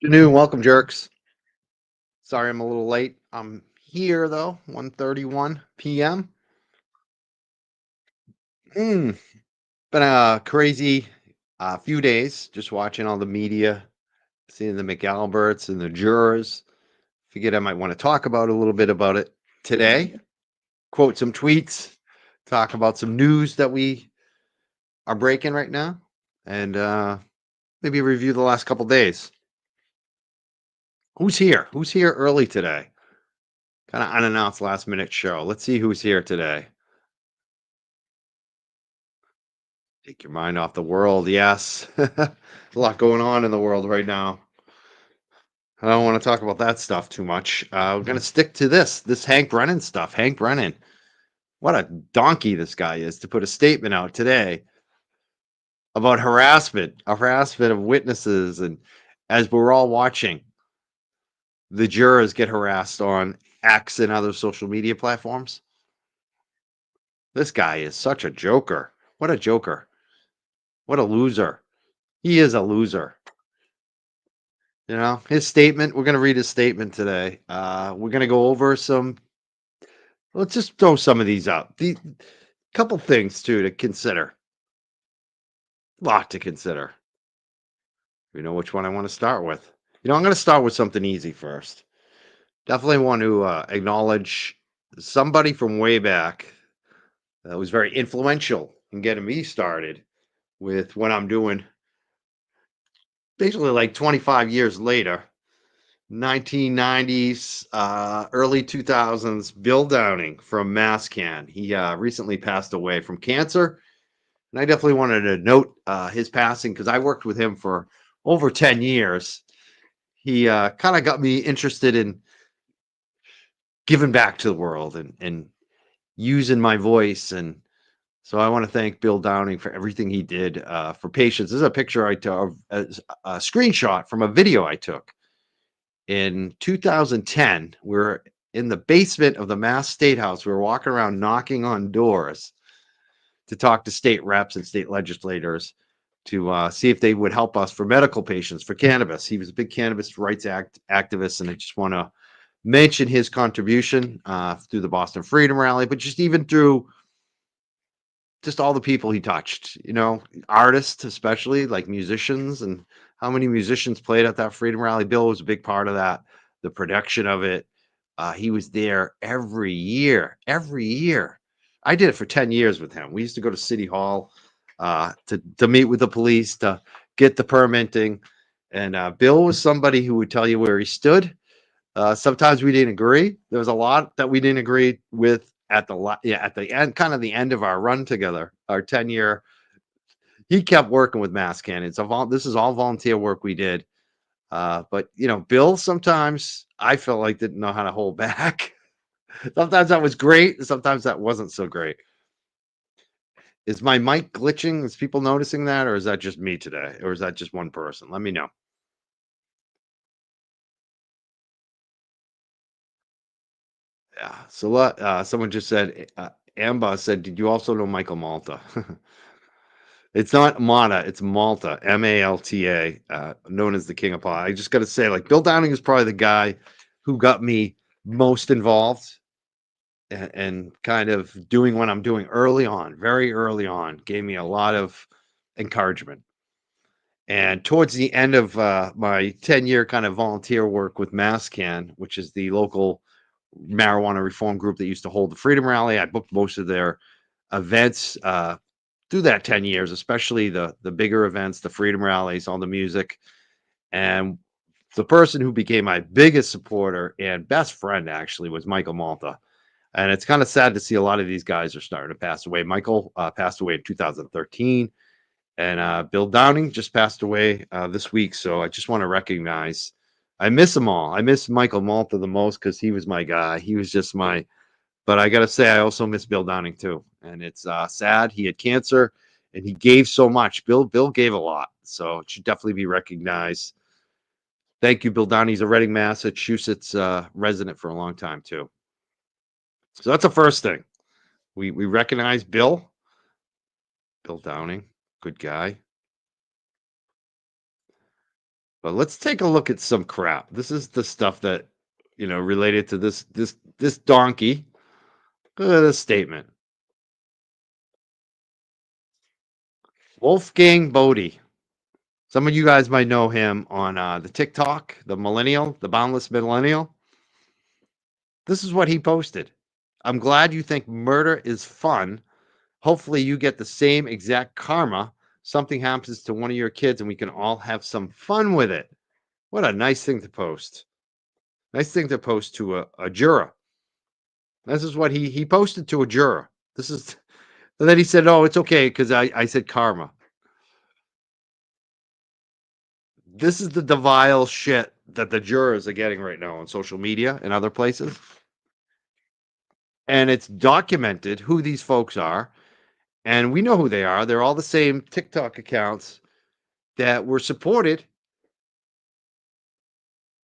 Afternoon, welcome, jerks. Sorry I'm a little late. I'm here though, 1:31 p.m. Mm, been a crazy few days just watching all the media, seeing the McAlberts and the jurors. Figured I might want to talk about a little bit about it today. Quote some tweets, talk about some news that we are breaking right now, and maybe review the last couple days. Who's here? Who's here early today? Kind of unannounced last minute show. Let's see who's here today. Take your mind off the world. Yes. A lot going on in the world right now. I don't want to talk about that stuff too much. We're going to stick to this Hank Brennan stuff. Hank Brennan, what a donkey this guy is to put a statement out today about harassment of witnesses. And as we're all watching, the jurors get harassed on X and other social media platforms. This guy is such a joker. What a joker. What a loser. He is a loser. You know, his statement, we're going to read his statement today. We're going to go over let's just throw some of these out. The couple things too to consider. Lot to consider. You know which one I want to start with. I'm going to start with something easy first. Definitely want to acknowledge somebody from way back that was very influential in getting me started with what I'm doing. Basically, like 25 years later, 1990s, early 2000s, Bill Downing from MassCan. He recently passed away from cancer. And I definitely wanted to note his passing because I worked with him for over 10 years. He kind of got me interested in giving back to the world and using my voice. And so I want to thank Bill Downing for everything he did for patients. This is a picture I took, a screenshot from a video I took. In 2010, we're in the basement of the Mass State House. We were walking around knocking on doors to talk to state reps and state legislators to see if they would help us for medical patients for cannabis. He was a big cannabis rights activist, and I just want to mention his contribution through the Boston Freedom Rally, but just even through just all the people he touched, artists, especially like musicians, and how many musicians played at that Freedom Rally. Bill was a big part of that, the production of it. He was there every year, every year. I did it for 10 years with him. We used to go to City Hall to meet with the police, to get the permitting. And Bill was somebody who would tell you where he stood. Sometimes we didn't agree. There was a lot that we didn't agree with at the end, kind of the end of our run together, our 10-year. He kept working with Mass Cannon. So this is all volunteer work we did. But Bill sometimes I felt like didn't know how to hold back. Sometimes that was great, and sometimes that wasn't so great. Is my mic glitching? Is people noticing that, or is that just me today, or is that just one person? Let me know. Yeah. So someone just said, Amba said, "Did you also know Michael Malta?" It's not Malta, it's Malta, Malta, known as the King of Pot. I just got to say, like, Bill Downing is probably the guy who got me most involved and kind of doing what I'm doing early on, very early on, gave me a lot of encouragement. And towards the end of my 10-year kind of volunteer work with MassCan, which is the local marijuana reform group that used to hold the Freedom Rally, I booked most of their events through that 10 years, especially the bigger events, the Freedom Rallies, all the music. And the person who became my biggest supporter and best friend actually was Michael Malta. And it's kind of sad to see a lot of these guys are starting to pass away. Michael passed away in 2013. And Bill Downing just passed away this week. So I just want to recognize, I miss them all. I miss Michael Malta the most because he was my guy. He was just but I got to say, I also miss Bill Downing too. And it's sad. He had cancer and he gave so much. Bill gave a lot. So it should definitely be recognized. Thank you, Bill Downing. He's a Reading, Massachusetts resident for a long time too. So that's the first thing. We recognize Bill Downing, good guy. But let's take a look at some crap. This is the stuff that, related to this donkey. Look at this statement. Wolfgang Bodie. Some of you guys might know him on the TikTok, the boundless millennial. This is what he posted. I'm glad you think murder is fun. Hopefully you get the same exact karma. Something happens to one of your kids and we can all have some fun with it. What a nice thing to post. Nice thing to post to a juror. This is what he posted to a juror. This is, and then he said, "Oh, it's okay because I said karma." This is the vile shit that the jurors are getting right now on social media and other places. And it's documented who these folks are. And we know who they are. They're all the same TikTok accounts that were supported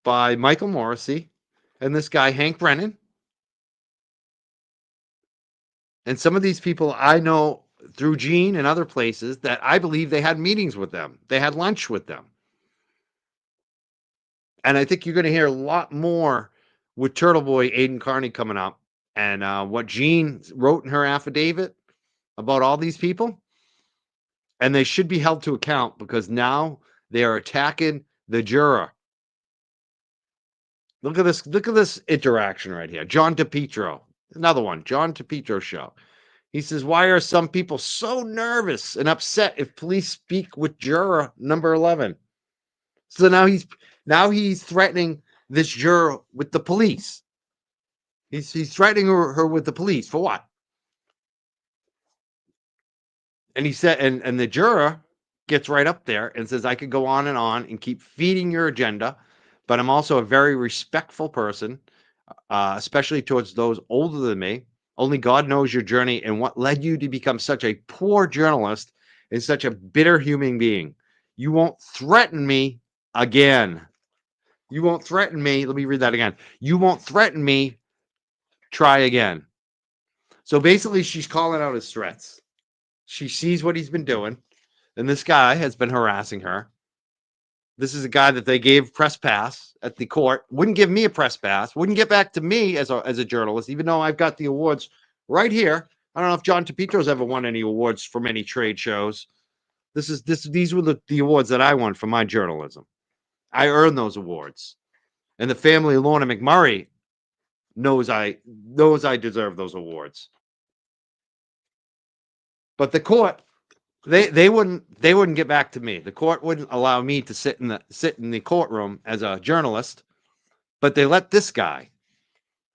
by Michael Morrissey and this guy, Hank Brennan. And some of these people I know through Gene and other places that I believe they had meetings with them. They had lunch with them. And I think you're going to hear a lot more with Turtle Boy Aiden Carney coming up. And what Jean wrote in her affidavit about all these people. And they should be held to account because now they are attacking the juror. Look at this. Look at this interaction right here. John DePietro. Another one. John DePietro show. He says, why are some people so nervous and upset if police speak with juror number 11? So now he's threatening this juror with the police. He's threatening her with the police for what? And he said, and the juror gets right up there and says, I could go on and keep feeding your agenda, but I'm also a very respectful person, especially towards those older than me. Only God knows your journey and what led you to become such a poor journalist and such a bitter human being. You won't threaten me again. You won't threaten me. Let me read that again. You won't threaten me. Try again. So basically, she's calling out his threats. She sees what he's been doing, and this guy has been harassing her. This is a guy that they gave press pass at the court. Wouldn't give me a press pass. Wouldn't get back to me as a journalist, even though I've got the awards right here. I don't know if John DePietro's ever won any awards from any trade shows. These were the awards that I won for my journalism. I earned those awards, and the family of Lorna McMurray knows I deserve those awards. But the court, they wouldn't get back to me. The court wouldn't allow me to sit in the courtroom as a journalist, but they let this guy.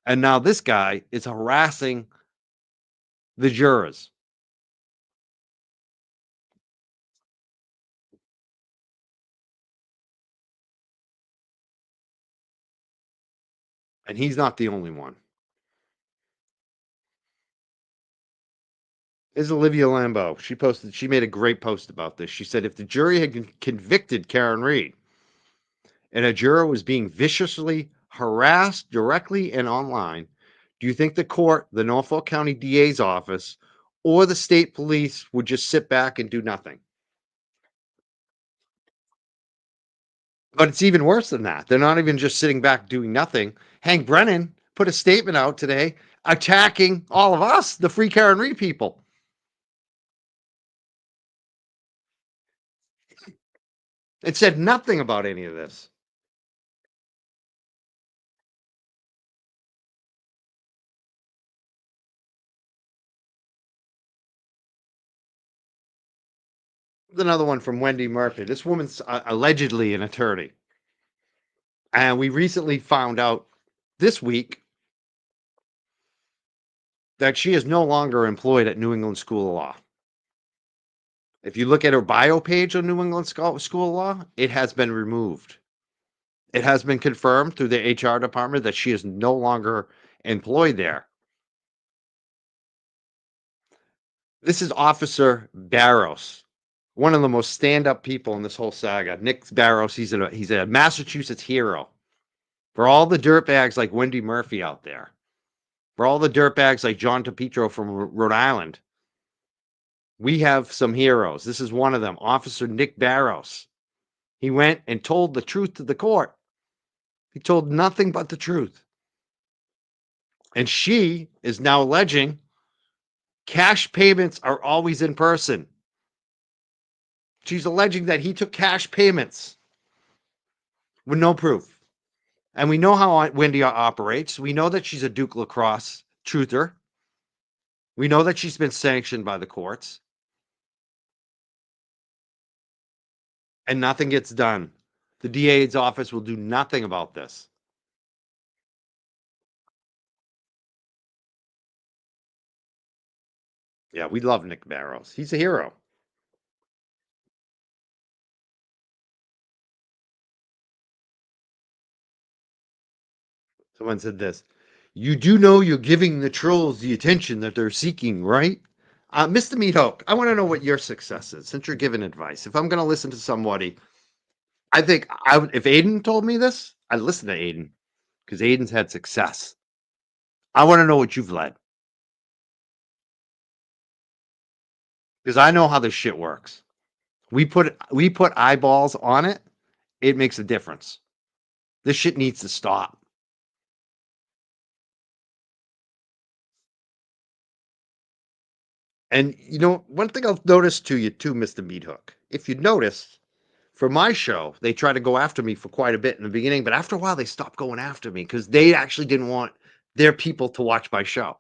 And now this guy is harassing the jurors. And he's not the only one. Is Olivia Lambeau. She made a great post about this. She said if the jury had convicted Karen Reed and a juror was being viciously harassed directly and online, do you think the court, the Norfolk County DA's office, or the state police would just sit back and do nothing? But it's even worse than that. They're not even just sitting back doing nothing. Hank Brennan put a statement out today attacking all of us, the Free Karen Reed people. It said nothing about any of this. Another one from Wendy Murphy. This woman's allegedly an attorney. And we recently found out this week that she is no longer employed at New England School of Law. If you look at her bio page on New England School of Law, it has been removed. It has been confirmed through the HR department that she is no longer employed there. This is Officer Barros, one of the most stand-up people in this whole saga. Nick Barros, he's a Massachusetts hero. For all the dirtbags like Wendy Murphy out there, for all the dirtbags like John DePietro from Rhode Island, we have some heroes. This is one of them, Officer Nick Barros. He went and told the truth to the court. He told nothing but the truth. And she is now alleging cash payments are always in person. She's alleging that he took cash payments with no proof. And we know how Wendy operates. We know that she's a Duke lacrosse truther. We know that she's been sanctioned by the courts. And nothing gets done. The DA's office will do nothing about this. Yeah, we love Nick Barrows. He's a hero. Someone said this. You do know you're giving the trolls the attention that they're seeking, right? Mr. Meathook, I want to know what your success is since you're giving advice. If I'm going to listen to somebody, I think if Aiden told me this, I'd listen to Aiden because Aiden's had success. I want to know what you've led because I know how this shit works. We put eyeballs on it. It makes a difference. This shit needs to stop. And you know, one thing I've noticed to you too, Mr. Meathook, if you notice, for my show, they try to go after me for quite a bit in the beginning, but after a while, they stopped going after me because they actually didn't want their people to watch my show.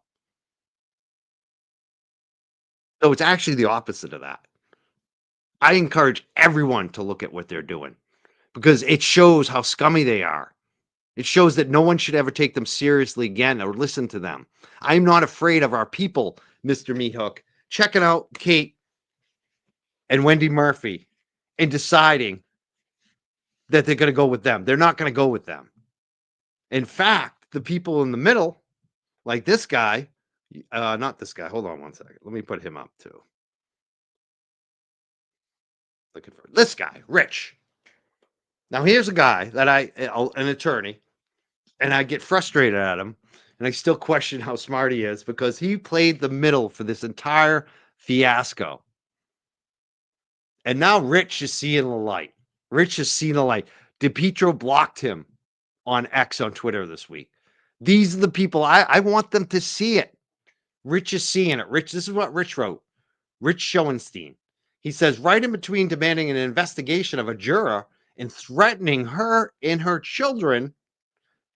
So it's actually the opposite of that. I encourage everyone to look at what they're doing because it shows how scummy they are. It shows that no one should ever take them seriously again or listen to them. I'm not afraid of our people, Mr. Meathook, checking out Kate and Wendy Murphy and deciding that they're going to go with them. They're not going to go with them. In fact, the people in the middle, like this guy, not this guy. Hold on one second. Let me put him up too. Looking for this guy, Rich. Now here's a guy that an attorney, and I get frustrated at him, and I still question how smart he is because he played the middle for this entire fiasco. And now Rich is seeing the light. Rich is seeing the light. DePietro blocked him on X on Twitter this week. These are the people I want them to see it. Rich is seeing it. Rich, this is what Rich wrote. Rich Schoenstein. He says, right in between demanding an investigation of a juror and threatening her and her children,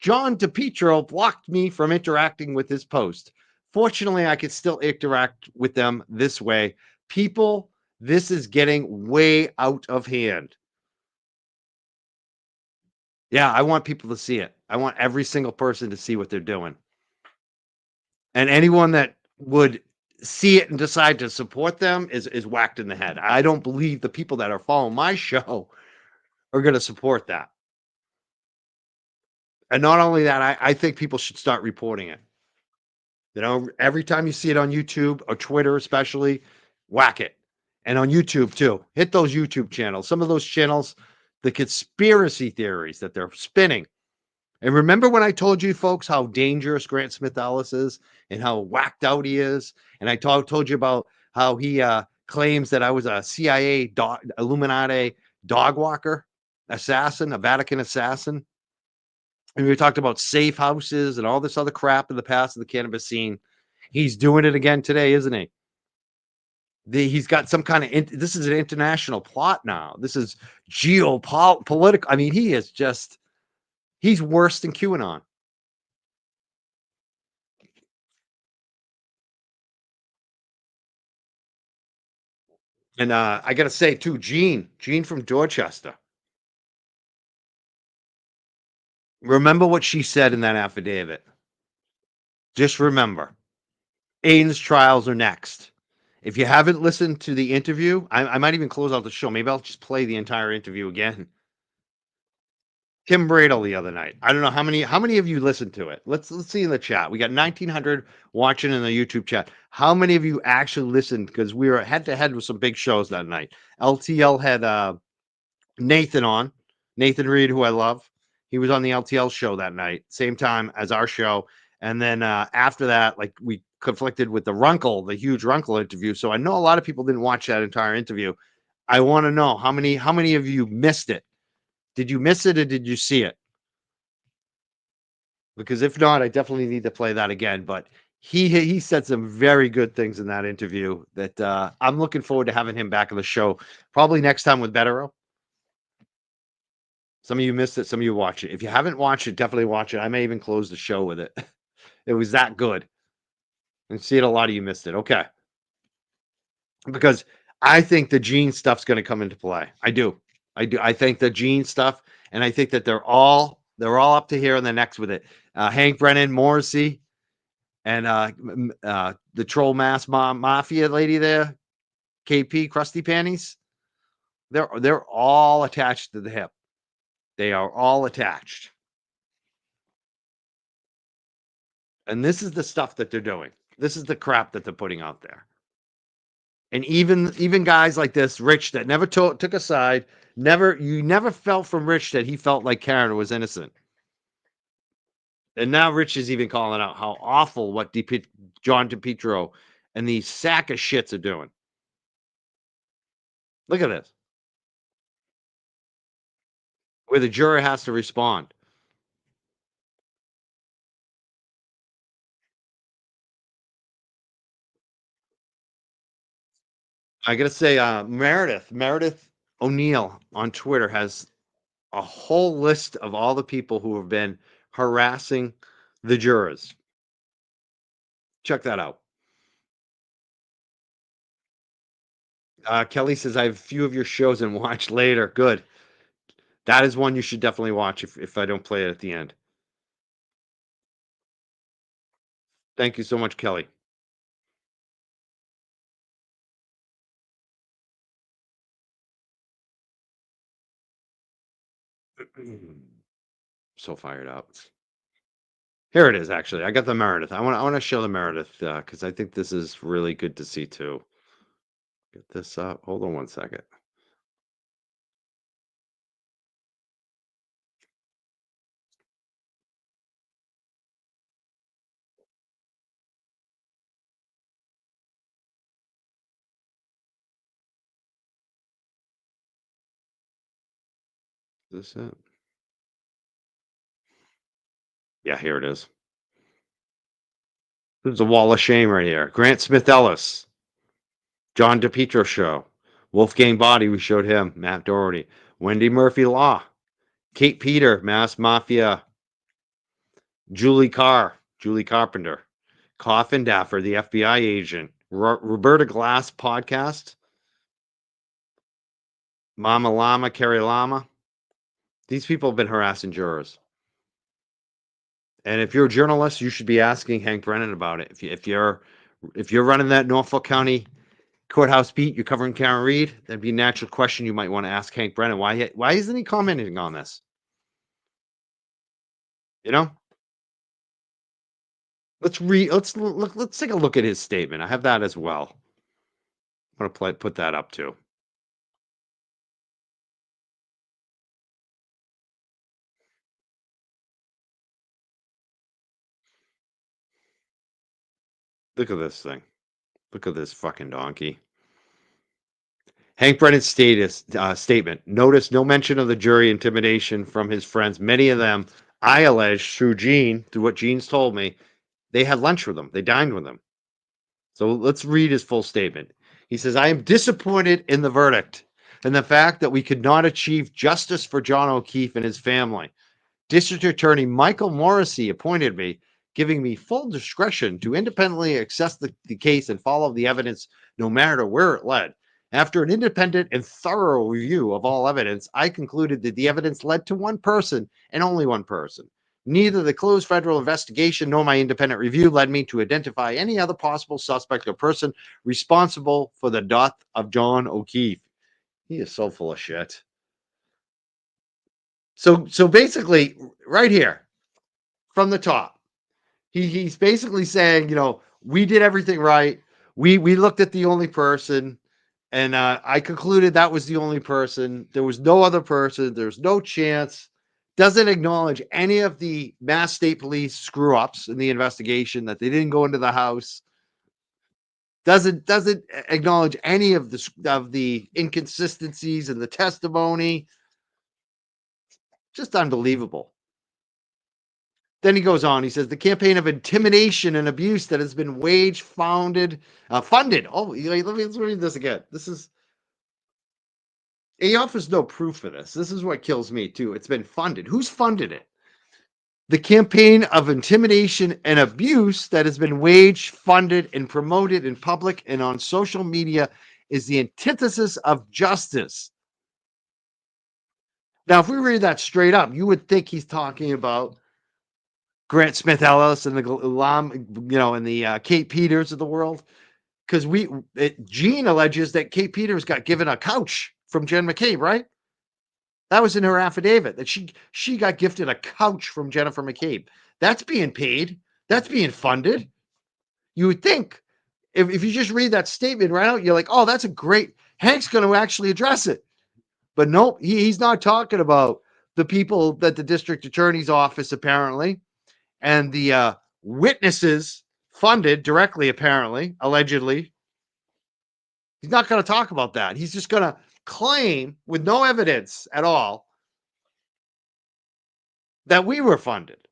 John DePietro blocked me from interacting with his post. Fortunately, I could still interact with them this way. People, this is getting way out of hand. Yeah, I want people to see it. I want every single person to see what they're doing. And anyone that would see it and decide to support them is whacked in the head. I don't believe the people that are following my show are going to support that. And not only that, I think people should start reporting it. You know, every time you see it on YouTube or Twitter, especially, whack it. And on YouTube too. Hit those YouTube channels. Some of those channels, the conspiracy theories that they're spinning. And remember when I told you folks how dangerous Grant Smith Ellis is and how whacked out he is? And I told you about how he claims that I was a CIA Illuminati dog walker assassin, a Vatican assassin. And we talked about safe houses and all this other crap in the past of the cannabis scene. He's doing it again today, isn't he? He's got some kind of this is an international plot now. This is geopolitical. I mean, he is just he's worse than QAnon. And I got to say too, Jean from Dorchester. Remember what she said in that affidavit. Just remember, Aiden's trials are next. If you haven't listened to the interview, I might even close out the show. Maybe I'll just play the entire interview again. Tim Bradle the other night. I don't know how many of you listened to it. Let's see in the chat. We got 1,900 watching in the YouTube chat. How many of you actually listened? Because we were head to head with some big shows that night. LTL had Nathan on, Nathan Reed, who I love. He was on the LTL show that night, same time as our show. And then after that, like we conflicted with the Runkle, the huge Runkle interview. So I know a lot of people didn't watch that entire interview. I want to know how many of you missed it Did you miss it or did you see it? Because if not, I definitely need to play that again. But he said some very good things in that interview that I'm looking forward to having him back on the show. Probably next time with Bettero. Some of you missed it, some of you watch it. If you haven't watched it, definitely watch it. I may even close the show with it. It was that good. And see it, a lot of you missed it. Okay. Because I think the gene stuff's going to come into play. I do. I do. I think the gene stuff, and I think that they're all up to here on the next with it. Hank Brennan, Morrissey, and the troll mafia lady there, KP, Krusty Panties. They're all attached to the hip. They are all attached. And this is the stuff that they're doing. This is the crap that they're putting out there. And even guys like this, Rich, that never took a side, you never felt from Rich that he felt like Karen was innocent. And now Rich is even calling out how awful what John DePietro and these sack of shits are doing. Look at this. Where the juror has to respond. I gotta say, Meredith O'Neill on Twitter has a whole list of all the people who have been harassing the jurors. Check that out. Kelly says, I have a few of your shows and watch later. Good. That is one you should definitely watch if I don't play it at the end. Thank you so much, Kelly. So fired up. Here it is, actually. I got the Meredith. I want to show the Meredith because I think this is really good to see too. Get this up. Hold on one second. Is this it? Yeah, here it is. There's a wall of shame right here. Grant Smith Ellis, John DePietro show, Wolfgang Body. We showed him. Matt Doherty, Wendy Murphy Law, Kate Peter, Mass Mafia, Julie Carpenter, Coffin Daffer, the FBI agent, Roberta Glass podcast, Mama Lama, Carrie Lama. These people have been harassing jurors. And if you're a journalist, you should be asking Hank Brennan about it. If you're running that Norfolk County courthouse beat, you're covering Karen Reed, that'd be a natural question you might want to ask Hank Brennan. Why isn't he commenting on this? You know? Let's take a look at his statement. I have that as well. I'm gonna put that up too. Look at this thing. Look at this fucking donkey. Hank Brennan's statement. Notice no mention of the jury intimidation from his friends. Many of them, I allege, through what Gene's told me, they had lunch with him. They dined with him. So let's read his full statement. He says, I am disappointed in the verdict and the fact that we could not achieve justice for John O'Keefe and his family. District Attorney Michael Morrissey appointed me, giving me full discretion to independently assess the case and follow the evidence no matter where it led. After an independent and thorough review of all evidence, I concluded that the evidence led to one person and only one person. Neither the closed federal investigation nor my independent review led me to identify any other possible suspect or person responsible for the death of John O'Keefe. He is so full of shit. So basically, right here from the top, he's basically saying, we did everything right. We looked at the only person, and I concluded that was the only person. There was no other person. There's no chance. Doesn't acknowledge any of the Mass State Police screw ups in the investigation, that they didn't go into the house. Doesn't acknowledge any of the inconsistencies in the testimony. Just unbelievable. Then he goes on. He says the campaign of intimidation and abuse that has been funded. Oh, let's read this again. This is he offers no proof for this. This is what kills me too. It's been funded. Who's funded it? The campaign of intimidation and abuse that has been waged, funded, and promoted in public and on social media is the antithesis of justice. Now, if we read that straight up, you would think he's talking about Grant Smith Ellis and the Kate Peters of the world, because Jean alleges that Kate Peters got given a couch from Jen McCabe, right? That was in her affidavit that she got gifted a couch from Jennifer McCabe. That's being paid. That's being funded. You would think if you just read that statement right out, you're like, oh, that's a great. Hank's going to actually address it. But nope, he's not talking about the people that the district attorney's office apparently and the witnesses funded directly, apparently, allegedly. He's not going to talk about that. He's just going to claim with no evidence at all that we were funded,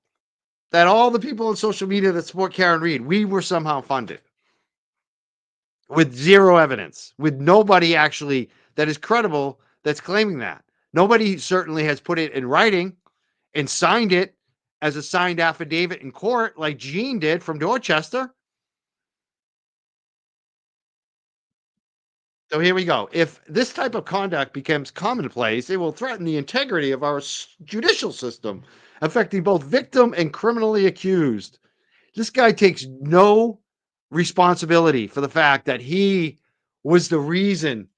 that all the people on social media that support Karen Read, we were somehow funded with zero evidence, with nobody actually that is credible that's claiming that. Nobody certainly has put it in writing and signed it as a signed affidavit in court like Jean did from Dorchester. So here we go. If this type of conduct becomes commonplace, it will threaten the integrity of our judicial system, affecting both victim and criminally accused. This guy takes no responsibility for the fact that he was the reason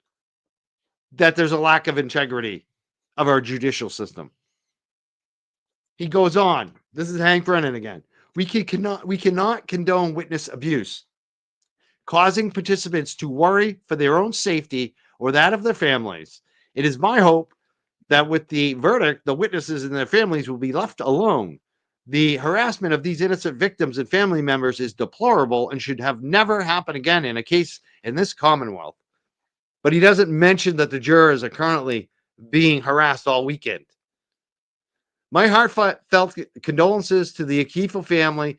that there's a lack of integrity of our judicial system. He goes on. This is Hank Brennan again. We cannot condone witness abuse, causing participants to worry for their own safety or that of their families. It is my hope that with the verdict, the witnesses and their families will be left alone. The harassment of these innocent victims and family members is deplorable and should have never happened again in a case in this Commonwealth. But he doesn't mention that the jurors are currently being harassed all weekend. My heartfelt condolences to the Akifa family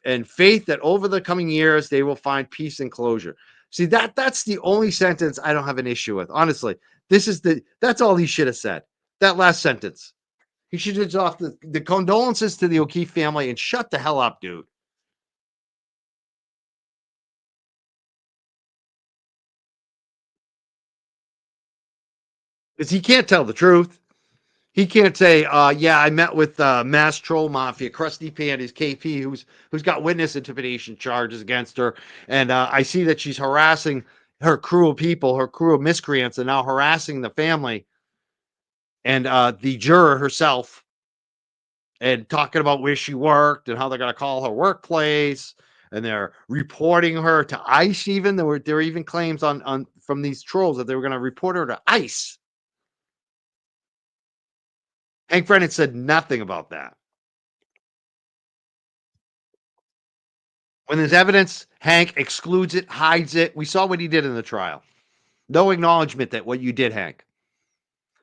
and faith that over the coming years they will find peace and closure. See, that's the only sentence I don't have an issue with. Honestly, that's all he should have said. That last sentence. He should have off the condolences to the O'Keefe family and shut the hell up, dude. Because he can't tell the truth. He can't say, yeah, I met with Mass Troll Mafia, Krusty Panties, KP, who's got witness intimidation charges against her. And I see that she's harassing her crew of people, her crew of miscreants, and now harassing the family and the juror herself and talking about where she worked and how they're going to call her workplace. And they're reporting her to ICE even. There were even claims on from these trolls that they were going to report her to ICE. Hank Brennan said nothing about that. When there's evidence, Hank excludes it, hides it. We saw what he did in the trial. No acknowledgement that what you did, Hank.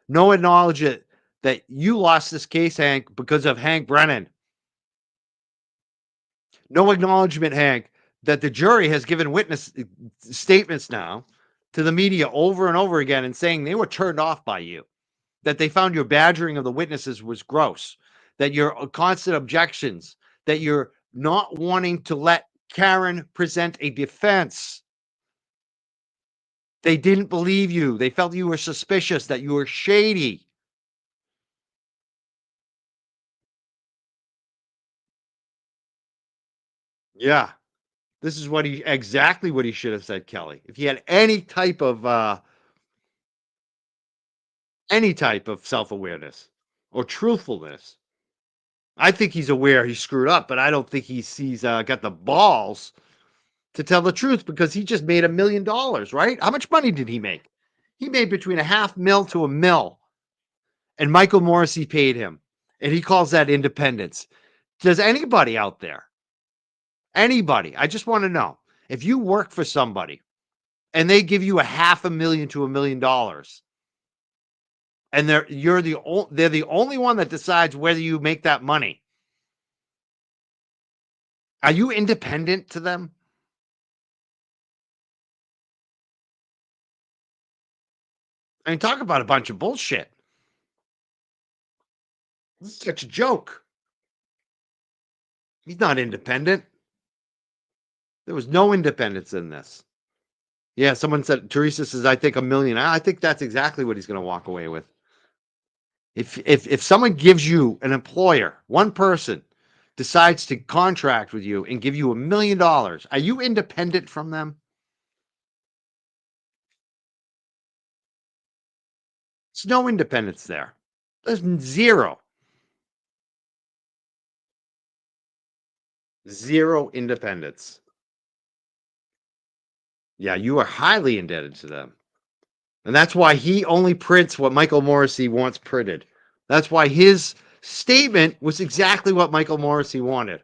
No acknowledgement that you lost this case, Hank, because of Hank Brennan. No acknowledgement, Hank, that the jury has given witness statements now to the media over and over again and saying they were turned off by you, that they found your badgering of the witnesses was gross, that your constant objections, that you're not wanting to let Karen present a defense. They didn't believe you. They felt you were suspicious, that you were shady. Yeah. This is exactly what he should have said, Kelly. If he had any type of self-awareness or truthfulness, I think he's aware he screwed up, but I don't think he's got the balls to tell the truth because he just made $1 million, right? How much money did he make? He made between $500,000 to $1 million, and Michael Morrissey paid him, and he calls that independence. Does anybody out there, I just want to know, if you work for somebody and they give you $500,000 to $1 million, and they're the only one that decides whether you make that money. Are you independent to them? I mean, talk about a bunch of bullshit. This is such a joke. He's not independent. There was no independence in this. Yeah, someone said Teresa says, I think $1 million. I think that's exactly what he's going to walk away with. If someone gives you an employer, one person decides to contract with you and give you $1 million, are you independent from them? There's no independence there. There's zero independence. Yeah, you are highly indebted to them. And that's why he only prints what Michael Morrissey wants printed. That's why his statement was exactly what Michael Morrissey wanted.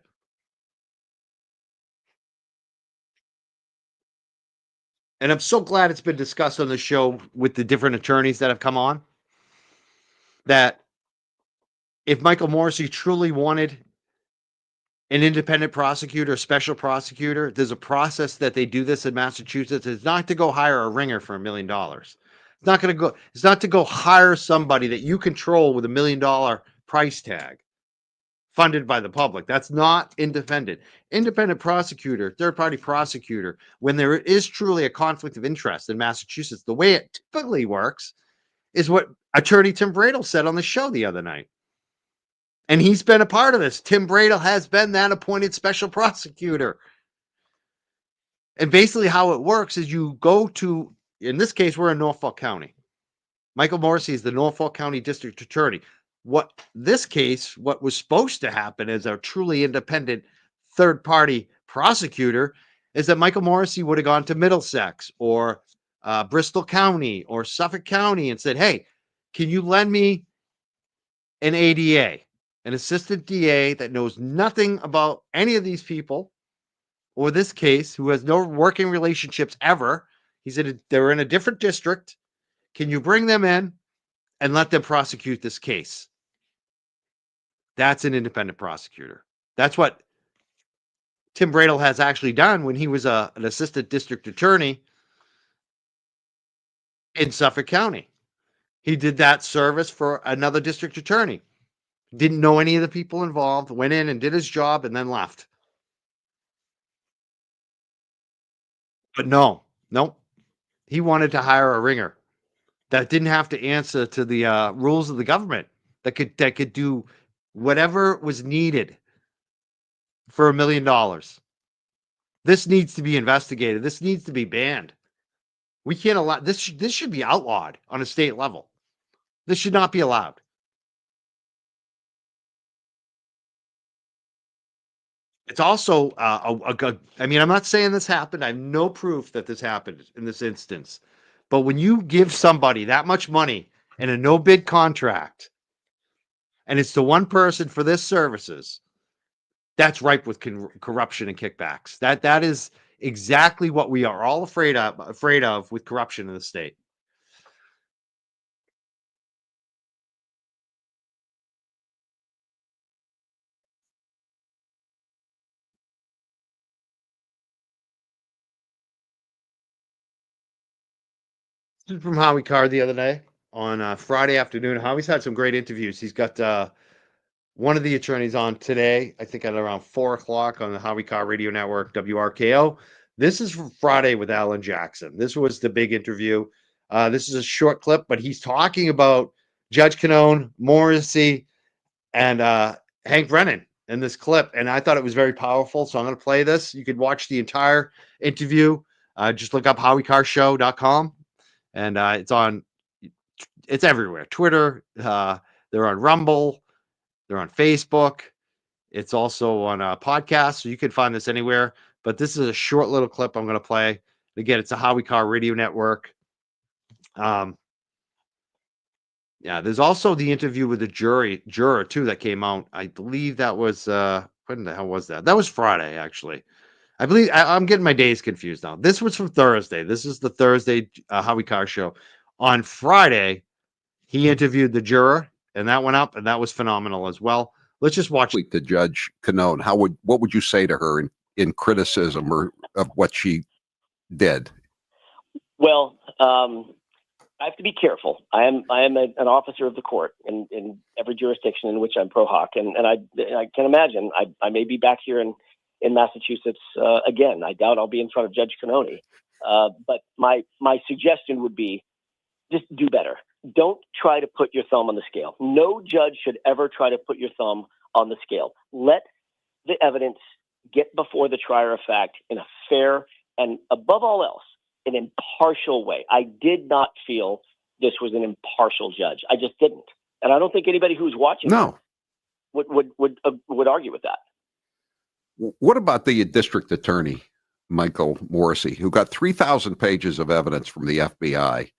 And I'm so glad it's been discussed on the show with the different attorneys that have come on that if Michael Morrissey truly wanted an independent prosecutor, a special prosecutor, there's a process that they do this in Massachusetts. It's not to go hire a ringer for $1 million. It's not to go hire somebody that you control with $1 million price tag funded by the public. That's not independent. Independent prosecutor, third party prosecutor, when there is truly a conflict of interest in Massachusetts, the way it typically works is what attorney Tim Bradle said on the show the other night. And he's been a part of this. Tim Bradle has been that appointed special prosecutor. And basically, how it works is you go to, in this case, we're in Norfolk County. Michael Morrissey is the Norfolk County District Attorney. What was supposed to happen as a truly independent third party prosecutor is that Michael Morrissey would have gone to Middlesex or Bristol County or Suffolk County and said, hey, can you lend me an ADA, an assistant DA that knows nothing about any of these people or this case, who has no working relationships ever? He said they're in a different district. Can you bring them in and let them prosecute this case? That's an independent prosecutor. That's what Tim Bradle has actually done when he was an assistant district attorney in Suffolk County. He did that service for another district attorney. Didn't know any of the people involved, went in and did his job and then left. But no, he wanted to hire a ringer that didn't have to answer to the rules of the government, that could do whatever was needed for $1 million. This needs to be investigated. This needs to be banned. We can't allow this. This should be outlawed on a state level. This should not be allowed. It's also I mean, I'm not saying this happened. I have no proof that this happened in this instance. But when you give somebody that much money in a no bid contract, and it's to one person for this services, that's ripe with corruption and kickbacks. That is exactly what we are all afraid of with corruption in the state. This is from Howie Carr the other day on Friday afternoon. Howie's had some great interviews. He's got one of the attorneys on today, I think at around 4:00 on the Howie Carr Radio Network, WRKO. This is from Friday with Alan Jackson. This was the big interview. This is a short clip, but he's talking about Judge Canone, Morrissey, and Hank Brennan in this clip. And I thought it was very powerful. So I'm going to play this. You could watch the entire interview. Just look up howiecarrshow.com. And it's everywhere. Twitter, they're on Rumble, they're on Facebook. It's also on a podcast, so you can find this anywhere. But this is a short little clip I'm going to play. Again, it's a Howie Carr Radio Network. Yeah, there's also the interview with the juror too that came out. I believe that was when the hell was that? That was Friday, actually. I believe I'm getting my days confused now. This was from Thursday. This is the Thursday Howie Carr show. On Friday, He interviewed the juror, and that went up, and that was phenomenal as well. Let's just watch. To Judge Canone, what would you say to her in criticism or of what she did? Well, I have to be careful. I am an officer of the court in every jurisdiction in which I'm pro hoc, and I can imagine I may be back here in Massachusetts again. I doubt I'll be in front of Judge Canone, but my suggestion would be just do better. Don't try to put your thumb on the scale. No judge should ever try to put your thumb on the scale. Let the evidence get before the trier of fact in a fair and, above all else, an impartial way. I did not feel this was an impartial judge. I just didn't, and I don't think anybody who's watching would argue with that. What about the district attorney, Michael Morrissey, who got 3,000 pages of evidence from the FBI,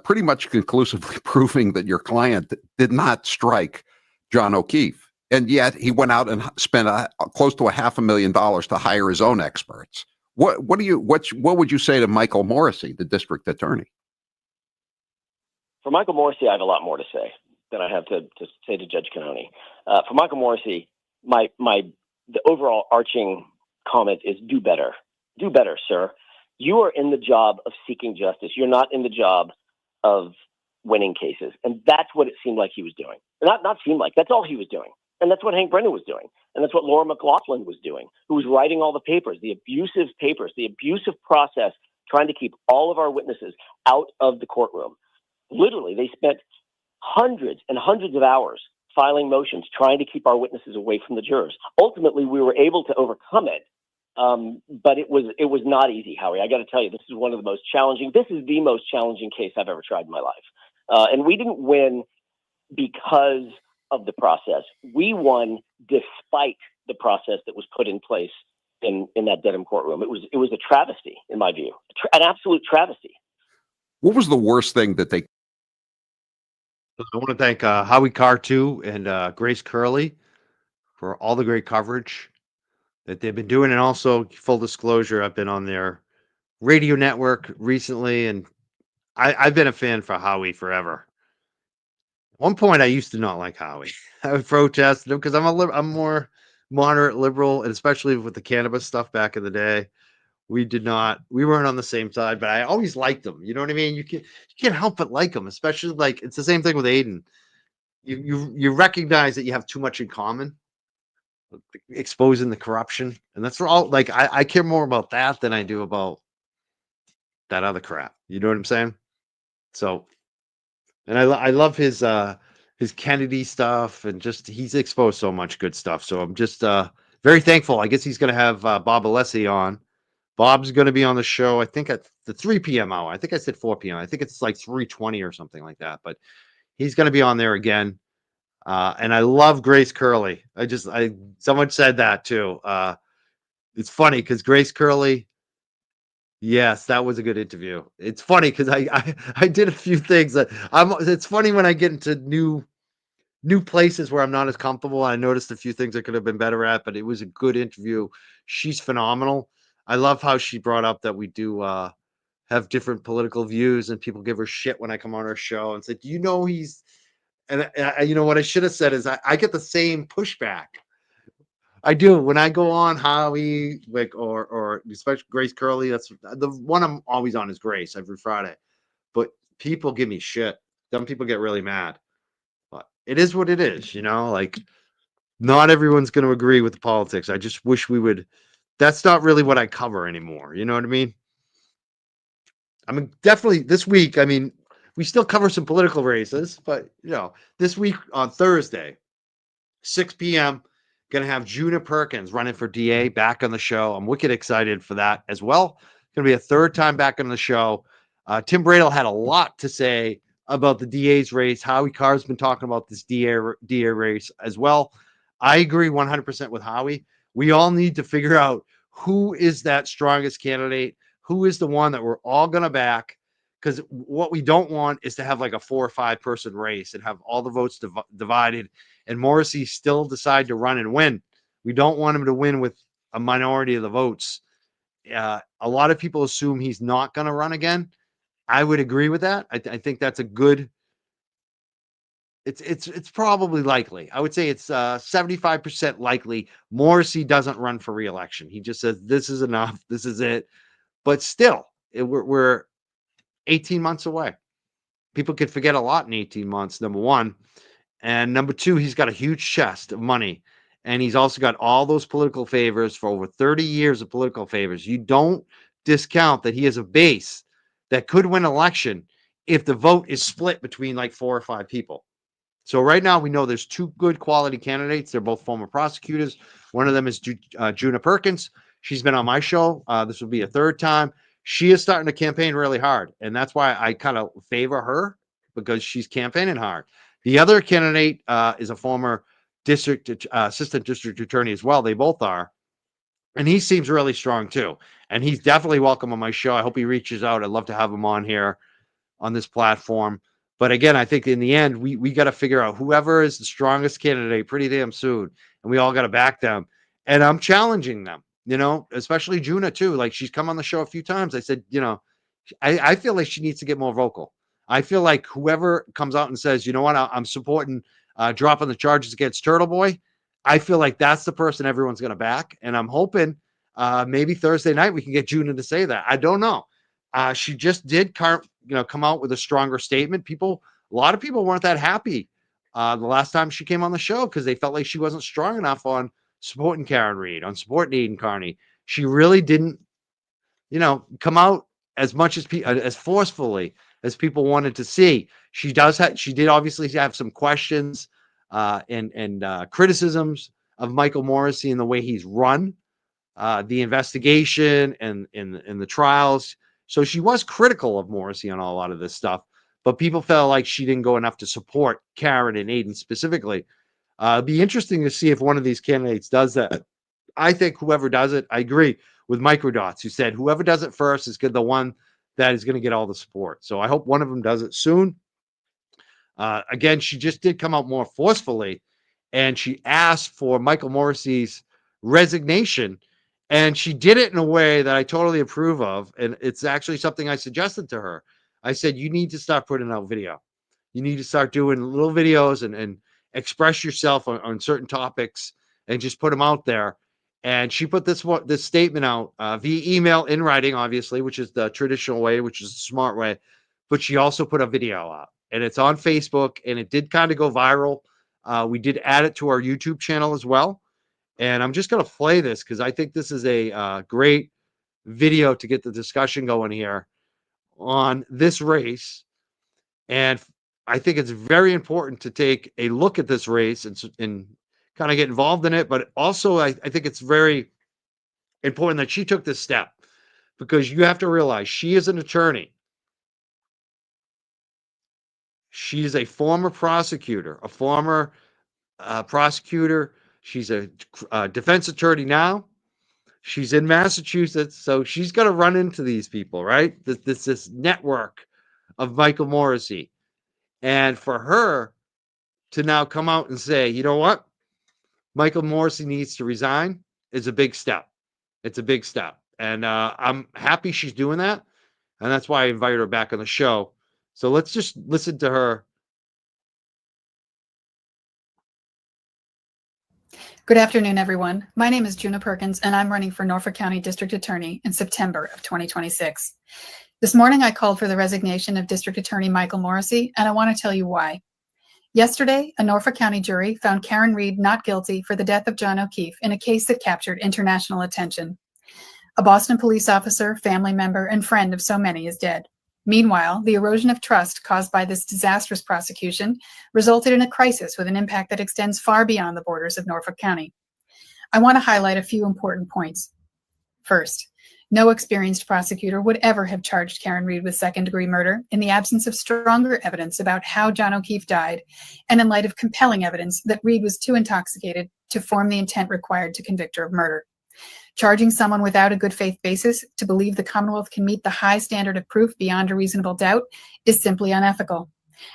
pretty much conclusively proving that your client did not strike John O'Keefe, and yet he went out and spent close to $500,000 to hire his own experts? What would you say to Michael Morrissey, the district attorney? For Michael Morrissey, I have a lot more to say than I have to say to Judge Canone. For Michael Morrissey, the overall arching comment is do better. Do better, sir. You are in the job of seeking justice. You're not in the job of winning cases. And that's what it seemed like he was doing. Not seemed like, that's all he was doing. And that's what Hank Brennan was doing. And that's what Laura McLaughlin was doing, who was writing all the papers, the abusive process, trying to keep all of our witnesses out of the courtroom. Literally, they spent hundreds and hundreds of hours filing motions, trying to keep our witnesses away from the jurors. Ultimately, we were able to overcome it. But it was not easy, Howie. I got to tell you, this is the most challenging case I've ever tried in my life. And we didn't win because of the process. We won despite the process that was put in place in that Dedham courtroom. It was a travesty, in my view, an absolute travesty. What was the worst thing that they? I want to thank Howie Carr too and Grace Curley for all the great coverage that they've been doing. And also, full disclosure, I've been on their radio network recently, and I've been a fan for Howie forever. At one point, I used to not like Howie. I would protest him because I'm more moderate liberal, and especially with the cannabis stuff back in the day. We weren't on the same side, but I always liked him. You know what I mean? You can't help but like him, especially like it's the same thing with Aiden. You recognize that you have too much in common, exposing the corruption, and that's all. Like I care more about that than I do about that other crap. You know what I'm saying? So, and I love his Kennedy stuff, and just he's exposed so much good stuff. So I'm just very thankful. I guess he's going to have Bob Alessi on. Bob's going to be on the show, I think, at the 3 p.m. hour. I think I said 4 p.m. I think it's like 3:20 or something like that. But he's going to be on there again. And I love Grace Curley. Someone said that too. It's funny because Grace Curley, yes, that was a good interview. It's funny because I did a few things that it's funny when I get into new places where I'm not as comfortable. I noticed a few things I could have been better at, but it was a good interview. She's phenomenal. I love how she brought up that we do have different political views, and people give her shit when I come on her show and say, "Do you know he's?" And you know what I should have said is I get the same pushback. I do when I go on Howie, like or especially Grace Curley. That's the one I'm always on is Grace every Friday. But people give me shit. Some people get really mad. But it is what it is, you know. Like not everyone's going to agree with the politics. I just wish we would. That's not really what I cover anymore. You know what I mean? I mean, definitely this week. I mean, we still cover some political races, but you know, this week on Thursday, 6 p.m., going to have Juna Perkins running for DA back on the show. I'm wicked excited for that as well. Going to be a third time back on the show. Tim Bradle had a lot to say about the DA's race. Howie Carr's been talking about this DA race as well. I agree 100% with Howie. We all need to figure out who is that strongest candidate, who is the one that we're all going to back, because what we don't want is to have like a 4 or 5 person race and have all the votes divided and Morrissey still decide to run and win. We don't want him to win with a minority of the votes. A lot of people assume he's not going to run again. I would agree with that. I think that's a good it's probably likely. I would say it's 75% likely Morrissey doesn't run for re-election. He just says this is enough, this is it. But still, we're 18 months away. People could forget a lot in 18 months, number one. And number two, he's got a huge chest of money. And he's also got all those political favors for over 30 years of political favors. You don't discount that he has a base that could win election if the vote is split between like 4 or 5 people. So right now we know there's 2 good quality candidates. They're both former prosecutors. One of them is Juna Perkins. She's been on my show. This will be a 3rd time. She is starting to campaign really hard. And that's why I kind of favor her, because she's campaigning hard. The other candidate is a former assistant district attorney as well. They both are. And he seems really strong too. And he's definitely welcome on my show. I hope he reaches out. I'd love to have him on here on this platform. But again, I think in the end, we got to figure out whoever is the strongest candidate pretty damn soon. And we all got to back them. And I'm challenging them, especially Juna too. Like, she's come on the show a few times. I said, I feel like she needs to get more vocal. I feel like whoever comes out and says, you know what, I'm supporting dropping the charges against Turtle Boy, I feel like that's the person everyone's going to back. And I'm hoping maybe Thursday night we can get Juna to say that. I don't know. She just did come out with a stronger statement. A lot of people weren't that happy the last time she came on the show because they felt like she wasn't strong enough on supporting Karen Reed, on supporting Aiden Carney. She really didn't, come out as much as forcefully as people wanted to see. She did obviously have some questions and criticisms of Michael Morrissey and the way he's run the investigation and the trials. So she was critical of Morrissey on a lot of this stuff, but people felt like she didn't go enough to support Karen and Aiden specifically. It'd be interesting to see if one of these candidates does that. I think whoever does it, I agree with Microdots, who said whoever does it first is the one that is going to get all the support. So I hope one of them does it soon. Again, she just did come out more forcefully, and she asked for Michael Morrissey's resignation, and she did it in a way that I totally approve of. And it's actually something I suggested to her. I said, you need to start putting out video. You need to start doing little videos and express yourself on certain topics and just put them out there. And she put this statement out via email in writing, obviously, which is the traditional way, which is the smart way. But she also put a video out, and it's on Facebook, and it did kind of go viral. We did add it to our YouTube channel as well. And I'm just going to play this because I think this is a great video to get the discussion going here on this race. And I think it's very important to take a look at this race and kind of get involved in it. But also, I think it's very important that she took this step, because you have to realize she is an attorney. She is a former prosecutor, She's a defense attorney now. She's in Massachusetts, so she's going to run into these people, right? This network of Michael Morrissey. And for her to now come out and say, you know what? Michael Morrissey needs to resign is a big step. It's a big step. And I'm happy she's doing that. And that's why I invited her back on the show. So let's just listen to her. Good afternoon, everyone. My name is Juna Perkins, and I'm running for Norfolk County District Attorney in September of 2026. This morning, I called for the resignation of District Attorney Michael Morrissey, and I want to tell you why. Yesterday, a Norfolk County jury found Karen Reed not guilty for the death of John O'Keefe in a case that captured international attention. A Boston police officer, family member, and friend of so many is dead. Meanwhile, the erosion of trust caused by this disastrous prosecution resulted in a crisis with an impact that extends far beyond the borders of Norfolk County. I want to highlight a few important points. First, no experienced prosecutor would ever have charged Karen Reed with second-degree murder in the absence of stronger evidence about how John O'Keefe died, and in light of compelling evidence that Reed was too intoxicated to form the intent required to convict her of murder. Charging someone without a good faith basis to believe the Commonwealth can meet the high standard of proof beyond a reasonable doubt is simply unethical.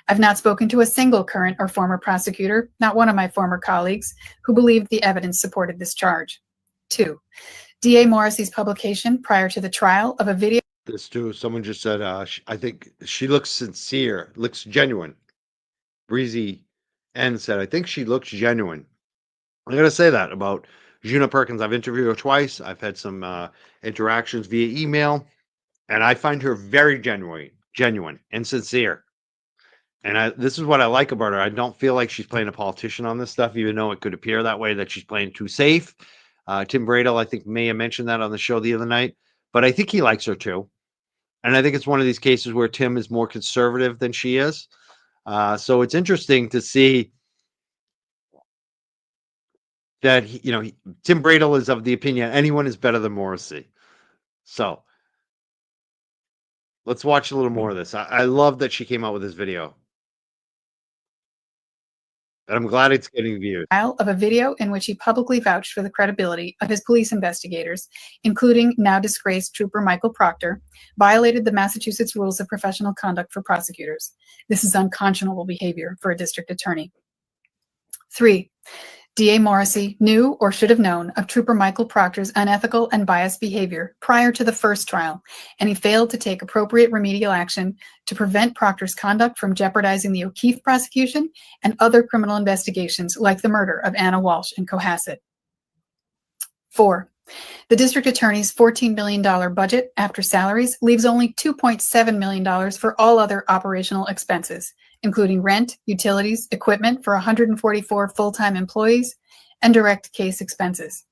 I've not spoken to a single current or former prosecutor, not one of my former colleagues, who believed the evidence supported this charge. 2, DA Morrissey's publication prior to the trial of a video. This too, someone just said, I think she looks sincere, looks genuine. Breezy and said, I think she looks genuine. I'm going to say that about Juna Perkins. I've interviewed her twice. I've had some interactions via email, and I find her very genuine and sincere. And this is what I like about her. I don't feel like she's playing a politician on this stuff, even though it could appear that way, that she's playing too safe. Tim Bradle, I think, may have mentioned that on the show the other night, but I think he likes her too. And I think it's one of these cases where Tim is more conservative than she is. So it's interesting to see that, Tim Bradle is of the opinion anyone is better than Morrissey. So let's watch a little more of this. I love that she came out with this video. And I'm glad it's getting views. Of a video in which he publicly vouched for the credibility of his police investigators, including now disgraced Trooper Michael Proctor, violated the Massachusetts rules of professional conduct for prosecutors. This is unconscionable behavior for a district attorney. 3. DA Morrissey knew or should have known of Trooper Michael Proctor's unethical and biased behavior prior to the first trial, and he failed to take appropriate remedial action to prevent Proctor's conduct from jeopardizing the O'Keefe prosecution and other criminal investigations like the murder of Anna Walsh in Cohasset. 4. The district attorney's $14 million budget after salaries leaves only $2.7 million for all other operational expenses, including rent, utilities, equipment for 144 full-time employees, and direct case expenses.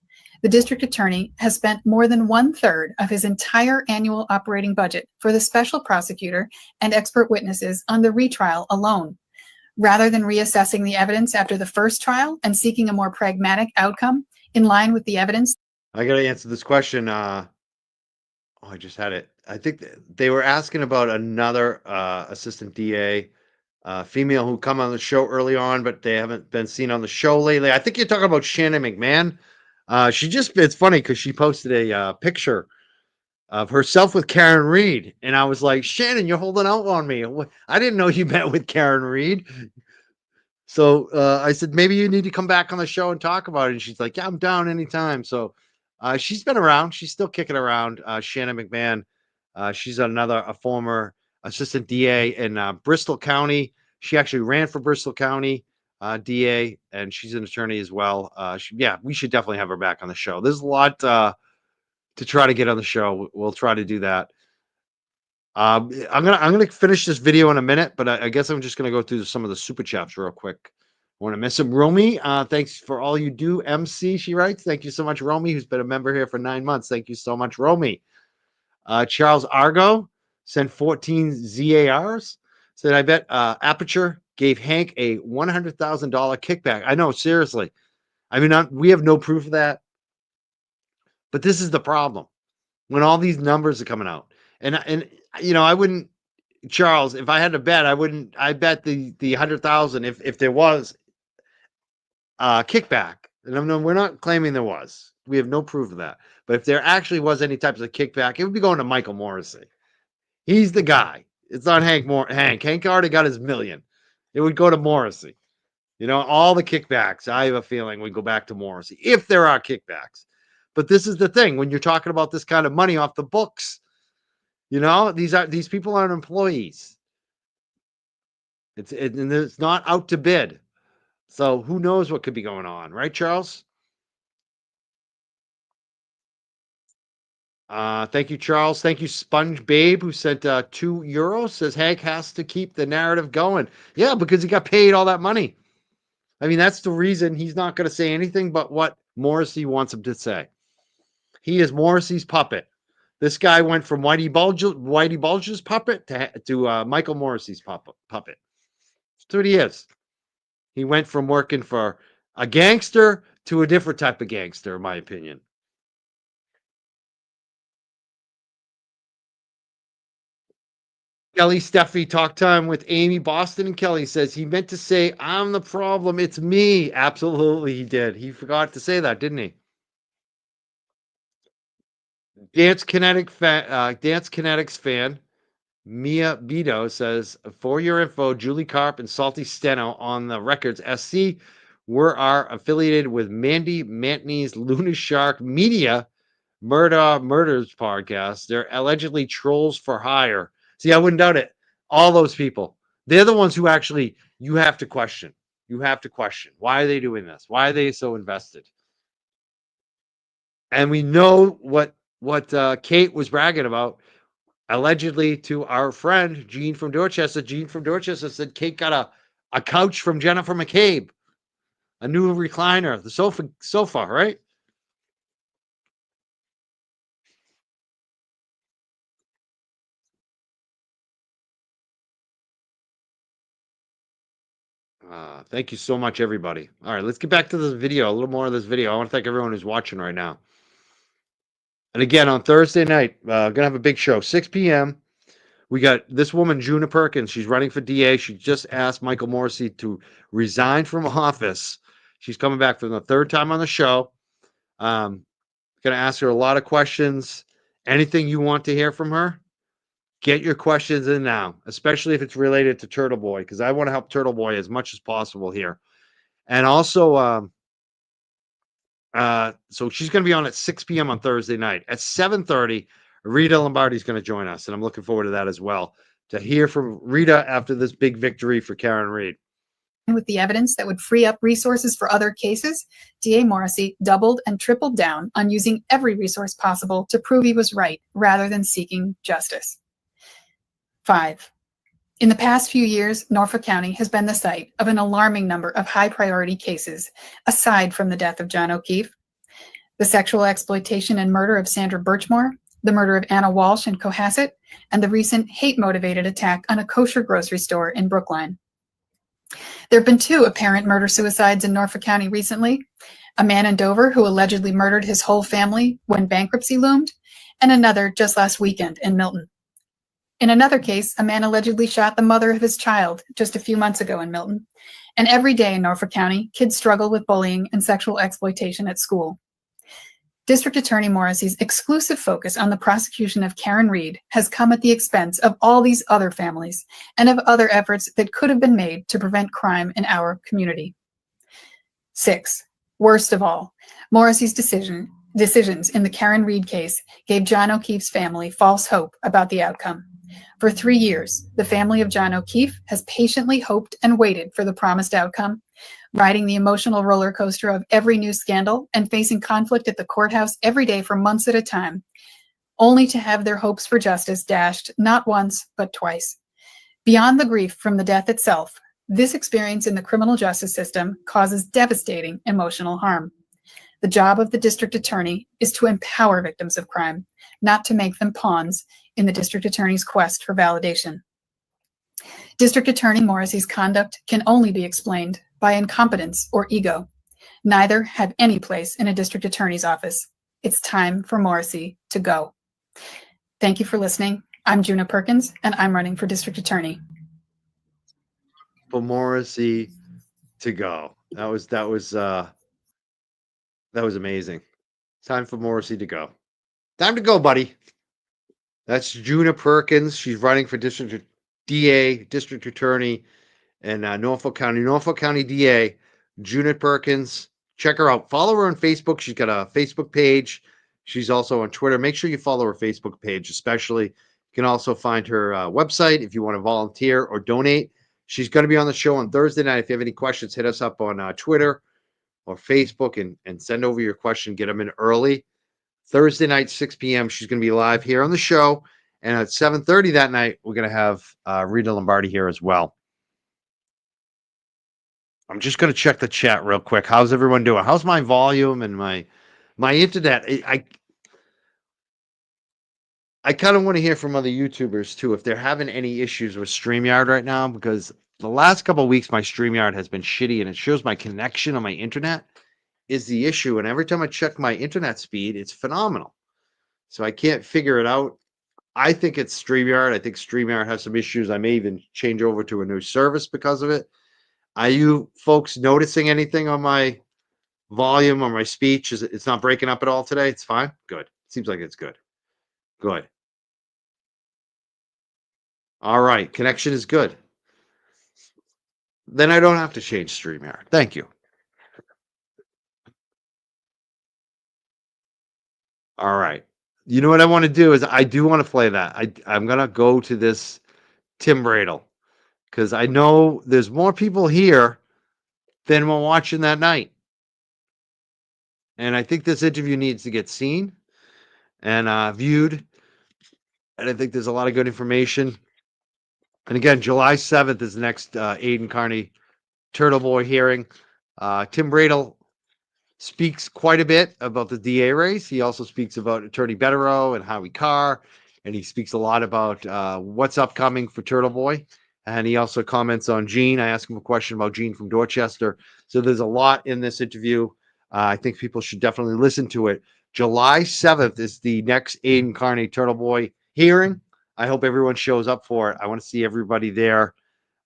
The district attorney has spent more than 1/3 of his entire annual operating budget for the special prosecutor and expert witnesses on the retrial alone, rather than reassessing the evidence after the first trial and seeking a more pragmatic outcome in line with the evidence. I got to answer this question. I just had it. I think they were asking about another assistant DA, female who come on the show early on, but they haven't been seen on the show lately. I think you're talking about Shannon McMahon. It's funny because she posted a picture of herself with Karen Reed. And I was like, Shannon, you're holding out on me. I didn't know you met with Karen Reed. So I said, maybe you need to come back on the show and talk about it. And she's like, yeah, I'm down anytime. So she's been around. She's still kicking around. Shannon McMahon. She's a former assistant DA in Bristol County. She actually ran for Bristol County DA, and she's an attorney as well. We should definitely have her back on the show. There's a lot to try to get on the show. We'll try to do that. I'm gonna finish this video in a minute, but I guess I'm just gonna go through some of the super chats real quick. Want to miss him, Romy? Thanks for all you do, MC. She writes, thank you so much, Romy, who's been a member here for 9 months. Thank you so much, Romy. Charles Argo sent 14 ZARs. Said, I bet Aperture gave Hank a $100,000 kickback. I know, seriously. I mean, we have no proof of that. But this is the problem. When all these numbers are coming out. And I wouldn't, Charles, if I had to bet, I bet the 100,000 if there was kickback. And we're not claiming there was. We have no proof of that. But if there actually was any types of kickback, it would be going to Michael Morrissey. He's the guy. It's not Hank. Hank already got his $1 million. It would go to Morrissey. All the kickbacks, I have a feeling, would go back to Morrissey if there are kickbacks. But this is the thing. When you're talking about this kind of money off the books, these people aren't employees. It's not out to bid. So who knows what could be going on, right, Charles? Thank you, Charles. Thank you, Sponge Babe, who sent €2. Says Hank has to keep the narrative going. Yeah, because he got paid all that money. I mean, that's the reason he's not going to say anything but what Morrissey wants him to say. He is Morrissey's puppet. This guy went from Whitey Bulge's puppet to Michael Morrissey's puppet. That's what he is. He went from working for a gangster to a different type of gangster, in my opinion. Kelly Steffi talk time with Amy Boston, and Kelly says he meant to say, I'm the problem. It's me. Absolutely, he did. He forgot to say that, didn't he? Dance Kinetics fan Mia Beto says, for your info, Julie Carp and Salty Steno on the Records SC are affiliated with Mandy Mantney's Luna Shark Media Murders podcast. They're allegedly trolls for hire. See, I wouldn't doubt it. All those people, they're the ones who actually you have to question. you have to question. Why are they doing this? Why are they so invested? And we know what Kate was bragging about, allegedly, to our friend Jean from Dorchester. Jean from Dorchester said Kate got a couch from Jennifer McCabe, a new recliner, the sofa, right? Thank you so much, everybody. All right, let's get back to this video, a little more of this video. I want to thank everyone who's watching right now. And again, on Thursday night, going to have a big show, 6 p.m. We got this woman, Juna Perkins. She's running for DA. She just asked Michael Morrissey to resign from office. She's coming back for the third time on the show. Going to ask her a lot of questions. Anything you want to hear from her, get your questions in now, especially if it's related to Turtle Boy, because I want to help Turtle Boy as much as possible here. And also, so she's going to be on at 6 p.m. on Thursday night. At 7:30, Rita Lombardi is going to join us, and I'm looking forward to that as well, to hear from Rita after this big victory for Karen Reed. With the evidence that would free up resources for other cases, DA Morrissey doubled and tripled down on using every resource possible to prove he was right rather than seeking justice. 5. In the past few years, Norfolk County has been the site of an alarming number of high-priority cases, aside from the death of John O'Keefe, the sexual exploitation and murder of Sandra Birchmore, the murder of Anna Walsh in Cohasset, and the recent hate-motivated attack on a kosher grocery store in Brookline. There have been 2 apparent murder-suicides in Norfolk County recently, a man in Dover who allegedly murdered his whole family when bankruptcy loomed, and another just last weekend in Milton. In another case, a man allegedly shot the mother of his child just a few months ago in Milton. And every day in Norfolk County, kids struggle with bullying and sexual exploitation at school. District Attorney Morrissey's exclusive focus on the prosecution of Karen Reed has come at the expense of all these other families and of other efforts that could have been made to prevent crime in our community. 6. Worst of all, Morrissey's decisions in the Karen Reed case gave John O'Keefe's family false hope about the outcome. For 3 years, the family of John O'Keefe has patiently hoped and waited for the promised outcome, riding the emotional roller coaster of every new scandal and facing conflict at the courthouse every day for months at a time, only to have their hopes for justice dashed not once, but twice. Beyond the grief from the death itself, this experience in the criminal justice system causes devastating emotional harm. The job of the district attorney is to empower victims of crime, not to make them pawns in the district attorney's quest for validation. District Attorney Morrissey's conduct can only be explained by incompetence or ego. Neither have any place in a district attorney's office. It's time for Morrissey to go. Thank you for listening. I'm Juna Perkins, and I'm running for district attorney. For Morrissey to go. That was amazing. Time for Morrissey to go. Time to go, buddy. That's Juna Perkins. She's running for district DA, district attorney in Norfolk County. Norfolk County DA, Juna Perkins. Check her out. Follow her on Facebook. She's got a Facebook page. She's also on Twitter. Make sure you follow her Facebook page, especially. You can also find her website if you want to volunteer or donate. She's going to be on the show on Thursday night. If you have any questions, hit us up on Twitter or Facebook and send over your question. Get them in early. Thursday night, 6 p.m. She's going to be live here on the show. And at 7:30 that night, we're going to have Rita Lombardi here as well. I'm just going to check the chat real quick. How's everyone doing? How's my volume and my internet? I kind of want to hear from other YouTubers too, if they're having any issues with StreamYard right now, because the last couple of weeks, my StreamYard has been shitty and it shows my connection on my internet is the issue. And every time I check my internet speed, it's phenomenal. So I can't figure it out. I think it's StreamYard. I think StreamYard has some issues. I may even change over to a new service because of it. Are you folks noticing anything on my volume or my speech? It's not breaking up at all today? It's fine? Good. Seems like it's good. Good. All right. Connection is good. Then I don't have to change StreamYard. Thank you. All right. You know what I want to do is I do want to play that. I'm going to go to this Tim Bradle because I know there's more people here than we're watching that night. And I think this interview needs to get seen and viewed. And I think there's a lot of good information. And again, July 7th is the next Aiden Carney Turtle Boy hearing. Tim Bradle speaks quite a bit about the DA race. He also speaks about Attorney Betterow and Howie Carr, and he speaks a lot about what's upcoming for Turtle Boy. And he also comments on Gene. I asked him a question about Gene from Dorchester. So there's a lot in this interview. I think people should definitely listen to it. July 7th is the next Aiden Carney Turtle Boy hearing. I hope everyone shows up for it. I want to see everybody there.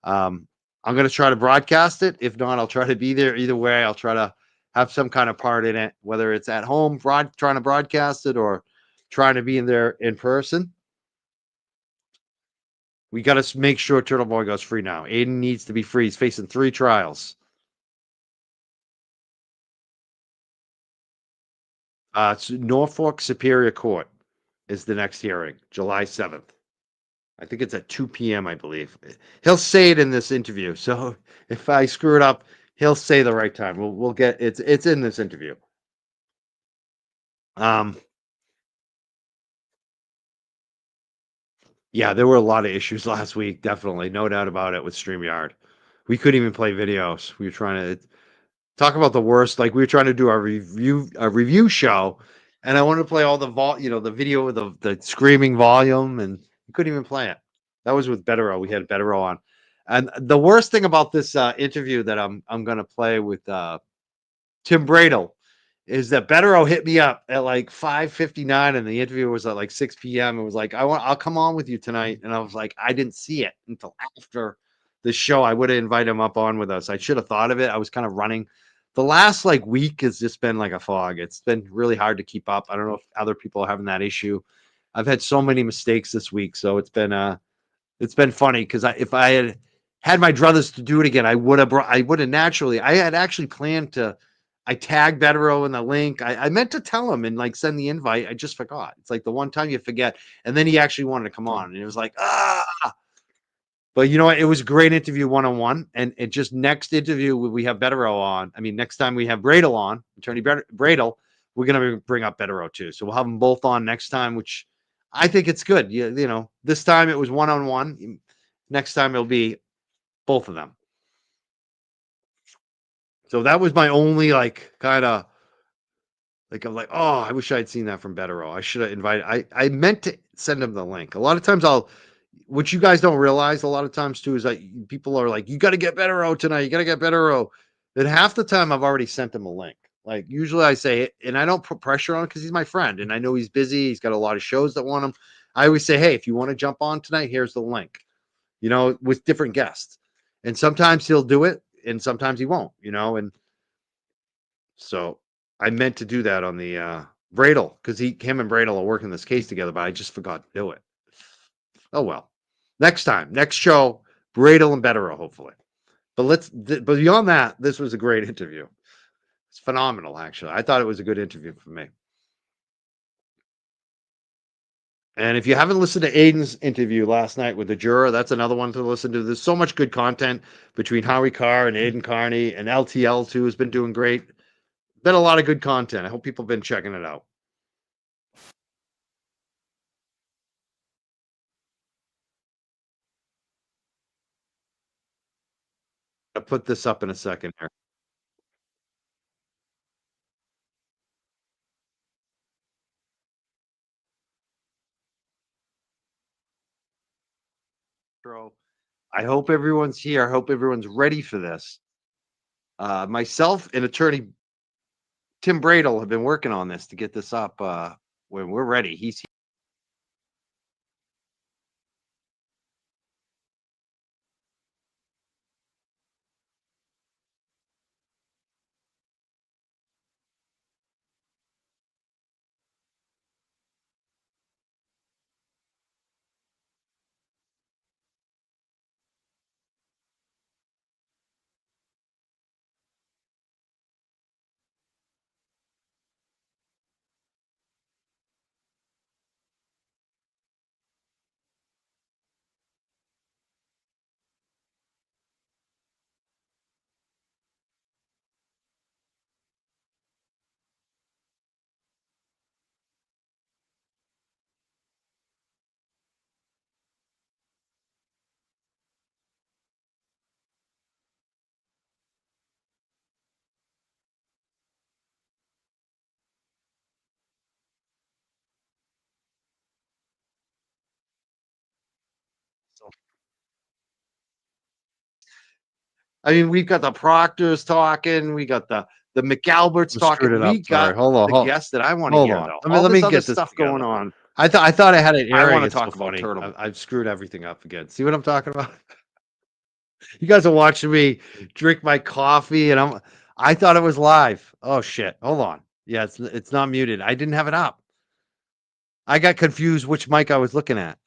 I'm going to try to broadcast it. If not, I'll try to be there. Either way, I'll try to have some kind of part in it, whether it's at home trying to broadcast it or trying to be in there in person. We got to make sure Turtle Boy goes free now. Aiden needs to be free. He's facing 3 trials. It's Norfolk Superior Court is the next hearing, July 7th. I think it's at 2 p.m., I believe. He'll say it in this interview. So if I screw it up, he'll say the right time. We'll get it's in this interview. Yeah, there were a lot of issues last week, definitely. No doubt about it with StreamYard. We couldn't even play videos. We were trying to talk about the worst. Like we were trying to do a review show, and I wanted to play all the video with the screaming volume, and we couldn't even play it. That was with Betterow. We had Betterow on. And the worst thing about this interview that I'm gonna play with Tim Bradle is that Betterow hit me up at like 5:59 and the interview was at like 6 p.m. It was like, I'll come on with you tonight. And I was like, I didn't see it until after the show. I would have invited him up on with us. I should have thought of it. I was kind of running. The last like week has just been like a fog. It's been really hard to keep up. I don't know if other people are having that issue. I've had so many mistakes this week, so it's been funny because if I had my druthers to do it again, I would have naturally. I had actually planned to. I tagged Betterow in the link. I meant to tell him and like send the invite. I just forgot. It's like the one time you forget. And then he actually wanted to come on, and it was like But you know what? It was a great interview one-on-one. And it just next interview we have Betterow on. I mean, next time we have Bradle on, Attorney Bradle, we're gonna bring up Betterow too. So we'll have them both on next time, which I think it's good. You know, this time it was one-on-one. Next time it'll be both of them. So that was my only like kind of like I'm like, oh, I wish I'd seen that from Betterow. I should have invited. I meant to send him the link. A lot of times what you guys don't realize a lot of times too is that people are like, you got to get Betterow tonight. You got to get Betterow. Then half the time I've already sent him a link. Like usually I say, and I don't put pressure on him because he's my friend and I know he's busy. He's got a lot of shows that want him. I always say, hey, if you want to jump on tonight, here's the link. You know, with different guests. And sometimes he'll do it and sometimes he won't, you know, and so I meant to do that on the Bradle because him and Bradle are working this case together, but I just forgot to do it. Oh well. Next time, next show, Bradle and Betterow, hopefully. But beyond that, this was a great interview. It's phenomenal, actually. I thought it was a good interview for me. And if you haven't listened to Aiden's interview last night with the juror, that's another one to listen to. There's so much good content between Howie Carr and Aiden Carney, and LTL too has been doing great. Been a lot of good content. I hope people have been checking it out. I'll put this up in a second here. I hope everyone's here. I hope everyone's ready for this. Myself and attorney Tim Bradle have been working on this to get this up when we're ready. He's I mean, we've got the Proctors talking, we got the McAlberts I'm talking. screwed it We up. Sorry. got Hold on. the guests that I want to Hold hear on. though. Let me All let this me other get this stuff going together. on. I thought I had it I airing. want to It's talk so about funny. Turtle. I've screwed everything up again. See what I'm talking about? You guys are watching me drink my coffee, and I thought it was live. Oh shit! Hold on. Yeah, it's not muted. I didn't have it up. I got confused which mic I was looking at.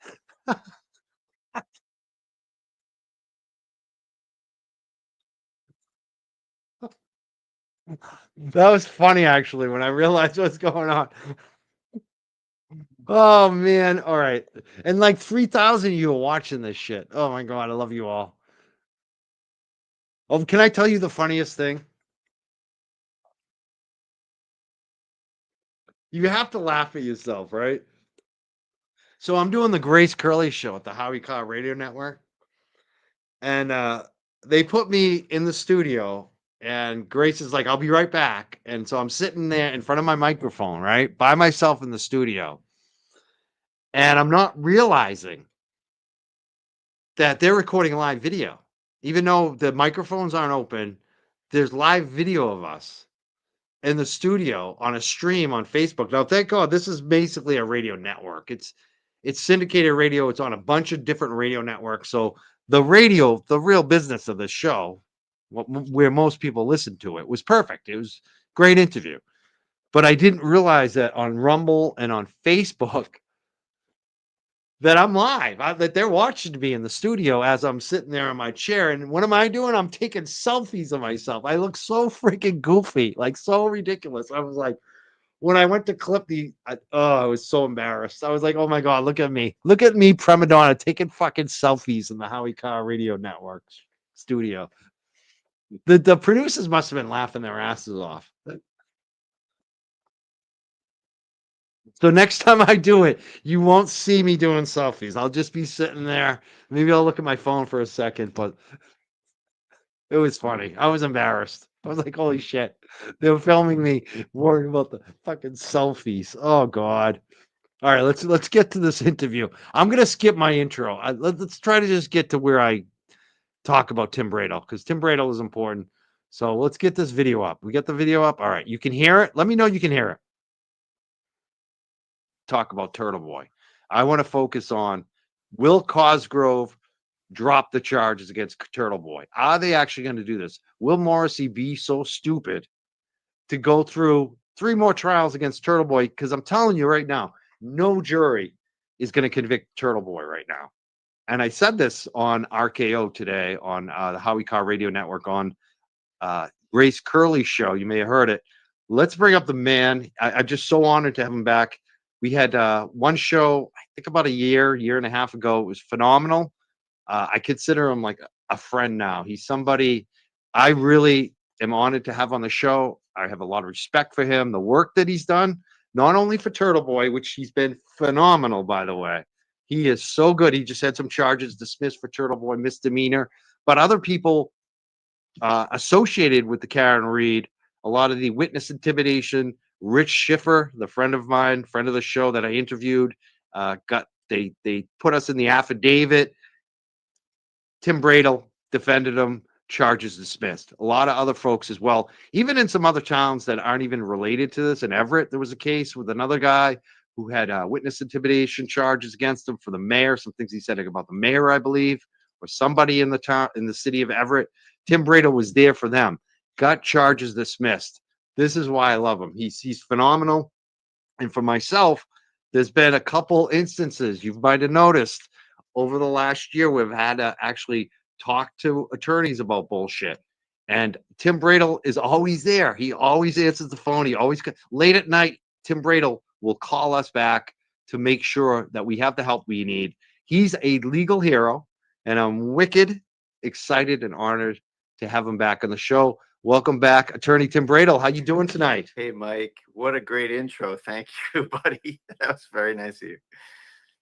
That was funny actually when I realized what's going on. Oh man! All right, and like 3,000 of you are watching this shit. Oh my god, I love you all. Oh, can I tell you the funniest thing? You have to laugh at yourself, right? So I'm doing the Grace Curley show at the Howie Carr Radio Network, and they put me in the studio, and Grace is like, "I'll be right back," and so I'm sitting there in front of my microphone, right, by myself in the studio, and I'm not realizing that they're recording live video, even though the microphones aren't open. There's live video of us in the studio on a stream on Facebook. Now, thank God, this is basically a radio network. It's syndicated radio. It's on a bunch of different radio networks. So the radio, the real business of the show, where most people listen to it, was perfect. It was a great interview. But I didn't realize that on Rumble and on Facebook that I'm live, that they're watching me in the studio as I'm sitting there in my chair. And what am I doing? I'm taking selfies of myself. I look so freaking goofy, like so ridiculous. I was like, when I went to clip I was so embarrassed. I was like, oh my God, look at me. Look at me, prima donna, taking fucking selfies in the Howie Carr Radio Network studio. The producers must have been laughing their asses off. So next time I do it, you won't see me doing selfies. I'll just be sitting there. Maybe I'll look at my phone for a second, but it was funny. I was embarrassed. I was like, holy shit. They were filming me worrying about the fucking selfies. Oh God. All right, let's get to this interview. I'm gonna skip my intro. Let's try to just get to where I talk about Tim Bradle, because Tim Bradle is important. So let's get this video up. We got the video up. All right, you can hear it. Let me know you can hear it. Talk about Turtle Boy. I want to focus on, will Cosgrove drop the charges against Turtle Boy? Are they actually going to do this? Will Morrissey be so stupid to go through 3 more trials against Turtle Boy? Because I'm telling you right now, no jury is going to convict Turtle Boy right now. And I said this on RKO today on the Howie Carr Radio Network on Grace Curley's show. You may have heard it. Let's bring up the man. I'm just so honored to have him back. We had one show, I think about a year and a half ago. It was phenomenal. I consider him like a friend now. He's somebody I really am honored to have on the show. I have a lot of respect for him, the work that he's done, not only for Turtle Boy, which he's been phenomenal, by the way. He is so good. He just had some charges dismissed for Turtle Boy misdemeanor, but other people associated with the Karen Reed, a lot of the witness intimidation. Rich Schiffer, the friend of mine, friend of the show that I interviewed, they put us in the affidavit. Tim Bradle defended him, charges dismissed. A lot of other folks as well, even in some other towns that aren't even related to this. In Everett, there was a case with another guy who had witness intimidation charges against him for the mayor. Some things he said about the mayor, I believe, or somebody in the town, in the city of Everett. Tim Bradle was there for them. Got charges dismissed. This is why I love him. He's phenomenal. And for myself, there's been a couple instances you might have noticed over the last year we've had to actually talk to attorneys about bullshit. And Tim Bradle is always there. He always answers the phone. He always late at night. Tim Bradle will call us back to make sure that we have the help we need. He's a legal hero, and I'm wicked excited and honored to have him back on the show. Welcome back, Attorney Tim Bradle. How you doing tonight? Hey, Mike. What a great intro. Thank you, buddy. That was very nice of you.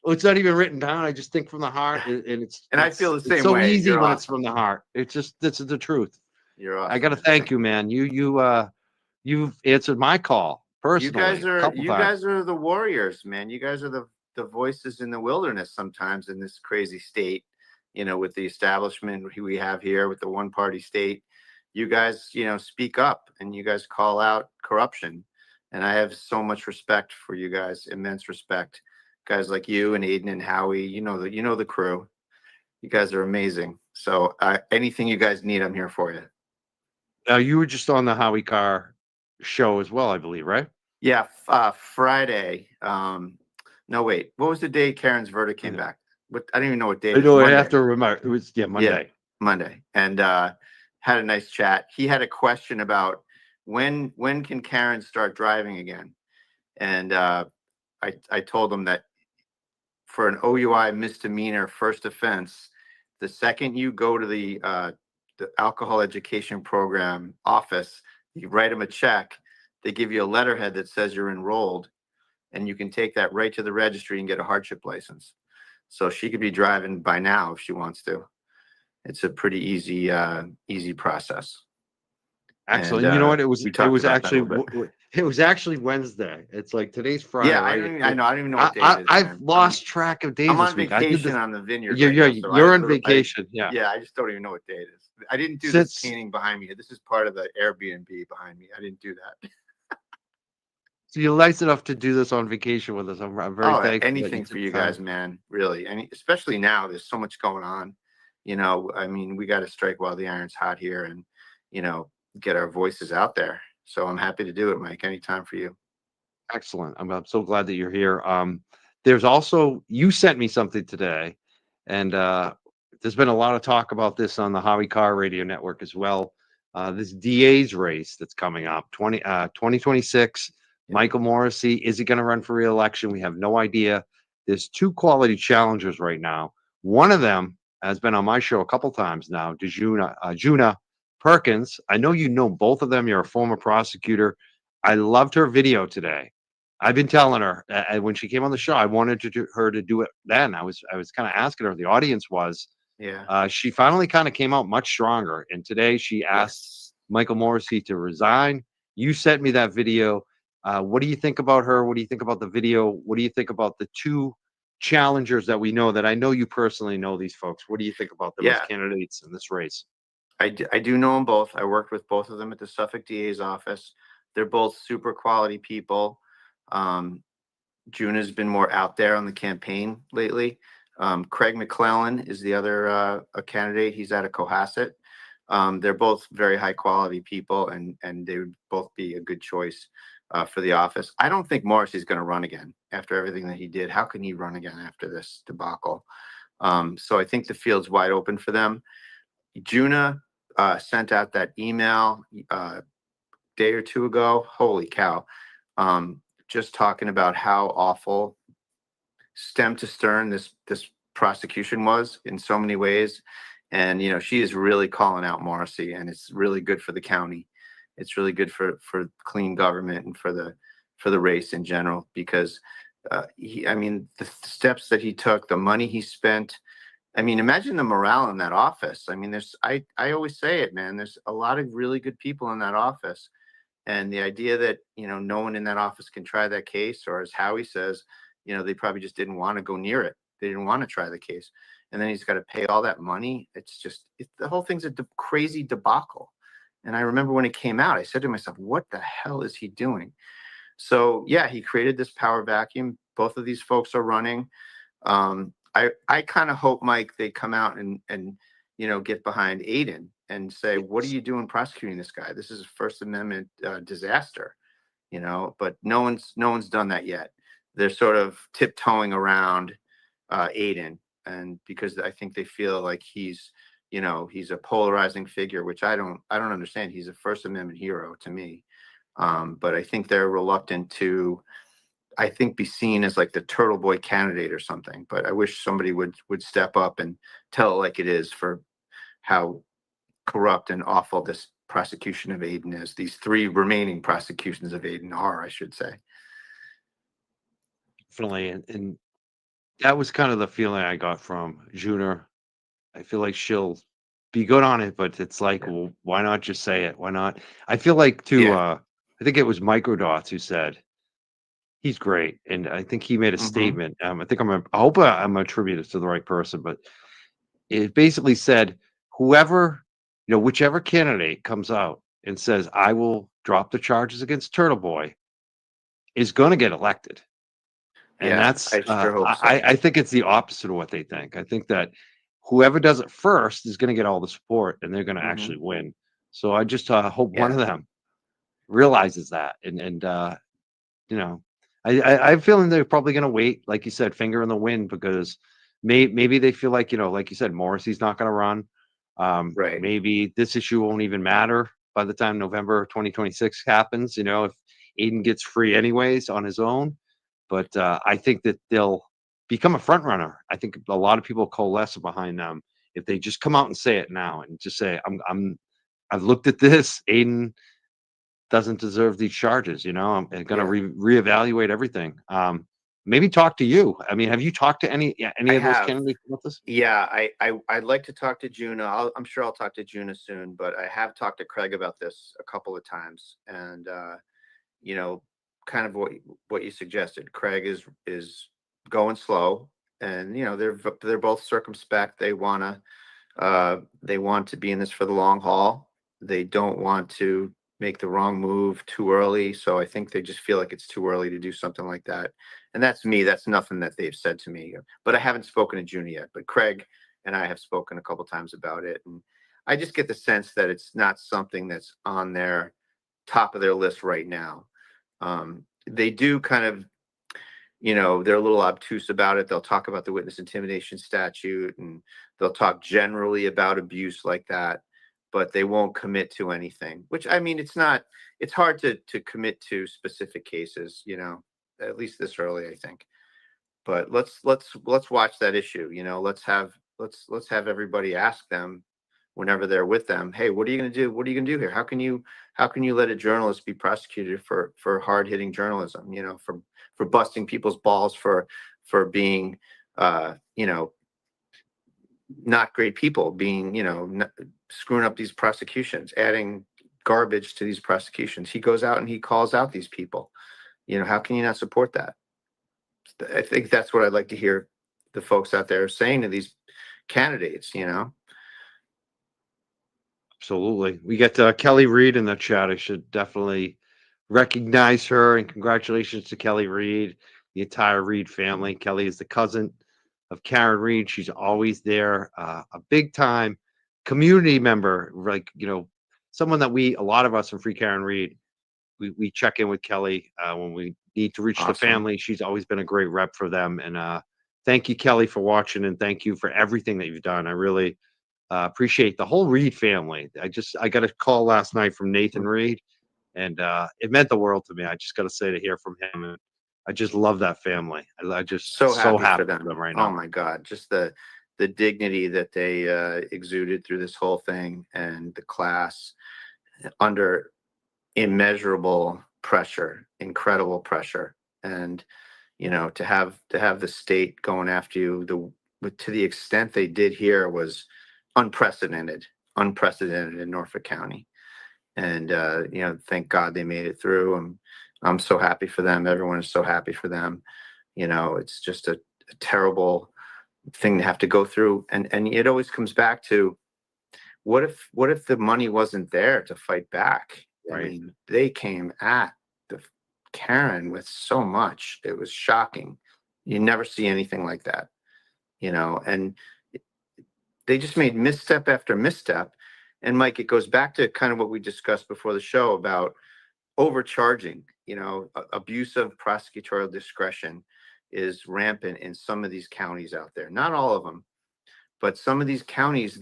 Well, it's not even written down. I just think from the heart, and I feel the same it's so way. easy You're when it's awesome. from the heart. It's just this is the truth. You're awesome. I got to thank you, man. You've answered my call personally. You guys are the warriors, man. You guys are the voices in the wilderness sometimes in this crazy state. with the establishment we have here with the one party state, you guys, speak up and you guys call out corruption. And I have so much respect for you guys, immense respect. Guys like you and Aiden and Howie, the crew. You guys are amazing. So anything you guys need, I'm here for you. Now, you were just on the Howie Carr show as well, I believe, right? Yeah, Friday. No, wait. What was the day Karen's verdict came back? I don't even know what day it I is. know. I Monday. have to remember. It was Monday. Monday, and had a nice chat. He had a question about when can Karen start driving again, and I told him that for an OUI misdemeanor first offense, the second you go to the alcohol education program office, you write them a check. They give you a letterhead that says you're enrolled, and you can take that right to the registry and get a hardship license. So she could be driving by now if she wants to. It's a pretty easy process. Excellent. And, you know what? It was we talked about that a actually little bit. it was actually Wednesday. It's like today's Friday. Yeah, right? I know. I don't even know what day it is. I've man. lost track of days I'm this on week. I did vacation this. on the vineyard. You're right now, so you're I on literally- vacation. Yeah. Yeah, I just don't even know what day it is. I didn't do Since- this painting behind me. This is part of the Airbnb behind me. I didn't do that. So you're nice enough to do this on vacation with us. I'm very thankful. that Anything took for you the time. guys, man. Really, especially now. There's so much going on. We got to strike while the iron's hot here, and get our voices out there. So I'm happy to do it, Mike. Anytime for you. Excellent. I'm so glad that you're here. There's also, you sent me something today, and there's been a lot of talk about this on the Howie Carr radio network as well. This DA's race that's coming up, 2026. Michael Morrissey, is he going to run for re-election? We have no idea. There's two quality challengers right now. One of them has been on my show a couple times now, Juna Perkins. I know you know both of them. You're a former prosecutor. I loved her video today. I've been telling her when she came on the show, I wanted her to do it then. I was kind of asking her, the audience was. Yeah. She finally kind of came out much stronger. And today she asked Michael Morrissey to resign. You sent me that video. What do you think about her? What do you think about the video? What do you think about the two challengers that we know, that I know you personally know these folks? What do you think about them as candidates in this race? I do know them both. I worked with both of them at the Suffolk DA's office. They're both super quality people. Juna's been more out there on the campaign lately. Craig McClellan is the other a candidate. He's out of Cohasset. They're both very high quality people, and they would both be a good choice for the office. I don't think Morrissey's going to run again after everything that he did. How can he run again after this debacle? So I think the field's wide open for them. Juna sent out that email day or two ago. Holy cow. Just talking about how awful stem to stern this prosecution was in so many ways. And, she is really calling out Morrissey, and it's really good for the county. It's really good for clean government and for the race in general, because the steps that he took, the money he spent. Imagine the morale in that office. I always say it, man, there's a lot of really good people in that office. And the idea that, no one in that office can try that case, or as Howie says, they probably just didn't want to go near it. They didn't want to try the case. And then he's got to pay all that money. The whole thing's a crazy debacle. And I remember when it came out, I said to myself, what the hell is he doing? So yeah, he created this power vacuum. Both of these folks are running. I kind of hope, Mike, they come out and get behind Aiden and say, what are you doing prosecuting this guy? This is a First Amendment disaster, but no one's done that yet. They're sort of tiptoeing around Aiden, and because I think they feel like he's a polarizing figure, which I don't understand. He's a First Amendment hero to me. But I think they're reluctant to, be seen as like the Turtle Boy candidate or something. But I wish somebody would step up and tell it like it is for how corrupt and awful this prosecution of Aiden is. These three remaining prosecutions of Aiden are, I should say. Definitely. And that was kind of the feeling I got from Junior. I feel like she'll be good on it, but it's like, well, why not just say it? Why not? I feel like I think it was Microdots who said he's great, and I think he made a statement. I hope I'm attributed to the right person, but it basically said whoever, whichever candidate comes out and says, I will drop the charges against Turtle Boy is going to get elected. And Yeah, that's, I sure hope so. I think it's the opposite of what they think. I think that whoever does it first is going to get all the support and they're going to Mhm. actually win. So I just hope one Yeah. of them realizes that. And you know, I'm feeling they're probably going to wait, like you said, finger in the wind, because maybe they feel like, like you said, Morrissey's not going to run. Right. Maybe this issue won't even matter by the time November 2026 happens, if Aiden gets free anyways on his own. But I think that they'll become a front runner. I think a lot of people coalesce behind them if they just come out and say it now and just say, I've looked at this. Aiden doesn't deserve these charges. I'm going to Yeah. reevaluate everything. Maybe talk to you. I mean, have you talked to any I of those have. candidates about this? Yeah, I'd like to talk to Juna. I'm sure I'll talk to Juna soon, but I have talked to Craig about this a couple of times, and you know, kind of what you suggested. Craig is going slow, and they're both circumspect. They want to be in this for the long haul. They don't want to make the wrong move too early. So I think they just feel like it's too early to do something like that. And that's me. That's nothing that they've said to me. But I haven't spoken to Juna yet. But Craig and I have spoken a couple times about it. And I just get the sense that it's not something that's on their top of their list right now. They do kind of, they're a little obtuse about it. They'll talk about the witness intimidation statute, and they'll talk generally about abuse like that, but they won't commit to anything, which, I mean, it's hard to commit to specific cases, at least this early, I think. But let's watch that issue. Let's have everybody ask them whenever they're with them, hey, what are you going to do? What are you going to do here? How can you let a journalist be prosecuted for hard hitting journalism? For busting people's balls, for being not great people, being screwing up these prosecutions, adding garbage to these prosecutions. He goes out and he calls out these people. How can you not support that? I think that's what I'd like to hear the folks out there saying to these candidates. Absolutely. We get Kelly Reed in the chat. I should definitely recognize her, and congratulations to Kelly Reed, the entire Reed family. Kelly is the cousin of Karen Reed. She's always there, a big time community member, like, someone that a lot of us from Free Karen Reed, we check in with Kelly when we need to reach the Awesome. family. She's always been a great rep for them. And thank you, Kelly, for watching, and thank you for everything that you've done. I really appreciate the whole Reed family. I got a call last night from Nathan Reed, and it meant the world to me. I just got to say, to hear from him, and I just love that family. I just So so happy happy for them. right Oh now. my God, just the dignity that they exuded through this whole thing, and the class under immeasurable pressure, incredible pressure. And to have the state going after you to the extent they did here was unprecedented in Norfolk County. And thank God they made it through. And I'm so happy for them. Everyone is so happy for them. It's just a terrible thing to have to go through. And it always comes back to, what if the money wasn't there to fight back? I Right. mean, they came at the Karen with so much. It was shocking. You never see anything like that, and they just made misstep after misstep. And Mike, it goes back to kind of what we discussed before the show about overcharging. Abuse of prosecutorial discretion is rampant in some of these counties out there. Not all of them, but some of these counties,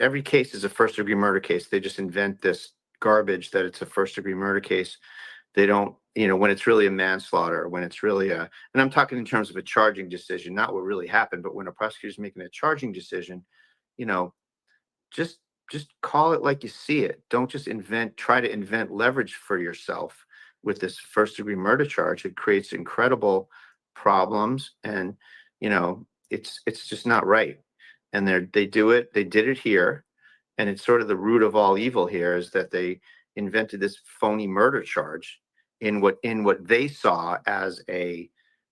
every case is a first degree murder case. They just invent this garbage that it's a first degree murder case. They don't, when it's really a manslaughter, when it's really and I'm talking in terms of a charging decision, not what really happened, but when a prosecutor is making a charging decision, just call it like you see it. Don't just try to invent leverage for yourself with this first degree murder charge. It creates incredible problems, and it's just not right. And they did it here, and it's sort of the root of all evil here, is that they invented this phony murder charge in what they saw as a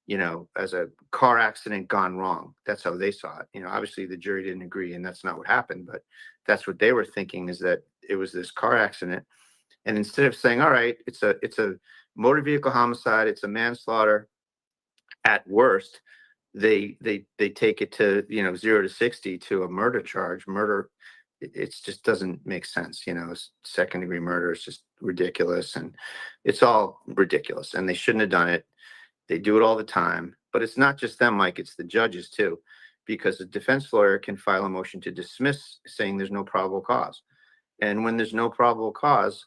as a car accident gone wrong. That's how they saw it. Obviously the jury didn't agree, and that's not what happened, but that's what they were thinking, is that it was this car accident. And instead of saying, all right, it's a motor vehicle homicide, it's a manslaughter at worst, they take it to 0 to 60 to a murder charge. Murder, it just doesn't make sense. Second degree murder is just ridiculous, and it's all ridiculous, and they shouldn't have done it. They do it all the time. But it's not just them, Mike, it's the judges too, because a defense lawyer can file a motion to dismiss saying there's no probable cause. And when there's no probable cause,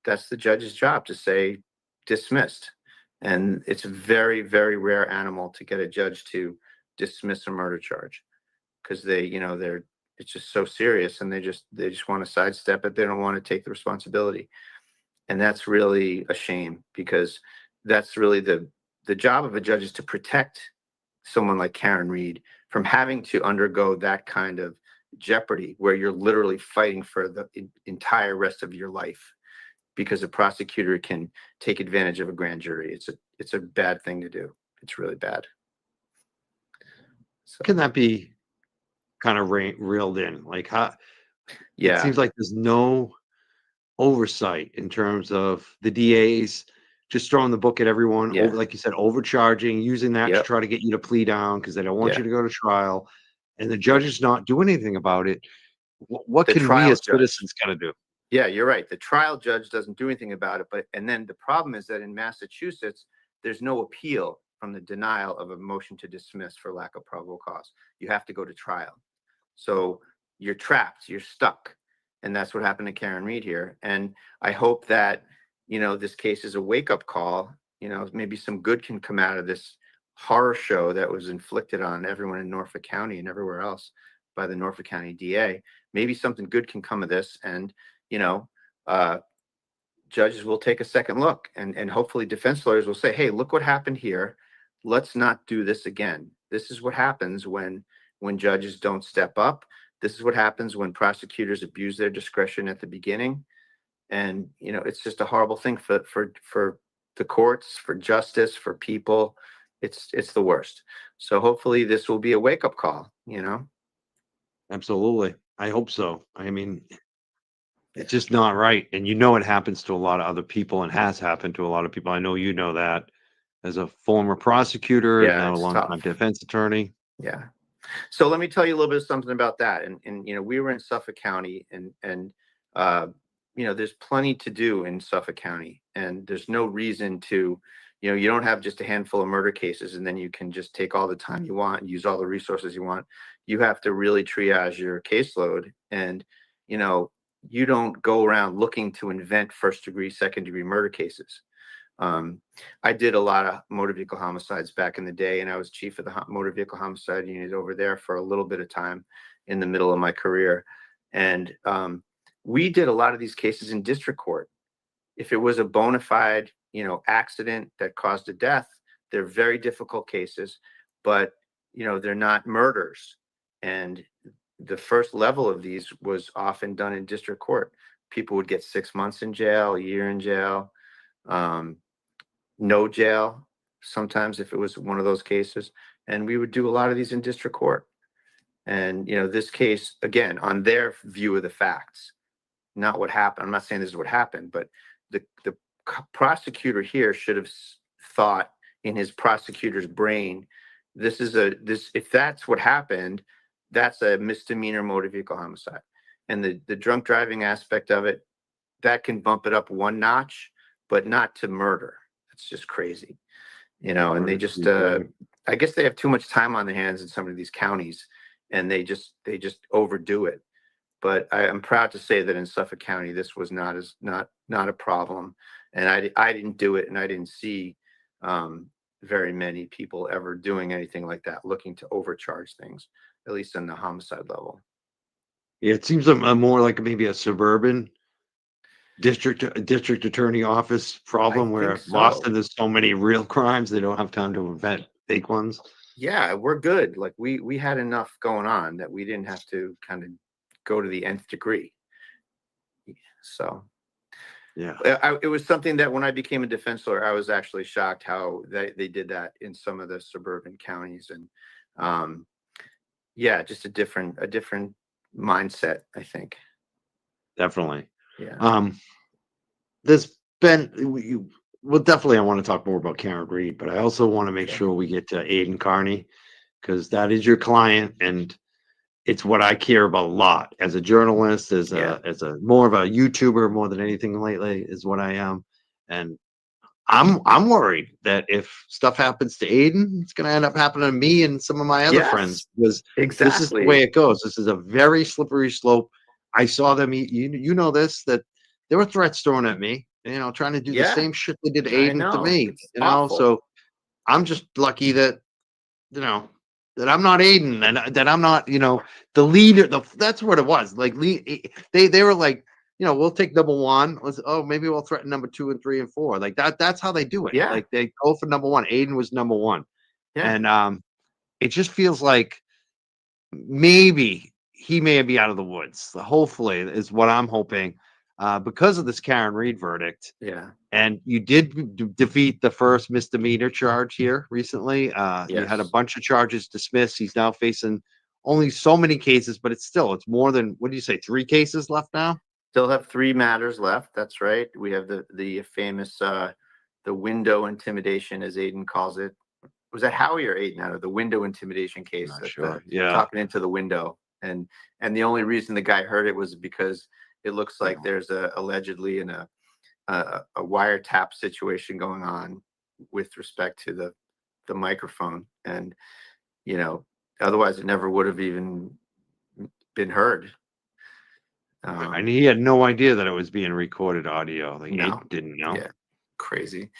that's the judge's job to say dismissed. And it's a very, very rare animal to get a judge to dismiss a murder charge, because it's just so serious, and they just want to sidestep it. They don't want to take the responsibility. And that's really a shame, because that's really the job of a judge, is to protect someone like Karen Reed from having to undergo that kind of jeopardy, where you're literally fighting for the entire rest of your life, because a prosecutor can take advantage of a grand jury. It's a bad thing to do. It's really bad. So, Can that be kind of reeled in? Like, how? yeah. It seems like there's no oversight in terms of the DAs just throwing the book at everyone, Yeah. like you said, overcharging, using that to Yep. try to get you to plea down because they don't want Yeah. you to go to trial, and the judges not doing anything about it. What The can we trial as judge. citizens kind of do? Yeah, you're right. The trial judge doesn't do anything about it. And then the problem is that in Massachusetts, there's no appeal from the denial of a motion to dismiss for lack of probable cause. You have to go to trial. So you're trapped, you're stuck. And that's what happened to Karen Reed here. And I hope that, this case is a wake-up call. Maybe some good can come out of this horror show that was inflicted on everyone in Norfolk County and everywhere else by the Norfolk County DA. Maybe something good can come of this. And judges will take a second look, and hopefully defense lawyers will say, hey, look what happened here. Let's not do this again. This is what happens when judges don't step up. This is what happens when prosecutors abuse their discretion at the beginning. And, it's just a horrible thing for the courts, for justice, for people. It's the worst. So hopefully this will be a wake-up call, Absolutely. I hope so. I mean, it's just not right. And it happens to a lot of other people and has happened to a lot of people. I know you know that as a former prosecutor, Yeah, now a it's longtime tough. defense attorney. Yeah. So let me tell you a little bit of something about that. And we were in Suffolk County, and there's plenty to do in Suffolk County, and there's no reason to, you don't have just a handful of murder cases and then you can just take all the time you want and use all the resources you want. You have to really triage your caseload, and, you don't go around looking to invent first degree, second degree murder cases. I did a lot of motor vehicle homicides back in the day, and I was chief of the motor vehicle homicide unit over there for a little bit of time in the middle of my career. And we did a lot of these cases in district court. If it was a bona fide, accident that caused a death, they're very difficult cases, but, they're not murders. And the first level of these was often done in district court. People would get 6 months in jail, a year in jail. No jail sometimes if it was one of those cases. And we would do a lot of these in district court. And, this case, again, on their view of the facts, not what happened. I'm not saying this is what happened, but the prosecutor here should have thought in his prosecutor's brain, if that's what happened, that's a misdemeanor motor vehicle homicide. And the drunk driving aspect of it, that can bump it up one notch, but not to murder. It's just crazy, and they just, I guess they have too much time on their hands in some of these counties, and they just overdo it. But I'm proud to say that in Suffolk County, this was not a problem. And I didn't do it, and I didn't see very many people ever doing anything like that, looking to overcharge things, at least in the homicide level. Yeah, it seems a more like maybe a suburban district attorney office problem, where so. Boston, there's so many real crimes, they don't have time to invent fake ones. Yeah, we're good. Like we had enough going on that we didn't have to kind of go to the nth degree. So Yeah. It was something that when I became a defense lawyer, I was actually shocked how they did that in some of the suburban counties. And yeah, just a different mindset, I think. Definitely. Yeah. There's been, well, definitely, I want to talk more about Karen Reed, but I also want to make Okay. sure we get to Aiden Carney, because that is your client, and it's what I care about a lot as a journalist, as Yeah. a more of a YouTuber more than anything lately is what I am. And I'm worried that if stuff happens to Aiden, it's gonna end up happening to me and some of my other friends, Yes, because this is the way exactly. it goes. This is a very slippery slope. I saw them you know this, that there were threats thrown at me, trying to do the Yeah, same shit they did to I Aiden to know. me, It's awful. so I'm just lucky that you know, that I'm not Aiden, and that I'm not, the leader. That's what it was. Like they were like, we'll take number one. Maybe we'll threaten number 2 and 3 and 4. Like that. That's how they do it. Yeah, Like they go for number one. Aiden was number one, yeah. and it just feels like maybe he may be out of the woods. Hopefully, is what I'm hoping, because of this Karen Reed verdict. Yeah. And you did defeat the first misdemeanor charge here recently. You had a Yes. bunch of charges dismissed. He's now facing only so many cases, but it's more than, what do you say, 3 cases left now? Still have 3 matters left. That's right. We have the famous the window intimidation, as Aiden calls it. Was that Howie or Aiden out of the window intimidation case, Not that sure. Yeah. talking into the window, and the only reason the guy heard it was because it looks like there's allegedly a wiretap situation going on with respect to the microphone, and otherwise it never would have even been heard. And he had no idea that it was being recorded audio. Like, No. Aiden didn't know. Yeah, crazy.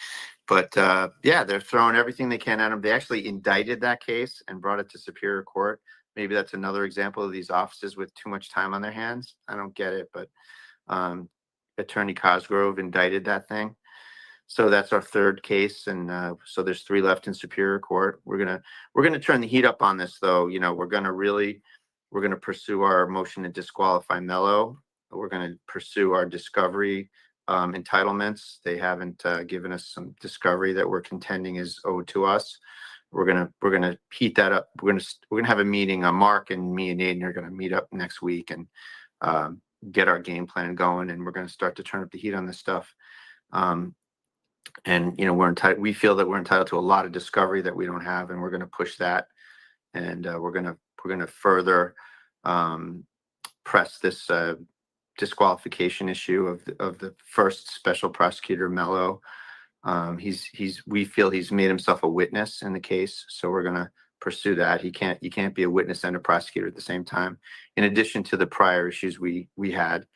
But yeah, they're throwing everything they can at him. They actually indicted that case and brought it to Superior Court. Maybe that's another example of these offices with too much time on their hands. I don't get it, but Attorney Cosgrove indicted that thing. So that's our 3rd case, and so there's 3 left in Superior Court. We're gonna turn the heat up on this, though. We're gonna pursue our motion to disqualify Mello. We're gonna pursue our discovery entitlements. They haven't given us some discovery that we're contending is owed to us. We're gonna heat that up. We're gonna have a meeting. Mark and me and Aiden are gonna meet up next week and get our game plan going, and we're gonna start to turn up the heat on this stuff. And we're entitled. We feel that we're entitled to a lot of discovery that we don't have, and we're going to push that. And we're going to further press this disqualification issue of the first special prosecutor, Mello. We feel he's made himself a witness in the case, so we're going to pursue that. You can't be a witness and a prosecutor at the same time. In addition to the prior issues we had.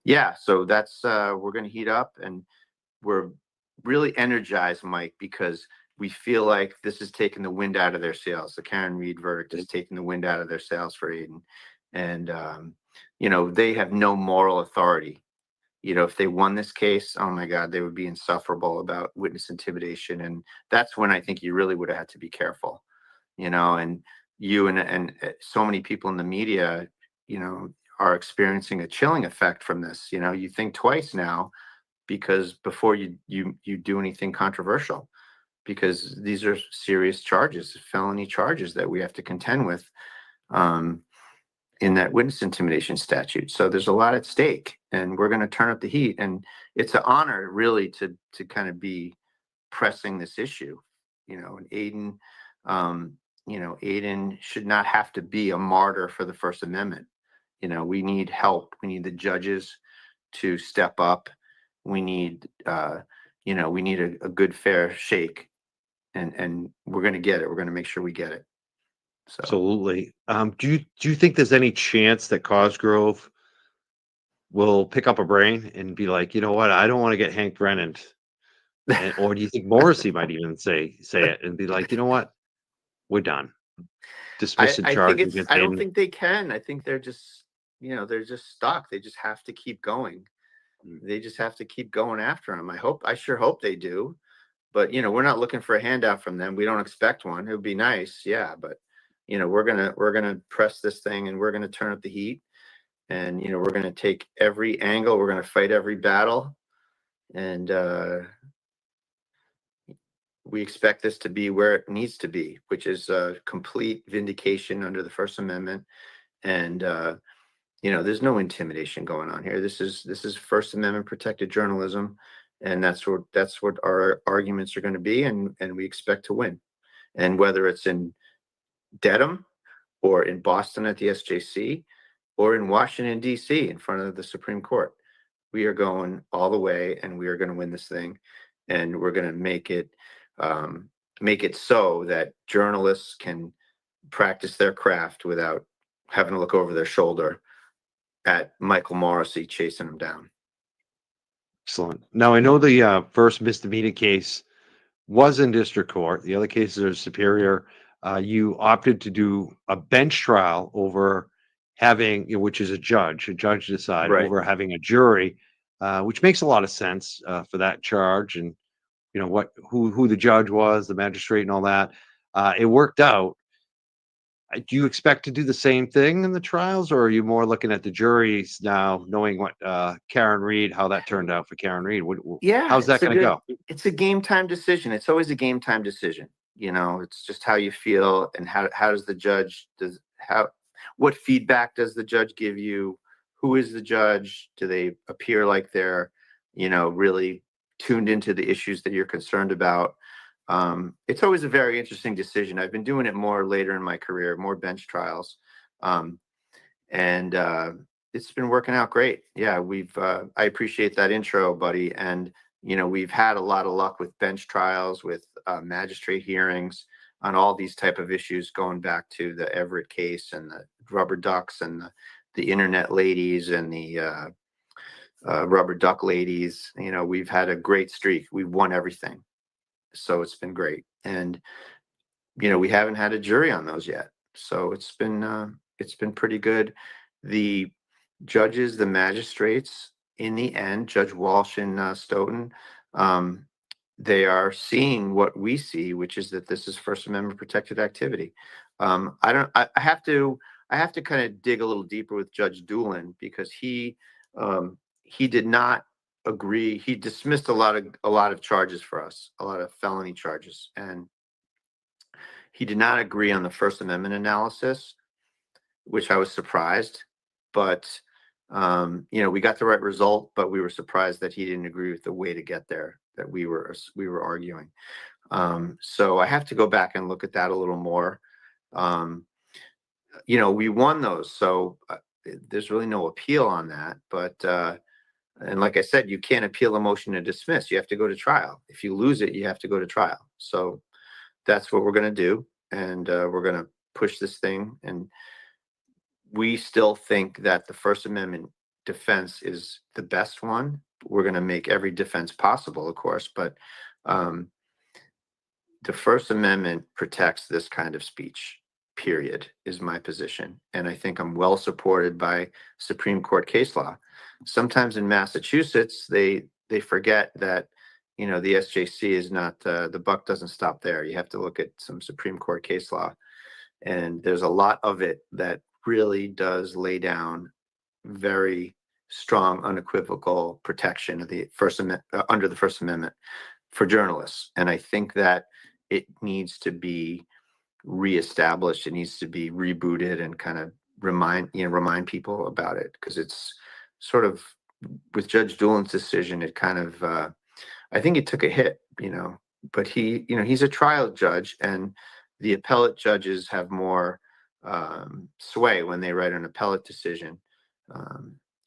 Yeah, so that's we're going to heat up, and we're really energized, Mike, because we feel like this is taking the wind out of their sails. The Karen Reed verdict is taking the wind out of their sails for Aiden. And, they have no moral authority. If they won this case, oh my God, they would be insufferable about witness intimidation. And that's when I think you really would have had to be careful, and you and so many people in the media, are experiencing a chilling effect from this. You think twice now, because before you do anything controversial, because these are serious charges, felony charges that we have to contend with in that witness intimidation statute. So there's a lot at stake, and we're going to turn up the heat. And it's an honor, really, to kind of be pressing this issue. And Aiden, Aiden should not have to be a martyr for the First Amendment. We need help. We need the judges to step up. We need, we need a good fair shake, and we're going to get it. We're going to make sure we get it. So Absolutely. Do you think there's any chance that Cosgrove will pick up a brain and be like, you know what, I don't want to get Hank Brennan, or do you think Morrissey might even say it and be like, you know what, we're done, dismissing I think charges against I don't Aiden? think they can. I think they're just, they're just stuck. They just have to keep going. They just have to keep going after him. I sure hope they do. But, we're not looking for a handout from them. We don't expect one. It would be nice. Yeah. But, we're going to press this thing, and we're going to turn up the heat. And, you know, we're going to take every angle. We're going to fight every battle. And we expect this to be where it needs to be, which is complete vindication under the First Amendment. And, you know, there's no intimidation going on here. This is First Amendment protected journalism. And that's what our arguments are going to be. And we expect to win. And whether it's in Dedham or in Boston at the SJC or in Washington, D.C. in front of the Supreme Court, we are going all the way, and we are going to win this thing. And we're going to make it so that journalists can practice their craft without having to look over their shoulder at Michael Morrissey chasing them down. Excellent. Now, I know the first misdemeanor case was in district court. The other cases are superior. You opted to do a bench trial over having, which is a judge decide Right. over having a jury, which makes a lot of sense for that charge, and you know who the judge was, the magistrate, and all that. It worked out. Do you expect to do the same thing in the trials, or are you more looking at the juries now, knowing what Karen Reed, how that turned out for Karen Reed? Yeah, How's that going to go? It's a game time decision. It's always a game time decision. You know, it's just how you feel, and how does the judge what feedback does the judge give you? Who is the judge? Do they appear like they're, you know, really tuned into the issues that you're concerned about? It's always a very interesting decision. I've been doing it more later in my career, more bench trials. And it's been working out great. Yeah, I appreciate that intro, buddy. And, you know, we've had a lot of luck with bench trials, with magistrate hearings on all these type of issues, going back to the Everett case and the rubber ducks and the internet ladies and the rubber duck ladies. You know, we've had a great streak. We've won everything. So it's been great. And, you know, we haven't had a jury on those yet. So it's been pretty good. The judges, the magistrates, in the end, Judge Walsh and Stoughton, they are seeing what we see, which is that this is First Amendment protected activity. I have to kind of dig a little deeper with Judge Doolin, because he did not agree. He dismissed a lot of charges for us, a lot of felony charges, and he did not agree on the First Amendment analysis, which I was surprised. But you know, we got the right result, but we were surprised that he didn't agree with the way to get there that we were arguing. So I have to go back and look at that a little more. You know, we won those, so there's really no appeal on that. But and like I said, you can't appeal a motion to dismiss. You have to go to trial. If you lose it, you have to go to trial. So that's what we're going to do. And we're going to push this thing. And we still think that the First Amendment defense is the best one. We're going to make every defense possible, of course. But the First Amendment protects this kind of speech, period, is my position. And I think I'm well supported by Supreme Court case law. Sometimes in Massachusetts, they forget that, you know, the SJC is not, the buck doesn't stop there. You have to look at some Supreme Court case law. And there's a lot of it that really does lay down very strong, unequivocal protection of the First Amendment, under the First Amendment for journalists. And I think that it needs to be reestablished. It needs to be rebooted and kind of remind people about it, because it's sort of, with Judge Doolin's decision, it kind of, I think it took a hit, you know, but he's a trial judge, and the appellate judges have more sway when they write an appellate decision.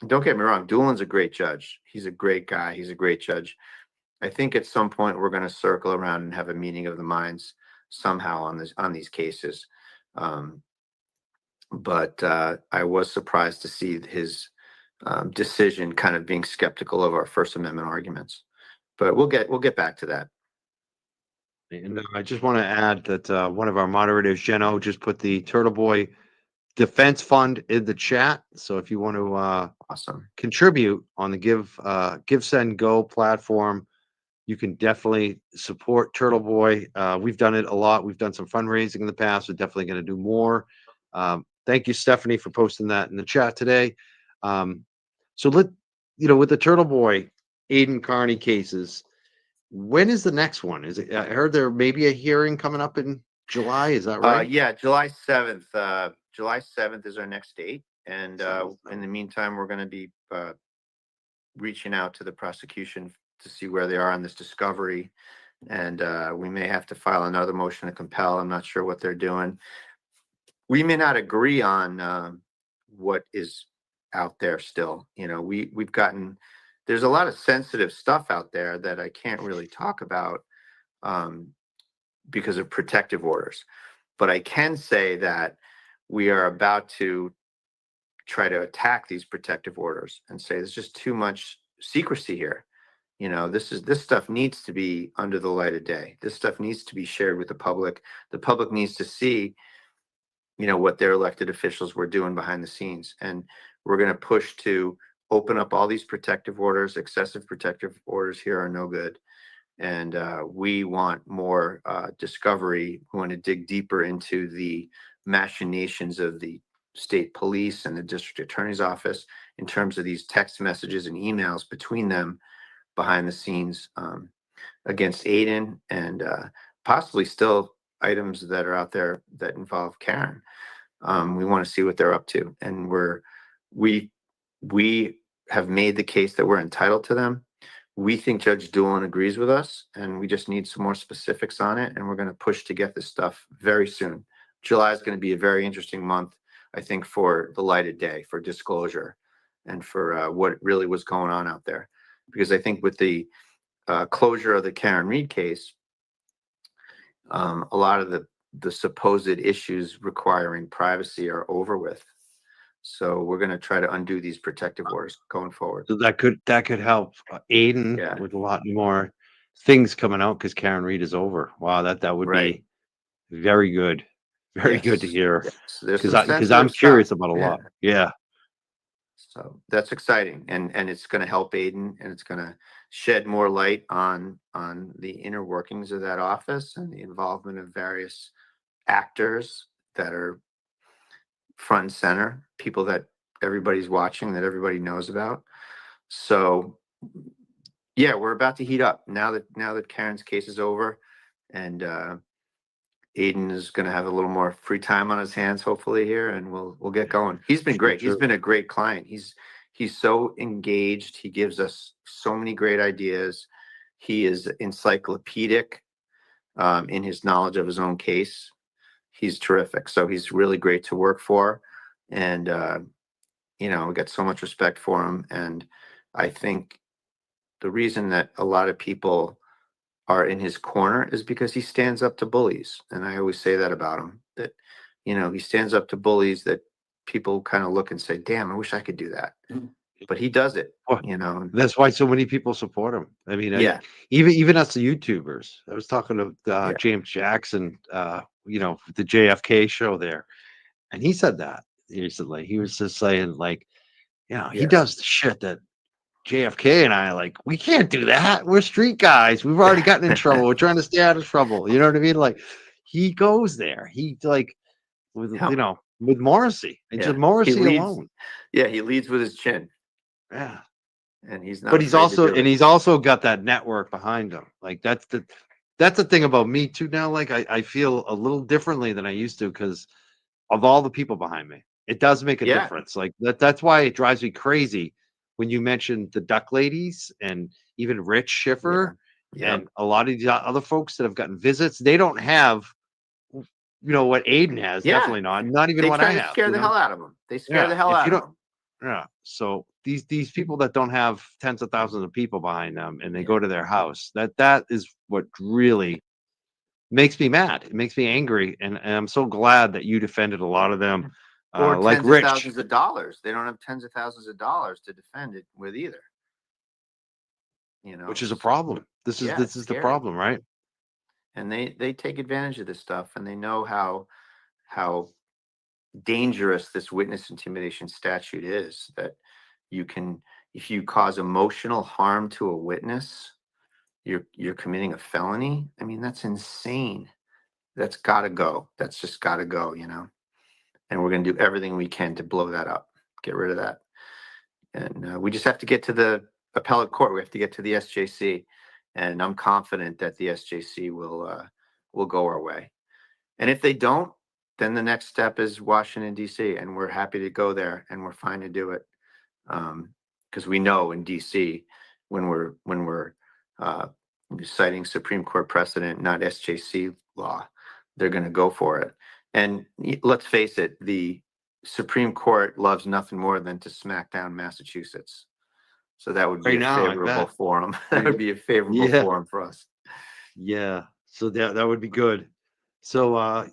Don't get me wrong, Doolin's a great judge. He's a great guy. He's a great judge. I think at some point we're going to circle around and have a meeting of the minds somehow on these cases. But I was surprised to see his decision kind of being skeptical of our First Amendment arguments. But we'll get back to that. And I just want to add that one of our moderators, Jeno, just put the Turtle Boy Defense Fund in the chat. So if you want to Awesome. contribute on the Give, Send, Go platform, you can definitely support Turtle Boy. We've done it a lot. We've done some fundraising in the past. We're definitely going to do more. Thank you, Stephanie, for posting that in the chat today. So with the Turtle Boy, Aiden Carney cases, when is the next one? Is it? I heard there may be a hearing coming up in July. Is that right? Yeah, July 7th. July 7th is our next date. And in the 7th. meantime, we're going to be reaching out to the prosecution to see where they are on this discovery. And we may have to file another motion to compel. I'm not sure what they're doing. We may not agree on what is out there still. We've gotten, there's a lot of sensitive stuff out there that I can't really talk about because of protective orders. But I can say that we are about to try to attack these protective orders and say there's just too much secrecy here. This stuff needs to be under the light of day. This stuff needs to be shared with the public. The public needs to see, what their elected officials were doing behind the scenes. And we're going to push to open up all these protective orders. Excessive protective orders here are no good. And we want more discovery. We want to dig deeper into the machinations of the state police and the district attorney's office in terms of these text messages and emails between them behind the scenes against Aiden and possibly still items that are out there that involve Karen. We want to see what they're up to. And we have made the case that we're entitled to them. We think Judge Doolin agrees with us, and we just need some more specifics on it. And we're going to push to get this stuff very soon. July is going to be a very interesting month, I think, for the light of day, for disclosure, and for what really was going on out there. Because I think with the closure of the Karen Reed case, a lot of the supposed issues requiring privacy are over with. So we're going to try to undo these protective orders going forward. So that could help Aiden Yeah. with a lot more things coming out because Karen Reed is over. Wow, that would Right. be very good. Very good to Yes. hear. Yes. There's Because some I'm sensitive curious stuff. about a Yeah. lot. Yeah. So that's exciting, and it's going to help Aiden, and it's going to shed more light on the inner workings of that office and the involvement of various actors that are front and center, people that everybody's watching, that everybody knows about. So yeah, we're about to heat up now that Karen's case is over, and Aiden is going to have a little more free time on his hands, hopefully here, and we'll get going. He's been great. He's been a great client. He's so engaged. He gives us so many great ideas. He is encyclopedic in his knowledge of his own case. He's terrific. So he's really great to work for, and we got so much respect for him. And I think the reason that a lot of people are in his corner is because he stands up to bullies. And I always say that about him, that, he stands up to bullies that people kind of look and say, damn, I wish I could do that. But he does it, Well, That's why so many people support him. I mean, Yeah. even us, the YouTubers. I was talking to Yeah. James Jackson, the JFK show there, and he said that recently. He was just saying, like, he Yeah. does the shit that JFK and I like. We can't do that. We're street guys. We've already gotten in trouble. We're trying to stay out of trouble. You know what I mean? Like, he goes there. He with Yeah. with Morrissey and Yeah. just Morrissey He leads- alone. Yeah, he leads with his chin, Yeah. and he's not. But he's afraid to do it. he's also got that network behind him. Like that's the thing about me too now. Like I feel a little differently than I used to because of all the people behind me. It does make a Yeah. difference. Like that's why it drives me crazy when you mention the Duck Ladies and even Rich Schiffer Yeah. and a lot of the other folks that have gotten visits. They don't have what Aiden has. Yeah. Definitely not even They what try I to have. scare the hell out of him. They scare the hell if out you of don't- him. Yeah. So these people that don't have tens of thousands of people behind them and they go to their house, that is what really makes me mad. It makes me angry. And I'm so glad that you defended a lot of them. Or Like tens Rich. of thousands of dollars. They don't have tens of thousands of dollars to defend it with either. Which is a problem. This is it's the scary. problem, right? And they take advantage of this stuff, and they know how dangerous this witness intimidation statute is, that you can, if you cause emotional harm to a witness, you're committing a felony. I mean, that's insane. That's got to go. That's just got to go, and we're going to do everything we can to blow that up, get rid of that. And we just have to get to the appellate court. We have to get to the SJC, and I'm confident that the SJC will go our way. And if they don't, then the next step is Washington D.C., and we're happy to go there, and we're fine to do it, because we know in D.C. when we're citing Supreme Court precedent, not SJC law, they're going to go for it. And let's face it, the Supreme Court loves nothing more than to smack down Massachusetts. So that would be Right a now, I favorable bet. forum. That would be a favorable Yeah. forum for us. Yeah. So that would be good. So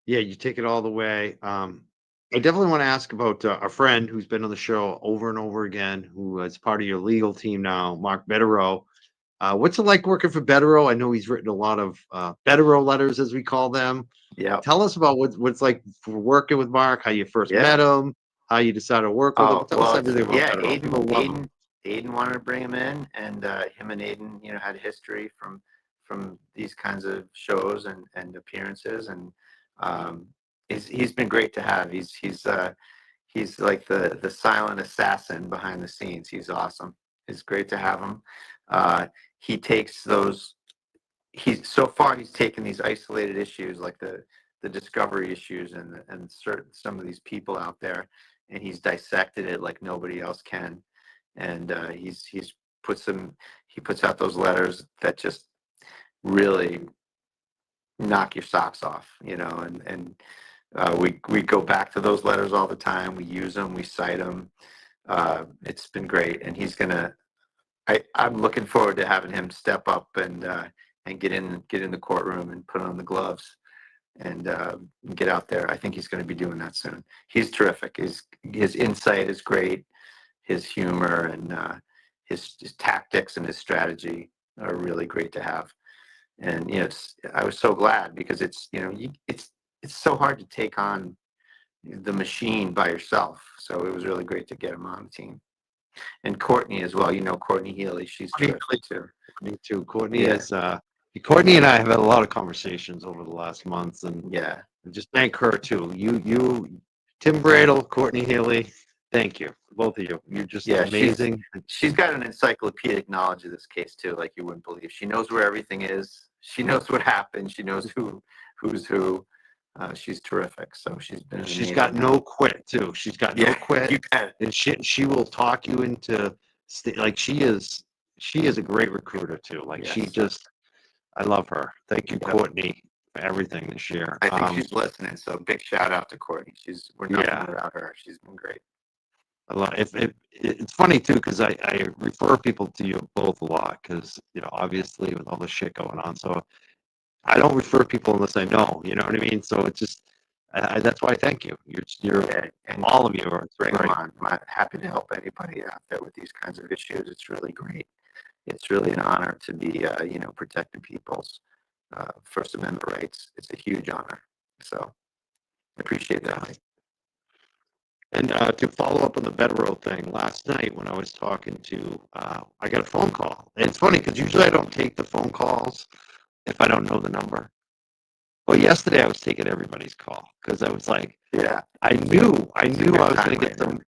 yeah, you take it all the way. I definitely want to ask about our friend who's been on the show over and over again, who is part of your legal team now, Mark Betterow. What's it like working for Betterow? I know he's written a lot of Betterow letters, as we call them. Yeah. Tell us about what's like for working with Mark, how you first met him, how you decided to work with him. Oh, Tell us well, everything about yeah, Betterow. People love him. Aiden wanted to bring him in, and him and Aiden, had a history from these kinds of shows and appearances, and he's been great to have. He's like the silent assassin behind the scenes. He's awesome. It's great to have him. He takes those. He's taken these isolated issues like the discovery issues and some of these people out there, and he's dissected it like nobody else can. And he puts out those letters that just really knock your socks off, and we go back to those letters all the time. We use them, we cite them. It's been great, and I'm looking forward to having him step up and get in the courtroom and put on the gloves and get out there. I think he's going to be doing that soon. He's terrific. His insight is great. His humor and his tactics and his strategy are really great to have. And I was so glad because it's so hard to take on the machine by yourself. So it was really great to get him on the team. And Courtney as well. Courtney Healy. She's terrific too. Me too. Courtney is Courtney and I have had a lot of conversations over the last months, and just thank her too. You, Tim Bradle, Courtney Healy, thank you, both of you. You're just amazing. She's got an encyclopedic knowledge of this case too, like you wouldn't believe. She knows where everything is. She knows what happened. She knows who's who. She's terrific. So she's got no quit too. She's got no quit, and she will talk you into like she is a great recruiter too. Like I love her. Thank you, Courtney, for everything this year. I think she's listening. So big shout out to Courtney. We're nothing without her. She's been great. A lot. It's funny too because I refer people to you both a lot because obviously with all the shit going on, so I don't refer people unless I know. You know what I mean? So it's just that's why I thank you. You're and all of you are bring them on. I'm happy to help anybody out there with these kinds of issues. It's really great. It's really an honor to be protecting people's First Amendment rights. It's a huge honor. So I appreciate that. And to follow up on the Betterow thing, last night when I was talking to, I got a phone call. And it's funny because usually I don't take the phone calls if I don't know the number. Well, yesterday I was taking everybody's call because I was like, I knew I was going to get them.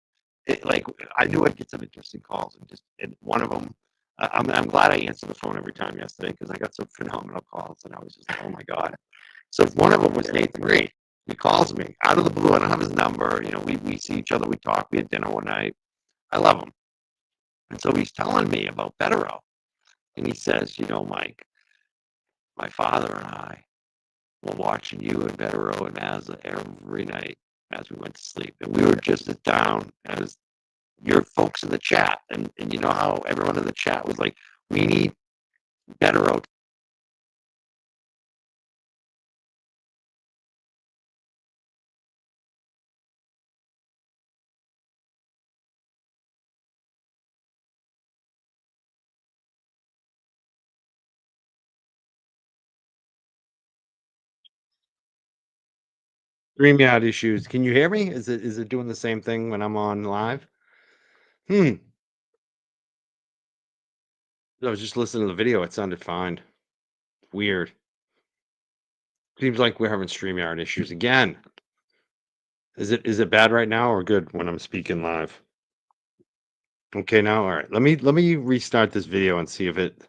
I knew I'd get some interesting calls, and one of them, I'm glad I answered the phone every time yesterday because I got some phenomenal calls, and I was just like, oh my god. So one of them was Nathan Reed. He calls me out of the blue. I don't have his number. We see each other. We talk. We had dinner one night. I love him. And so he's telling me about Betterow. And he says, Mike, my father and I were watching you and Betterow and Mazza every night as we went to sleep. And we were just as down as your folks in the chat. And you know how everyone in the chat was like, we need Betterow. StreamYard issues. Can you hear me? Is it doing the same thing when I'm on live? I was just listening to the video. It sounded fine. Weird. Seems like we're having StreamYard issues again. Is it bad right now or good when I'm speaking live? Okay, now, all right. Let me restart this video and see if it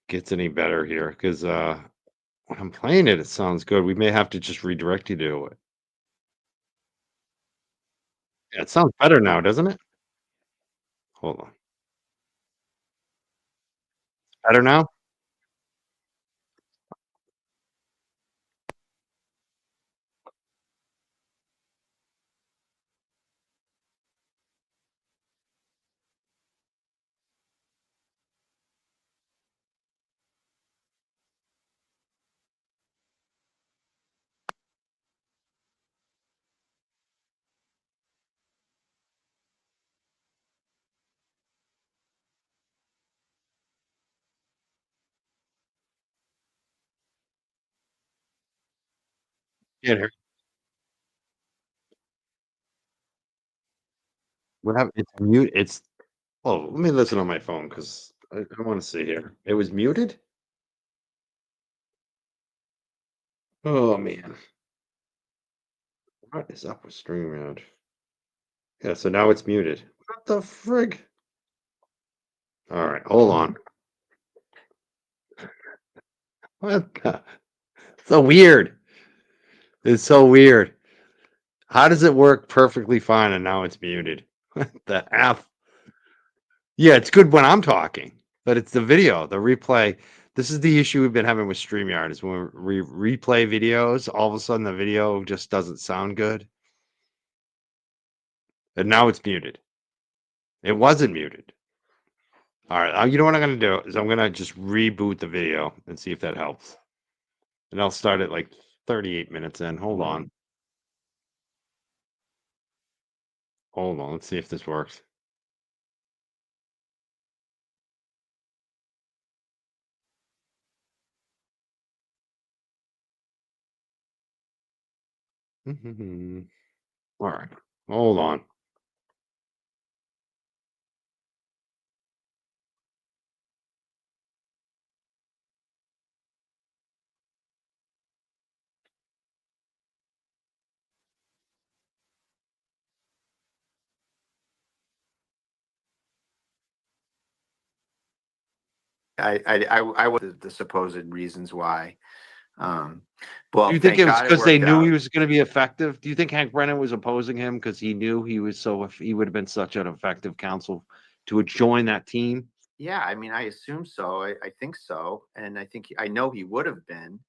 gets any better here. Because when I'm playing it, it sounds good. We may have to just redirect you to it. Yeah, it sounds better now, doesn't it? Hold on. Better now? Yeah. What happened? It's mute. It's oh, let me listen on my phone because I want to see here. It was muted. Oh man, what is up with StreamYard? Yeah, so now it's muted. What the frig? All right, hold on. What the? So weird. It's so weird. How does it work perfectly fine and now it's muted? What the F? Yeah, it's good when I'm talking, but it's the video, the replay. This is the issue we've been having with StreamYard is when we replay videos, all of a sudden the video just doesn't sound good. And now it's muted. It wasn't muted. All right, you know what I'm going to do is I'm going to just reboot the video and see if that helps. And I'll start at like 38 minutes in. Hold on. Hold on. Let's see if this works. All right. Hold on. I was the supposed reasons why. Um, Do well, you think thank it was God it because they worked knew he out. was going to be effective? Do you think Hank Brennan was opposing him because he knew he was so he would have been such an effective counsel to join that team? Yeah, I mean, I assume so. I think so, and I know he would have been.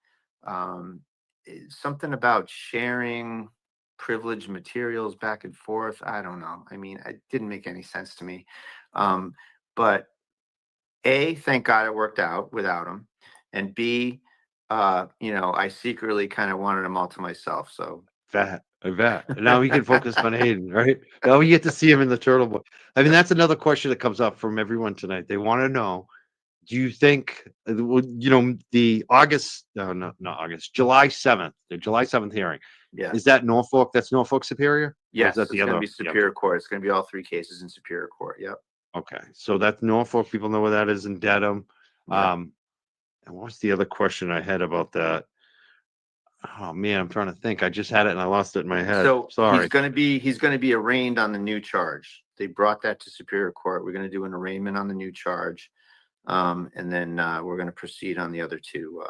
Something about sharing privileged materials back and forth. I don't know. I mean, it didn't make any sense to me. But A, thank God it worked out without him, and B, I secretly kind of wanted them all to myself. So I bet. Now he can focus on Hayden, right? Now we get to see him in the Turtle Boy. I mean, that's another question that comes up from everyone tonight. They want to know: do you think, the August? No, no, not August. July 7th, the July 7th hearing. yes, Is that Norfolk? That's Norfolk Superior, or is yes, that the it's going to other? be Yeah. Superior Court. It's going to be all three cases in Superior Court. Yep. Okay, so that's Norfolk. People know where that is in Dedham. Yep. And what's the other question I had about that? Oh man, I'm trying to think. I just had it and I lost it in my head. So Sorry. he's going to be arraigned on the new charge. They brought that to Superior Court. We're going to do an arraignment on the new charge, and then we're going to proceed on the other two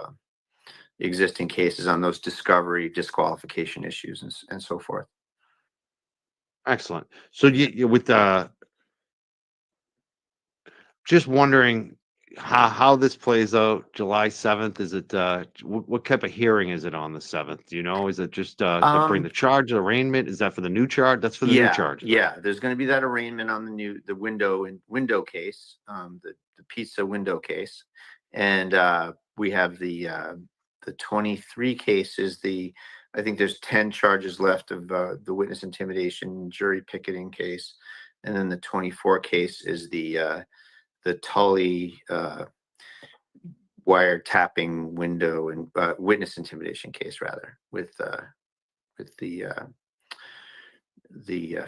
existing cases on those discovery, disqualification issues, and so forth. Excellent. So with just wondering how this plays out. July 7th. Is it what type of hearing is it on the 7th? Do you know? Is it just to bring the charge, arraignment? Is that for the new charge? That's for the new charge. Yeah. There's going to be that arraignment on the window case, the pizza window case, and we have the 23 cases. I think there's 10 charges left of the witness intimidation, jury picketing case, and then the 24 case is the Tully wiretapping window and witness intimidation case, rather, with the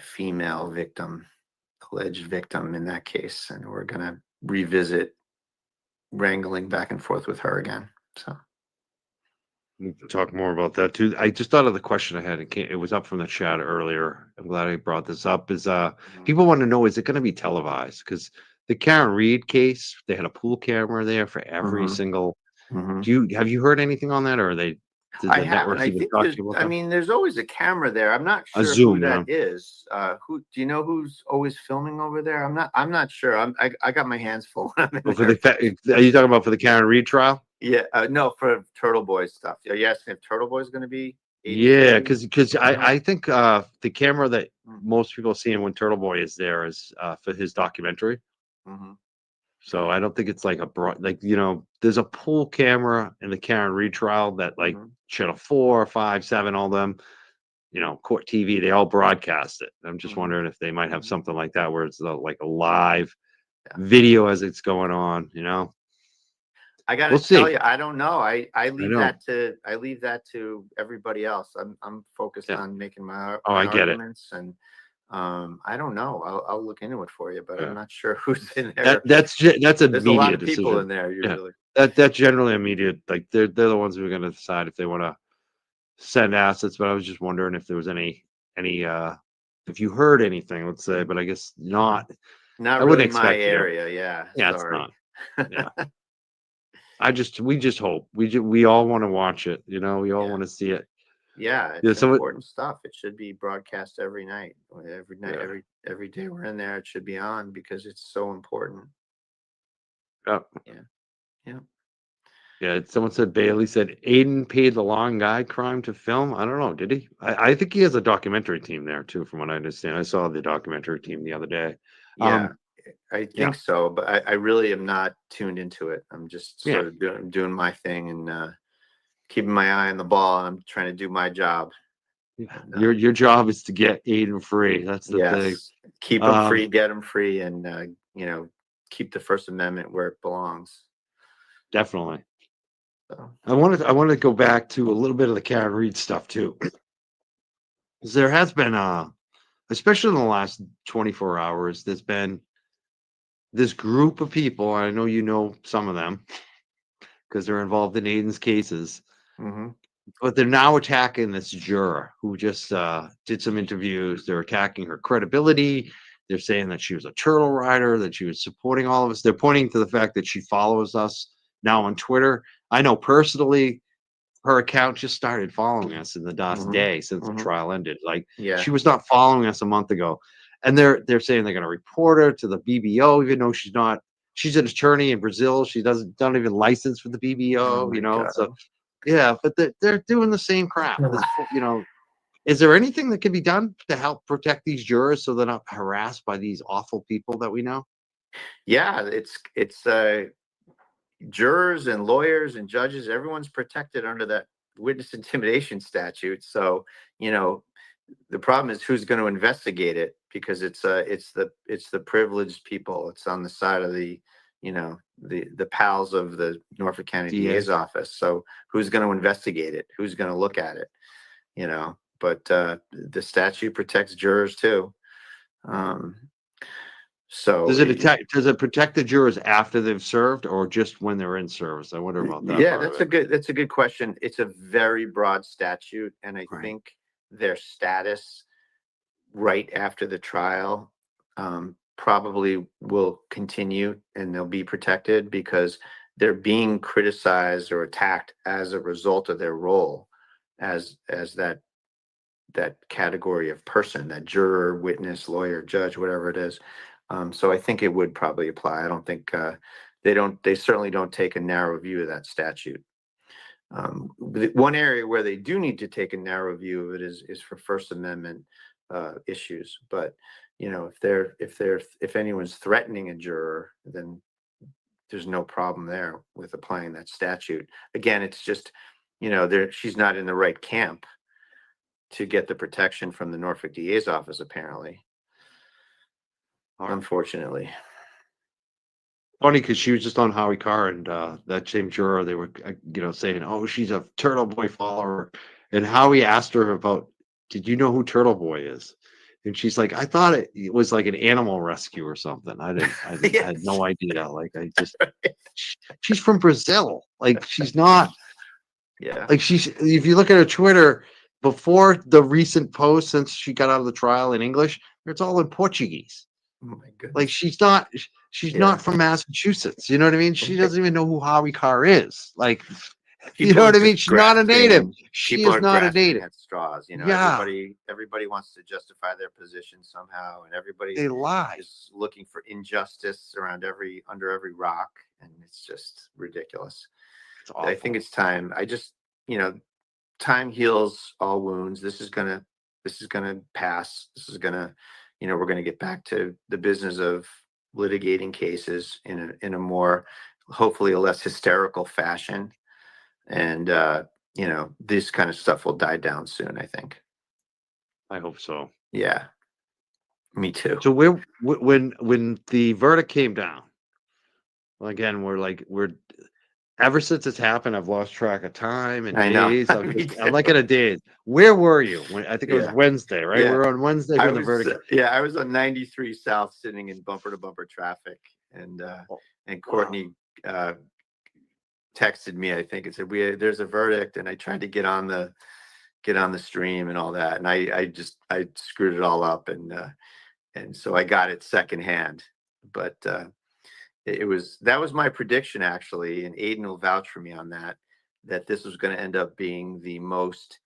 female victim, alleged victim in that case, and we're going to revisit wrangling back and forth with her again. So We can talk more about that too. I just thought of the question I had. It was up from the chat earlier. I'm glad I brought this up. Is people want to know, is it going to be televised? Because the Karen Reed case, they had a pool camera there for every Mhm. single. Mhm. Have you heard anything on that, or did I the haven't. networks I even think talk to there's, you about I that? mean, there's always a camera there. I'm not A sure who Zoom, that yeah. is. Who do you know who's always filming over there? I'm not sure. I got my hands full when I'm in Oh, for there. are you talking about for the Karen Reed trial? Yeah, no, for Turtle Boy stuff. Are you asking if Turtle Boy is going to be Yeah, 83? because No. I think the camera that Mm. most people see when Turtle Boy is there is for his documentary. Mhm. So I don't think it's like a broad, like, there's a pool camera in the Karen Reed trial that like Mhm. Channel 4, 5, 7, all them, court TV, they all broadcast it. I'm just Mhm. wondering if they might have Mhm. something like that where it's like a live Yeah. video as it's going on. I got to We'll tell see. you, I don't know. I I leave know. that to everybody else. I'm focused Yeah. on making Oh, my I get it. arguments, and I don't know. I'll look into it for you, but I'm Yeah. not sure who's in there. That's a There's a lot media of people in decision. there Yeah. usually. That's generally immediate. Like they're the ones who are going to decide if they want to send assets. But I was just wondering if there was any if you heard anything, let's say, but I guess not. I Not wouldn't really my expect you to. area. Yeah, Yeah, it's sorry. not. Yeah. We just hope. We all want to watch it, we all Yeah. want to see it. Yeah, Yeah, it's so important stuff. It should be broadcast every night. Every night, yeah. every day we're in there, it should be on because it's so important. Yeah. Yeah. Yeah. Yeah, someone said Bailey said Aiden paid the long guy crime to film. I don't know, did he? I think he has a documentary team there too, from what I understand. I saw the documentary team the other day. Yeah, I Yeah, think so, but I really am not tuned into it. I'm just yeah. sort of doing my thing and keeping my eye on the ball. I'm trying to do my job. Yeah. And, Your job is to get Aiden free. That's the thing. yes, keep them Um, free, get them free, and keep the First Amendment where it belongs. definitely. So, I wanted to go back to a little bit of the Karen Reed stuff too. 'Cause there has been especially in the last 24 hours, there's been this group of people, I know you know some of them because they're involved in Aiden's cases, mhm. but they're now attacking this juror who just did some interviews. They're attacking her credibility. They're saying that she was a turtle rider, that she was supporting all of us. They're pointing to the fact that she follows us now on Twitter. I know personally her account just started following us in the last Mhm. day since the Mhm. trial ended. Like Yeah. she was not following us a month ago. And they're saying they're gonna report her to the BBO, even though she's not. She's an attorney in Brazil. She don't even license for the Oh BBO, my So God. yeah, but they're doing the same crap. Is there anything that can be done to help protect these jurors so they're not harassed by these awful people that we know? Yeah, it's jurors and lawyers and judges, everyone's protected under that witness intimidation statute. So, you know, the problem is who's going to investigate it because it's the privileged people. It's on the side of the pals of the Norfolk County DA's DA? office. So who's going to investigate it? Who's going to look at it? But the statute protects jurors too. Um, so Does it protect the jurors after they've served or just when they're in service? I wonder about that Yeah, part of it. that's a good question. It's a very broad statute, and I Right. think their status right after the trial probably will continue and they'll be protected because they're being criticized or attacked as a result of their role as that category of person, that juror, witness, lawyer, judge, whatever it is. So I think it would probably apply. I don't think they certainly don't take a narrow view of that statute. One area where they do need to take a narrow view of it is for First Amendment issues. But if anyone's threatening a juror, then there's no problem there with applying that statute. Again, it's just she's not in the right camp to get the protection from the Norfolk DA's office, apparently. All right. Unfortunately. Funny because she was just on Howie Carr and that same juror, they were, saying, oh, she's a Turtle Boy follower. And Howie asked her about, did you know who Turtle Boy is? And she's like, I thought it was like an animal rescue or something. I had no idea. Like, she's from Brazil. Like, she's not, Yeah. Like if you look at her Twitter before the recent post since she got out of the trial in English, it's all in Portuguese. Oh my Like goodness. she's Yeah. not from Massachusetts. You know what I mean? She doesn't even know who Harvey Carr is. Like, you People know are what I mean? just She's not a native. grasping. She People is are not a grasping native. at straws. You know, Yeah, everybody wants to justify their position somehow, and everybody they lie. is looking for injustice under every rock, and it's just ridiculous. It's I think awful. it's time. You know, time heals all wounds. This is gonna pass. This is gonna, we're gonna get back to the business of litigating cases in a more, hopefully a less hysterical fashion. And this kind of stuff will die down soon, I think. I hope so. Yeah, me too. So when the verdict came down, well, again, we're ever since it's happened, I've lost track of time and I know. days. Me I'm too. like in a daze. Where were you when I think it was Yeah. Wednesday, right? Yeah. We were on Wednesday I when the was verdict. I was on 93 South sitting in bumper to bumper traffic, and Oh, wow. Courtney texted me, I think, and said there's a verdict, and I tried to get on the stream and all that, and I screwed it all up, and so I got it secondhand. But that was my prediction, actually, and Aiden will vouch for me on that this was going to end up being the most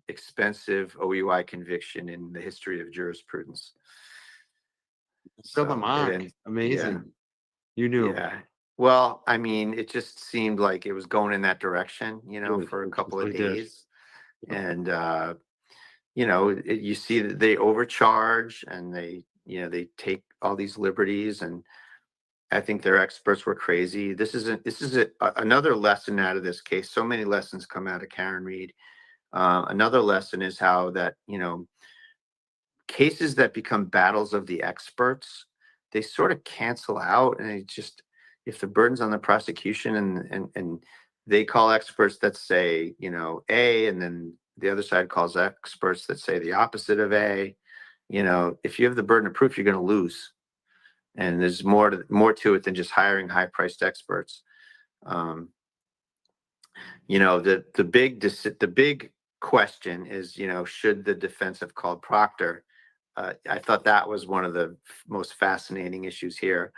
expensive OUI conviction in the history of jurisprudence. Still the So mark. Amazing. yeah, You knew. yeah. Well, I mean, it just seemed like it was going in that direction, Good. for a couple of It did. days, and you see that they overcharge and they take all these liberties, and I think their experts were crazy. This is another lesson out of this case. So many lessons come out of Karen Reed. Another lesson is how that, cases that become battles of the experts, they sort of cancel out, and if the burden's on the prosecution and they call experts that say, A, and then the other side calls experts that say the opposite of A, if you have the burden of proof, you're going to lose. And there's more to it than just hiring high-priced experts. The big question is, should the defense have called Proctor? I thought that was one of the most fascinating issues here,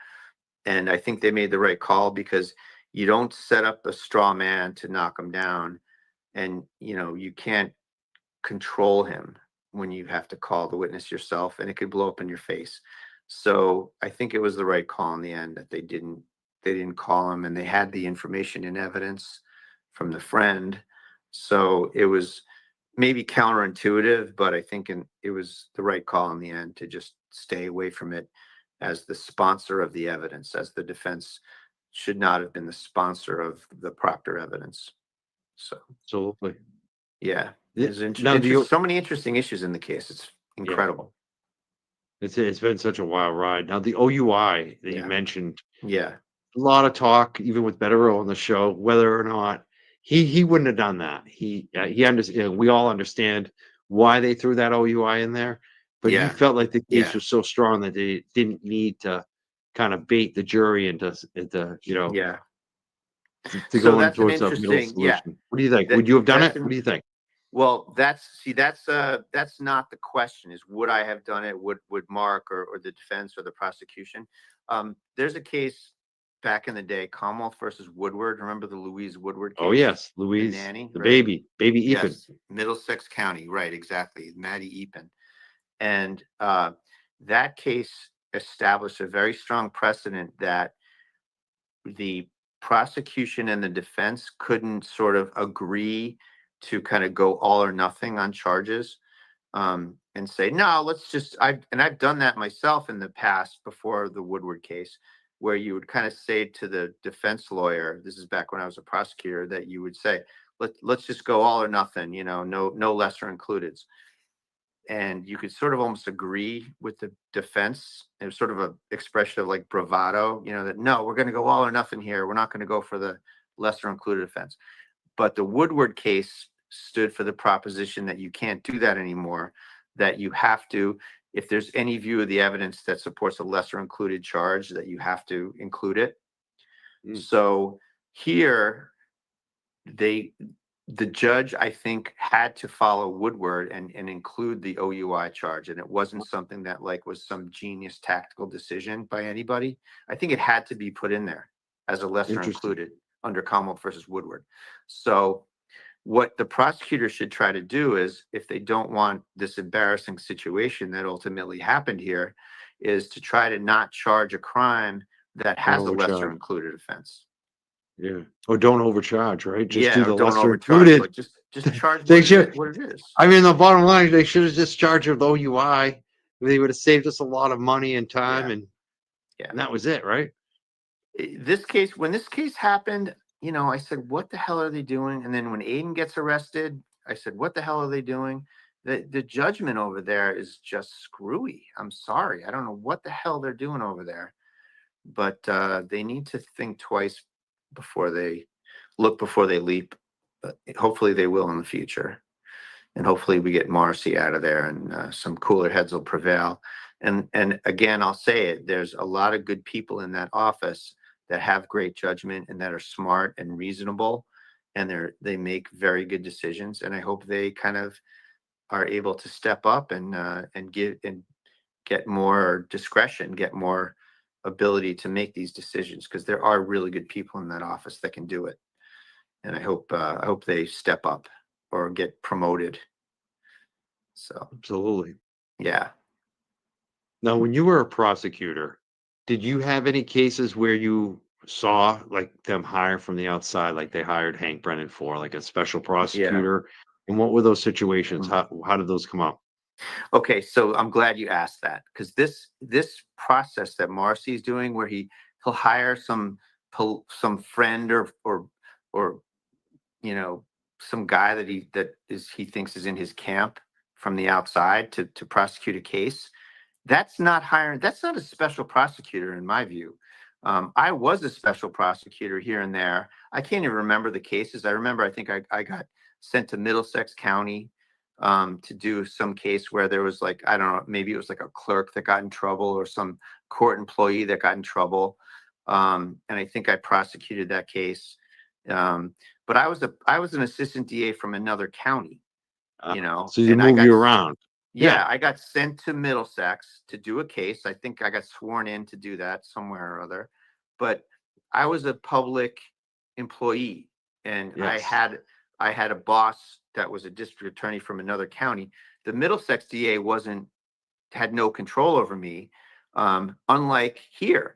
and I think they made the right call, because you don't set up a straw man to knock him down, and you can't control him when you have to call the witness yourself, and it could blow up in your face. So I think it was the right call in the end that they didn't call him, and they had the information and evidence from the friend. So it was maybe counterintuitive, but I think it was the right call in the end to just stay away from it as the sponsor of the evidence, as the defense should not have been the sponsor of the Proctor evidence. So Absolutely. yeah, Yeah, there's now so many interesting issues in the case. It's incredible. it's been such a wild ride. Now the OUI that you Yeah. mentioned, Yeah. a lot of talk, even with Better on the show, whether or not he wouldn't have done that. He understand. We all understand why they threw that OUI in there, but he Yeah. felt like the case Yeah. was so strong that they didn't need to kind of bait the jury into Yeah. to So going that's an towards a middle interesting, yeah. solution. What do you think? That Would you have done that's it? What do you think? Well, that's not the question. Is would I have done it? Would Mark or the defense or the prosecution? There's a case back in the day, Commonwealth versus Woodward. Remember the Louise Woodward case? Oh yes, The Louise, nanny, the right? baby Ethan. Yes, Middlesex County, right? Exactly, Maddie Epen, and that case established a very strong precedent that the prosecution and the defense couldn't sort of agree to kind of go all or nothing on charges, and say, no, I've done that myself in the past before the Woodward case, where you would kind of say to the defense lawyer, this is back when I was a prosecutor, that you would say, let's just go all or nothing, no lesser included. And you could sort of almost agree with the defense. It was sort of an expression of like bravado, that no, we're going to go all or nothing here. We're not going to go for the lesser included offense. But the Woodward case stood for the proposition that you can't do that anymore, that you have to, if there's any view of the evidence that supports a lesser included charge, that you have to include it. Mm. So here, the judge, I think, had to follow Woodward and include the OUI charge. And it wasn't something that like was some genius tactical decision by anybody. I think it had to be put in there as a lesser Interesting. included under Commonwealth versus Woodward. So what the prosecutor should try to do is, if they don't want this embarrassing situation that ultimately happened here, is to try to not charge a crime that has a lesser overcharge. included offense. Yeah. Or don't overcharge, right? Just Yeah, do or the don't lesser overcharge, included. but just charge They what should. what it is. I mean, the bottom line, they should have just charged with OUI. They would have saved us a lot of money and time, Yeah. and Yeah. that was it, right? This case, when this case happened, you know, I said, what the hell are they doing? And then when Aiden gets arrested, I said, what the hell are they doing? The judgment over there is just screwy. I'm sorry. I don't know what the hell they're doing over there, but they need to think twice before they leap. But hopefully they will in the future. And hopefully we get Morrissey out of there and some cooler heads will prevail. And again, I'll say it, there's a lot of good people in that office that have great judgment and that are smart and reasonable, and they make very good decisions. And I hope they kind of are able to step up and get more discretion, get more ability to make these decisions, because there are really good people in that office that can do it. And I hope they step up or get promoted. So Absolutely. yeah. Now, when you were a prosecutor, did you have any cases where you saw like them hire from the outside, like they hired Hank Brennan for like a special prosecutor? And what were those situations? How did those come up? Okay, so I'm glad you asked that, because this process that Morrissey is doing, where he'll hire some friend or you know, some guy that he thinks is in his camp from the outside to prosecute a case. That's not hiring. That's not a special prosecutor in my view. I was a special prosecutor here and there. I can't even remember the cases. I remember, I think I got sent to Middlesex County to do some case where there was like, I don't know, maybe it was like a clerk that got in trouble or some court employee that got in trouble. And I think I prosecuted that case. But I was an assistant DA from another county, you know, So you and I move got you around. yeah, I got sent to Middlesex to do a case. I think I got sworn in to do that somewhere or other. But I was a public employee, and Yes. I had a boss that was a district attorney from another county. The Middlesex DA had no control over me, unlike here.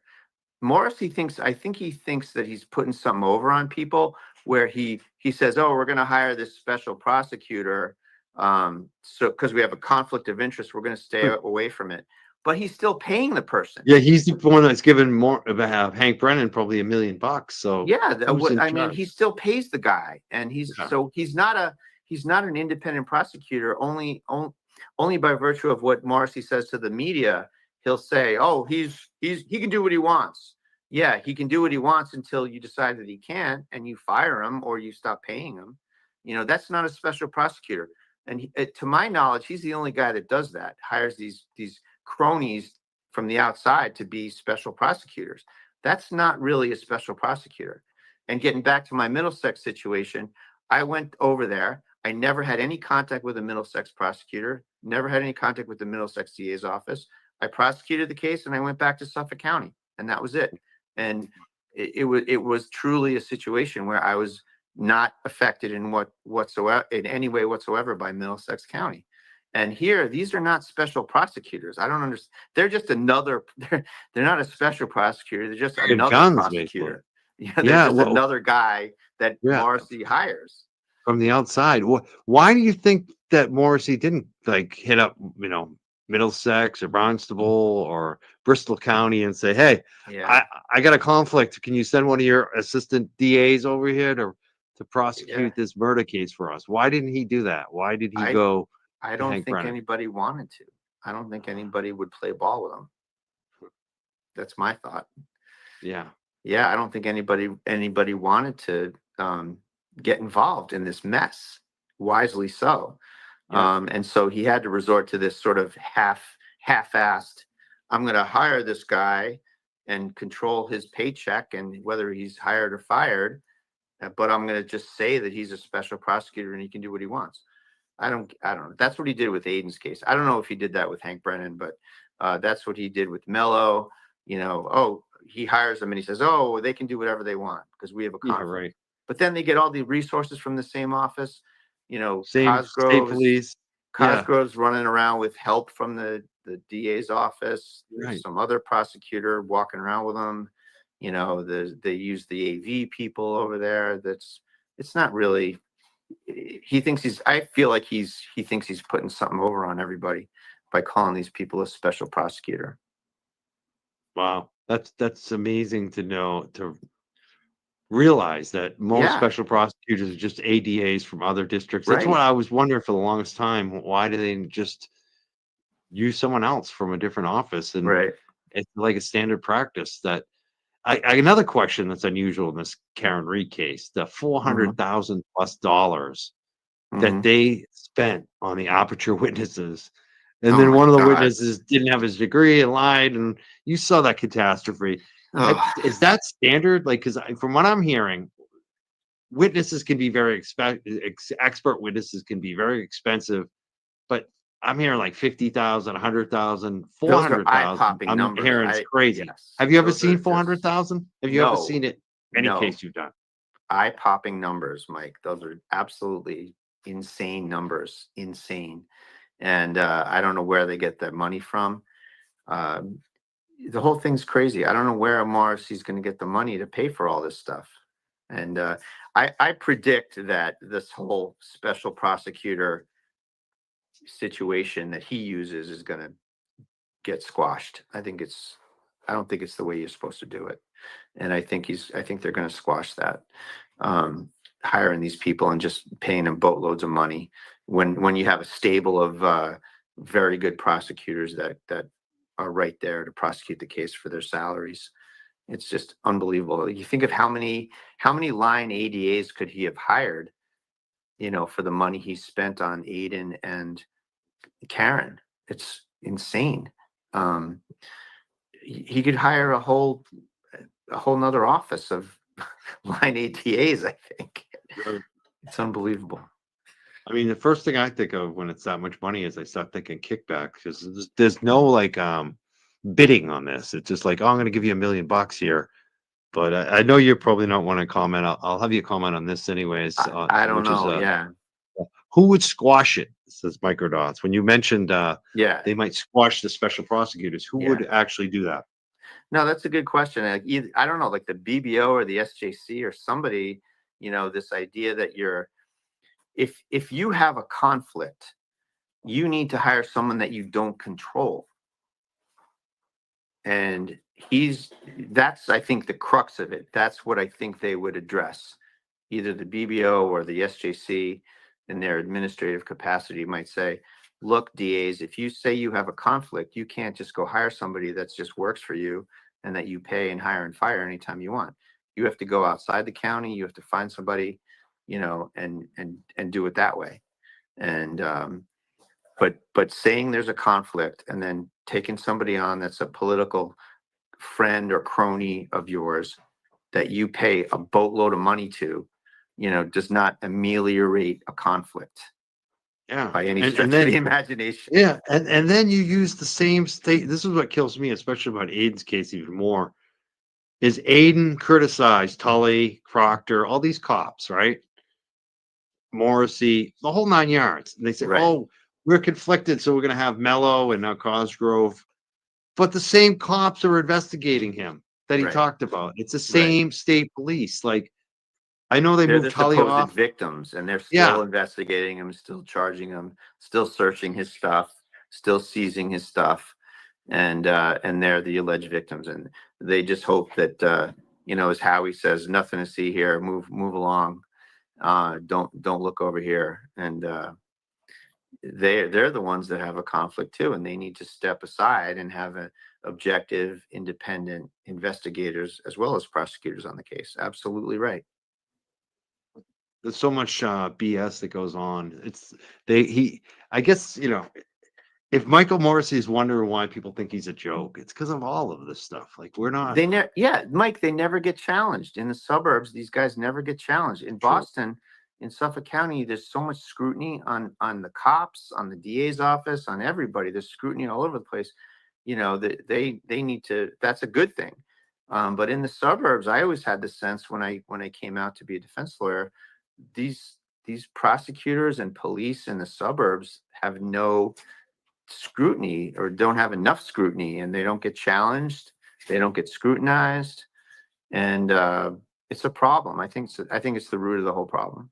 Morrissey I think he thinks that he's putting something over on people, where he says, oh, we're going to hire this special prosecutor. So because we have a conflict of interest, we're going to stay away from it. But he's still paying the person. Yeah, he's the one that's given more about Hank Brennan probably $1 million. So Yeah, who's in I mean, charge? he still pays the guy, and Yeah. so he's not an independent prosecutor. Only by virtue of what Morrissey says to the media, he'll say, "Oh, he can do what he wants." Yeah, he can do what he wants until you decide that he can't, and you fire him or you stop paying him. You know, that's not a special prosecutor. And to my knowledge, he's the only guy that does that. Hires these cronies from the outside to be special prosecutors. That's not really a special prosecutor. And getting back to my Middlesex situation, I went over there. I never had any contact with a Middlesex prosecutor, never had any contact with the Middlesex DA's office. I prosecuted the case and I went back to Suffolk County, and that was it. And it was truly a situation where I was not affected in any way whatsoever by Middlesex County. And here, these are not special prosecutors. I don't understand. They're just they're not a special prosecutor. They're just another guns, prosecutor. Yeah, they're Yeah, just well, another guy that yeah. Morrissey hires. From the outside. Why do you think that Morrissey didn't like hit up, Middlesex or Barnstable or Bristol County and say, hey, Yeah. I got a conflict. Can you send one of your assistant DAs over here to prosecute Yeah. this murder case for us? Why didn't he do that? Why did he go I to don't Hank think Brennan? anybody wanted to. I don't think anybody would play ball with him. That's my thought. Yeah. Yeah, I don't think anybody wanted to get involved in this mess. Wisely so. Yeah. And so he had to resort to this sort of half-assed, I'm going to hire this guy and control his paycheck and whether he's hired or fired. but I'm going to just say that he's a special prosecutor and he can do what he wants. I don't know. That's what he did with Aiden's case. I don't know if he did that with Hank Brennan, but that's what he did with Mello. You know, oh, he hires them and he says, oh, they can do whatever they want because we have a Yeah, conflict. right. But then they get all the resources from the same office. You know, Same state police. Yeah, Cosgrove's running around with help from the DA's office. There's right. some other prosecutor walking around with them. You know, they use the AV people over there. It's not really. He thinks I feel like he thinks he's putting something over on everybody by calling these people a special prosecutor. Wow. That's amazing to know, to realize that most Yeah, special prosecutors are just ADAs from other districts. That's right. what I was wondering for the longest time. Why do they just use someone else from a different office? And Right. it's like a standard practice. That another question that's unusual in this Karen Reed case, the $400,000 plus that Mhm. they spent on the aperture witnesses. And Oh then my one of the God. witnesses didn't have his degree and lied, and you saw that catastrophe. Ugh. Is that standard? Like, because from what I'm hearing, witnesses can be very expert witnesses can be very expensive, but I'm hearing like 50,000, 100,000, four Those are hundred thousand. eye-popping I'm numbers. hearing it's crazy. Yes, Have you ever those are seen just 400,000? Have you ever seen it? Any no case you've done? eye-popping numbers, Mike. Those are absolutely insane numbers. Insane. And I don't know where they get that money from. The whole thing's crazy. I don't know where Morrissey's going to get the money to pay for all this stuff. And I predict that this whole special prosecutor situation that he uses is going to get squashed. I don't think it's the way you're supposed to do it. And I think they're going to squash that. Hiring these people and just paying them boatloads of money when you have a stable of very good prosecutors that are right there to prosecute the case for their salaries. It's just unbelievable. You think of how many line ADAs could he have hired, you know, for the money he spent on Aiden and Karen. It's insane. He could hire a whole nother office of line ATAs, I think. It's unbelievable. I mean, the first thing I think of when it's that much money is I start thinking kickback, because there's no like bidding on this. It's just like, oh, I'm going to give you $1 million here. But I know you probably don't want to comment. I'll have you comment on this anyways. I don't Which is know. Yeah. who would squash it? Says Microdots. When you mentioned Yeah. they might squash the special prosecutors, who would actually do that? No, that's a good question. I don't know, like the BBO or the SJC or somebody, you know, this idea that if you have a conflict, you need to hire someone that you don't control. And that's, I think, the crux of it. That's what I think they would address. Either the BBO or the SJC in their administrative capacity might say, look, DAs, if you say you have a conflict, you can't just go hire somebody that just works for you and that you pay and hire and fire anytime you want. You have to go outside the county. You have to find somebody, you know, and do it that way. And but saying there's a conflict and then taking somebody on that's a political friend or crony of yours that you pay a boatload of money to, you know, does not ameliorate a conflict. Yeah, By any stretch and then of the imagination. yeah, and then you use the same state. This is what kills me, especially about Aiden's case even more. Is Aiden criticized Tully, Proctor, all these cops, right? Morrissey, the whole 9 yards. And they say, Right. oh, we're conflicted, so we're going to have Mello and now Cosgrove. But the same cops are investigating him that he Right. talked about. It's the same state police. Like, I know they They're the moved Tully supposed off. victims, and they're Yeah. still investigating him, still charging him, still searching his stuff, still seizing his stuff, and they're the alleged victims, and they just hope that you know, as Howie says, nothing to see here. Move along. Don't look over here. And they're the ones that have a conflict too, and they need to step aside and have a objective, independent investigators as well as prosecutors on the case. Absolutely right. There's so much BS that goes on. I guess, you know, if Michael Morrissey is wondering why people think he's a joke, it's because of all of this stuff. Like we're not. They never, yeah, Mike, they never get challenged in the suburbs. These guys never get challenged in True. Boston, in Suffolk County. There's so much scrutiny on the cops, on the DA's office, on everybody. There's scrutiny all over the place. You know, they need to. That's a good thing. But in the suburbs, I always had the sense when I came out to be a defense lawyer, these prosecutors and police in the suburbs have no scrutiny or don't have enough scrutiny, and they don't get challenged. They don't get scrutinized, and it's a problem. I think it's the root of the whole problem.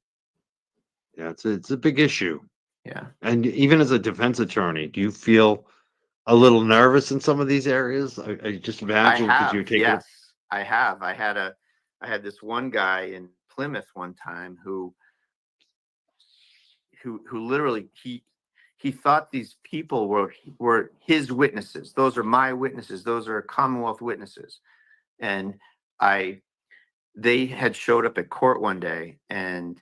Yeah, it's a big issue. Yeah. And even as a defense attorney, do you feel a little nervous in some of these areas? I just imagine because you're taking. Yes, I have. I had this one guy in Plymouth one time who literally he thought these people were his witnesses. Those are my witnesses. Those are Commonwealth witnesses. And they had showed up at court one day, and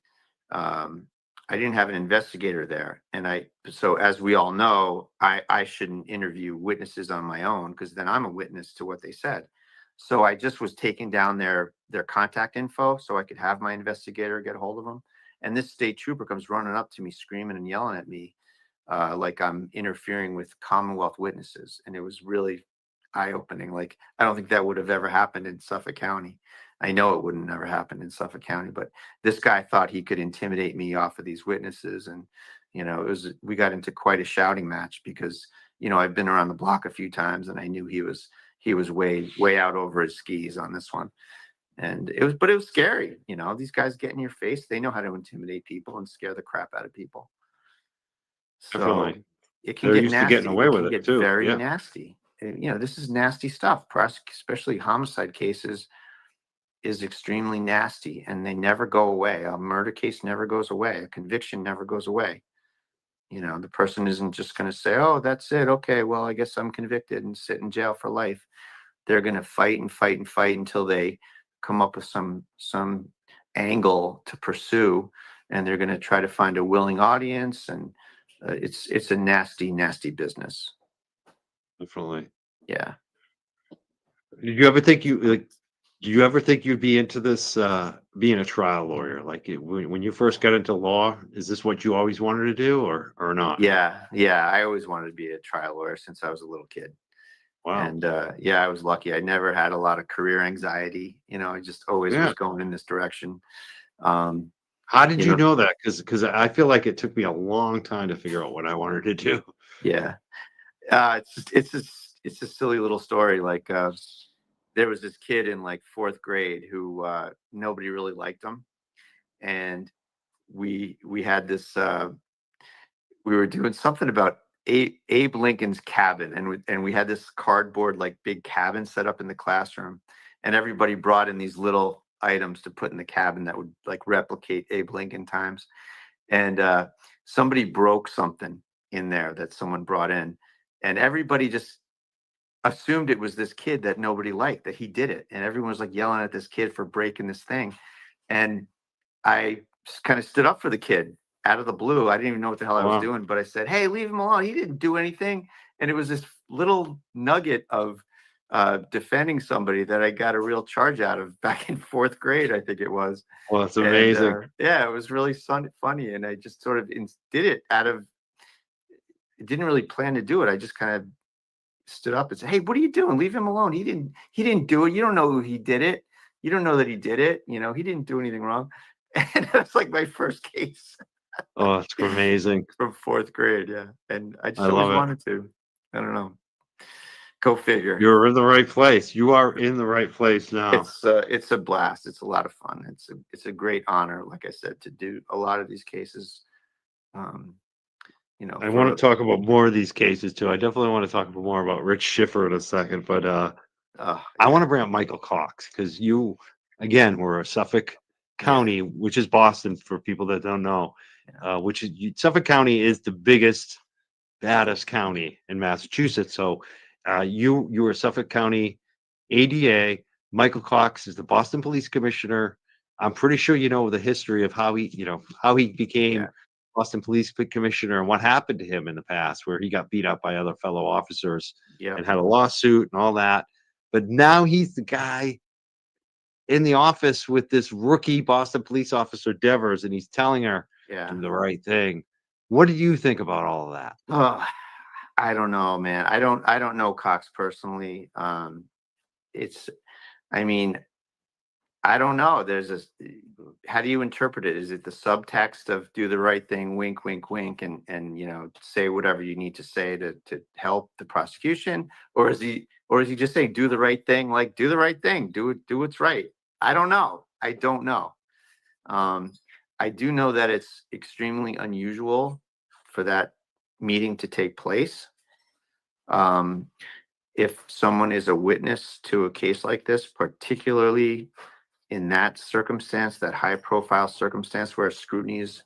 I didn't have an investigator there. And so as we all know, I shouldn't interview witnesses on my own, because then I'm a witness to what they said. So I just was taking down their contact info so I could have my investigator get a hold of them. And this state trooper comes running up to me, screaming and yelling at me like I'm interfering with Commonwealth witnesses. And it was really eye-opening. Like, I don't think that would have ever happened in Suffolk County. I know it wouldn't never happen in Suffolk County, but this guy thought he could intimidate me off of these witnesses. And, you know, we got into quite a shouting match because, you know, I've been around the block a few times, and I knew he was way out over his skis on this one. And it was scary. You know, these guys get in your face. They know how to intimidate people and scare the crap out of people. So Definitely. it can They're get used to nasty. getting away It with can it, get too. very Yeah. nasty. You know, this is nasty stuff. Especially homicide cases is extremely nasty, and they never go away. A murder case never goes away. A conviction never goes away. You know, the person isn't just going to say, "Oh, that's it. Okay, well, I guess I'm convicted and sit in jail for life." They're going to fight and fight and fight until they come up with some angle to pursue, and they're going to try to find a willing audience. And it's a nasty, nasty business. Definitely. Yeah. Did you ever think do you ever think you'd be into this, being a trial lawyer? Like when you first got into law, is this what you always wanted to do or not? Yeah. I always wanted to be a trial lawyer since I was a little kid. Wow. And I was lucky. I never had a lot of career anxiety. You know, I just always was going in this direction. How did you know that? Because I feel like it took me a long time to figure out what I wanted to do. Yeah. It's a silly little story. Like there was this kid in like 4th grade who nobody really liked him, and we had this. We were doing something about Abe Lincoln's cabin, and we had this cardboard like big cabin set up in the classroom, and everybody brought in these little items to put in the cabin that would like replicate Abe Lincoln times. And somebody broke something in there that someone brought in, and everybody just assumed it was this kid that nobody liked, that he did it. And everyone was like yelling at this kid for breaking this thing. And I just kind of stood up for the kid out of the blue. I didn't even know what the hell I was doing, but I said, "Hey, leave him alone. He didn't do anything." And it was this little nugget of defending somebody that I got a real charge out of back in 4th grade, I think it was. Well, that's amazing. And, yeah, it was really funny. And I just sort of did it didn't really plan to do it. I just kind of stood up and said, "Hey, what are you doing? Leave him alone. He didn't do it. You don't know who he did it. You don't know that he did it. You know, he didn't do anything wrong." And that's like my first case. Oh, it's amazing. From 4th grade. Yeah. And I just I always love it. wanted to. I don't know. Go figure. You're in the right place. You are in the right place now. It's a blast. It's a lot of fun. It's a great honor, like I said, to do a lot of these cases. You know, I want to talk about more of these cases too. I definitely want to talk more about Rich Schiffer in a second, but I want to bring up Michael Cox because you, again, were a Suffolk County, which is Boston for people that don't know, which is Suffolk County is the biggest, baddest county in Massachusetts. So you were Suffolk County ADA. Michael Cox is the Boston Police Commissioner. I'm pretty sure you know the history of how he became Boston Police Commissioner and what happened to him in the past, where he got beat up by other fellow officers Yeah. and had a lawsuit and all that. But now he's the guy in the office with this rookie Boston police officer Devers, and he's telling her, Yeah. do the right thing. What do you think about all of that? Oh, I don't know, man. I don't know Cox personally. I mean, I don't know. How do you interpret it? Is it the subtext of do the right thing, wink, wink, wink, and say whatever you need to say to help the prosecution? Or is he just saying do the right thing, like do the right thing, do what's right? I don't know. I don't know. I do know that it's extremely unusual for that meeting to take place. If someone is a witness to a case like this, particularly in that circumstance, that high profile circumstance where scrutiny is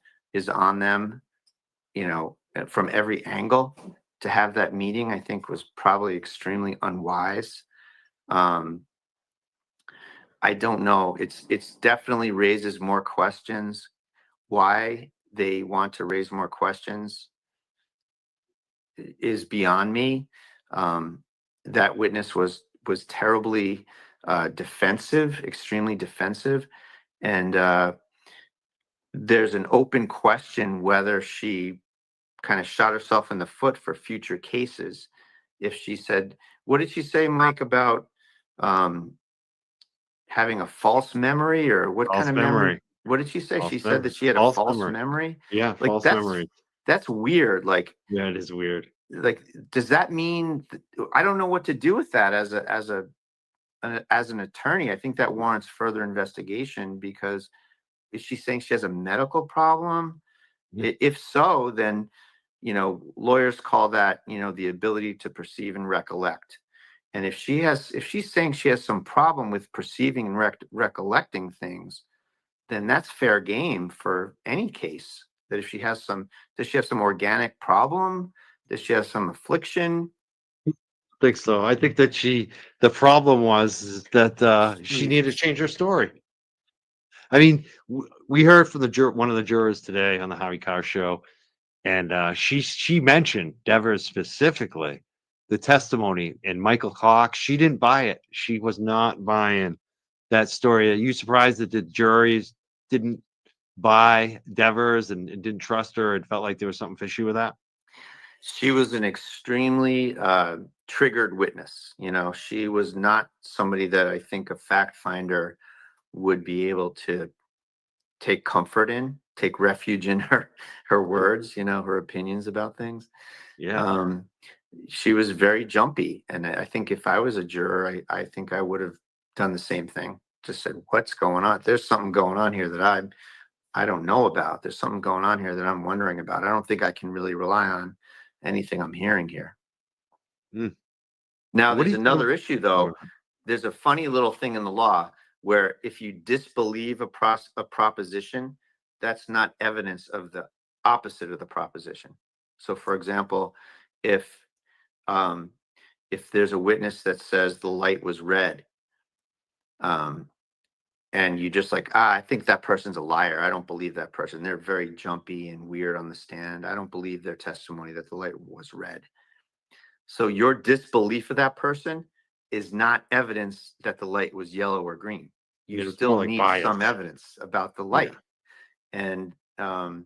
on them, from every angle, to have that meeting, I think was probably extremely unwise. I don't know. It's definitely raises more questions. Why they want to raise more questions is beyond me. That witness was terribly defensive, extremely defensive. And there's an open question whether she kind of shot herself in the foot for future cases. If she said, what did she say, Mike, about having a false memory, or what False kind of memory? memory. What did she say? False She said memory. that she had a False false memory. memory. Yeah, Like, false that's memory. that's weird. Like, Yeah, it is weird. does that mean I don't know what to do with that as an attorney? I think that warrants further investigation, because is she saying she has a medical problem? Yeah. If so, then lawyers call that the ability to perceive and recollect. And if she's saying she has some problem with perceiving and recollecting things, then that's fair game for any case. That if does she have some organic problem? Does she have some affliction? I think so. I think that the problem was that she needed to change her story. I mean, we heard from one of the jurors today on the Howie Carr show, and she mentioned Devers specifically, the testimony, and Michael Cox. She didn't buy it. She was not buying that story. Are you surprised that the juries didn't buy Devers and didn't trust her and felt like there was something fishy with that? She was an extremely triggered witness. She was not somebody that I think a fact finder would be able to take comfort in, take refuge in her words, her opinions about things. Yeah. She was very jumpy. And I think if I was a juror, I think I would have done the same thing. Just said, what's going on? There's something going on here that I don't know about. There's something going on here that I'm wondering about. I don't think I can really rely on anything I'm hearing here. Mm. Now, What do there's you think another issue, though. There's a funny little thing in the law where if you disbelieve a proposition, that's not evidence of the opposite of the proposition. So, for example, if there's a witness that says the light was red, and you just like, I think that person's a liar. I don't believe that person. They're very jumpy and weird on the stand. I don't believe their testimony that the light was red. So your disbelief of that person is not evidence that the light was yellow or green. You still need some evidence about the light. Yeah. And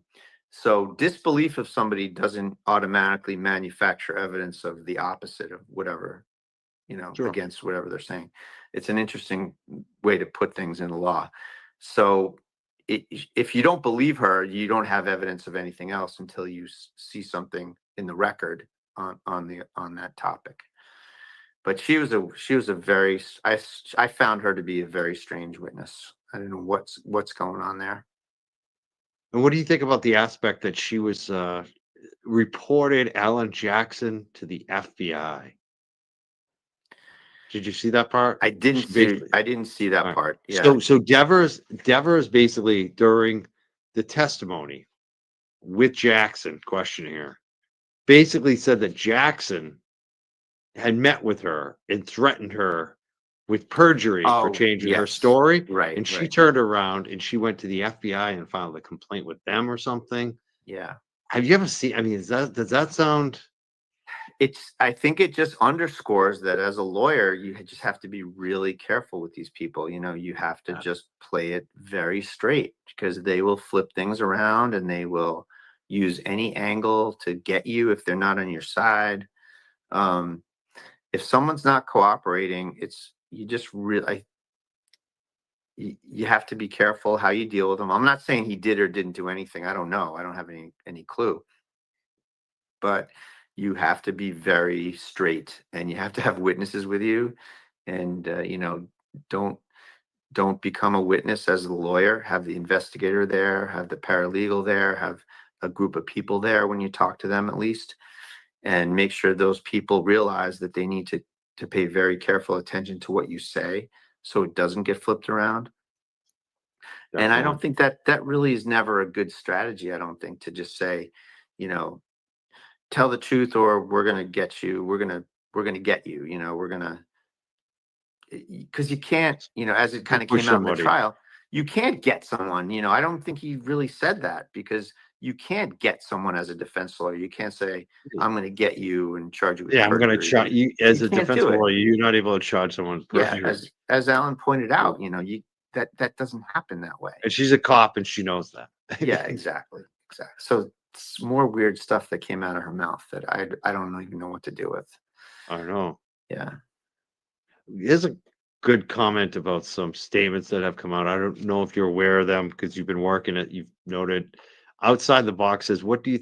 so disbelief of somebody doesn't automatically manufacture evidence of the opposite of whatever, Sure. against whatever they're saying. It's an interesting way to put things in the law. So if you don't believe her, you don't have evidence of anything else until you see something in the record on that topic. But she was a very, I found her to be a very strange witness. I don't know what's going on there. And what do you think about the aspect that she was reported Alan Jackson to the FBI? Did you see that part? I didn't see that part. Yeah. So Devers basically, during the testimony with Jackson, question here, basically said that Jackson had met with her and threatened her with perjury for changing her story. Right. And she turned around and she went to the FBI and filed a complaint with them or something. Yeah. Have you ever seen? I mean, does that sound? I think it just underscores that as a lawyer, you just have to be really careful with these people. You have to just play it very straight, because they will flip things around and they will use any angle to get you if they're not on your side. If someone's not cooperating, you just really, you have to be careful how you deal with them. I'm not saying he did or didn't do anything. I don't know. I don't have any clue. But you have to be very straight, and you have to have witnesses with you, and don't become a witness as a lawyer. Have the investigator there, have the paralegal there, have a group of people there when you talk to them, at least, and make sure those people realize that they need to pay very careful attention to what you say, so it doesn't get flipped around. And I don't think that really is never a good strategy. I don't think, to just say, tell the truth or we're going to get you. We're going to get you, we're going to, because you can't, as it kind of Push came out in the somebody. trial, you can't get someone. I don't think he really said that, because you can't get someone as a defense lawyer. You can't say, I'm going to get you and charge you with Yeah, I'm going to perjury. charge you as You a can't defense do it. lawyer. You're not able to charge someone. Yeah, as Alan pointed out, that doesn't happen that way. And she's a cop, and she knows that. Yeah, exactly. So it's more weird stuff that came out of her mouth that I don't even know what to do with. I don't know. Yeah. Here's a good comment about some statements that have come out. I don't know if you're aware of them because you've been working it. You've noted outside the boxes. What do you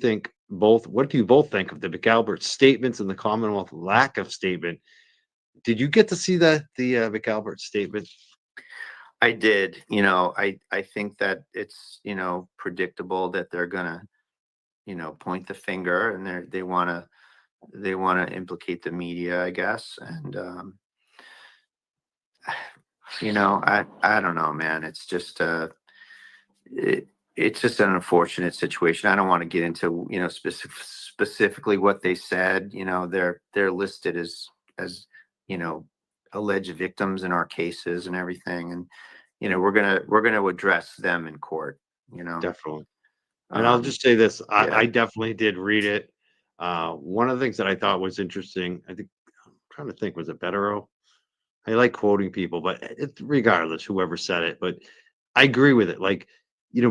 both think of the McAlbert statements and the Commonwealth lack of statement? Did you get to see the McAlbert statement? I did. I think that it's, predictable that they're gonna, point the finger, and they want to implicate the media, I guess. And I don't know, man. It's just it's just an unfortunate situation. I don't want to get into, specifically what they said. They're listed as alleged victims in our cases and everything, and we're gonna address them in court. Definitely. And I'll just say this: yeah. I definitely did read it. One of the things that I thought was interesting, I'm trying to think, was it Bettero? I like quoting people, but regardless, whoever said it, but I agree with it. Like,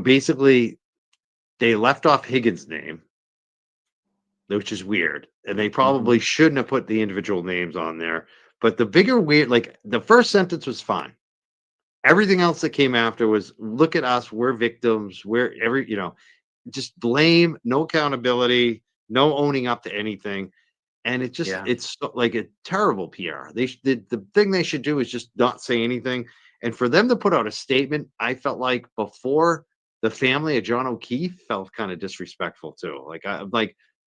basically, they left off Higgins' name, which is weird, and they probably shouldn't have put the individual names on there. But the bigger weird, like the first sentence was fine. Everything else that came after was, look at us, we're victims, just blame, no accountability, no owning up to anything. And it's like a terrible PR. The thing they should do is just not say anything. And for them to put out a statement, I felt like before the family of John O'Keefe felt kind of disrespectful too.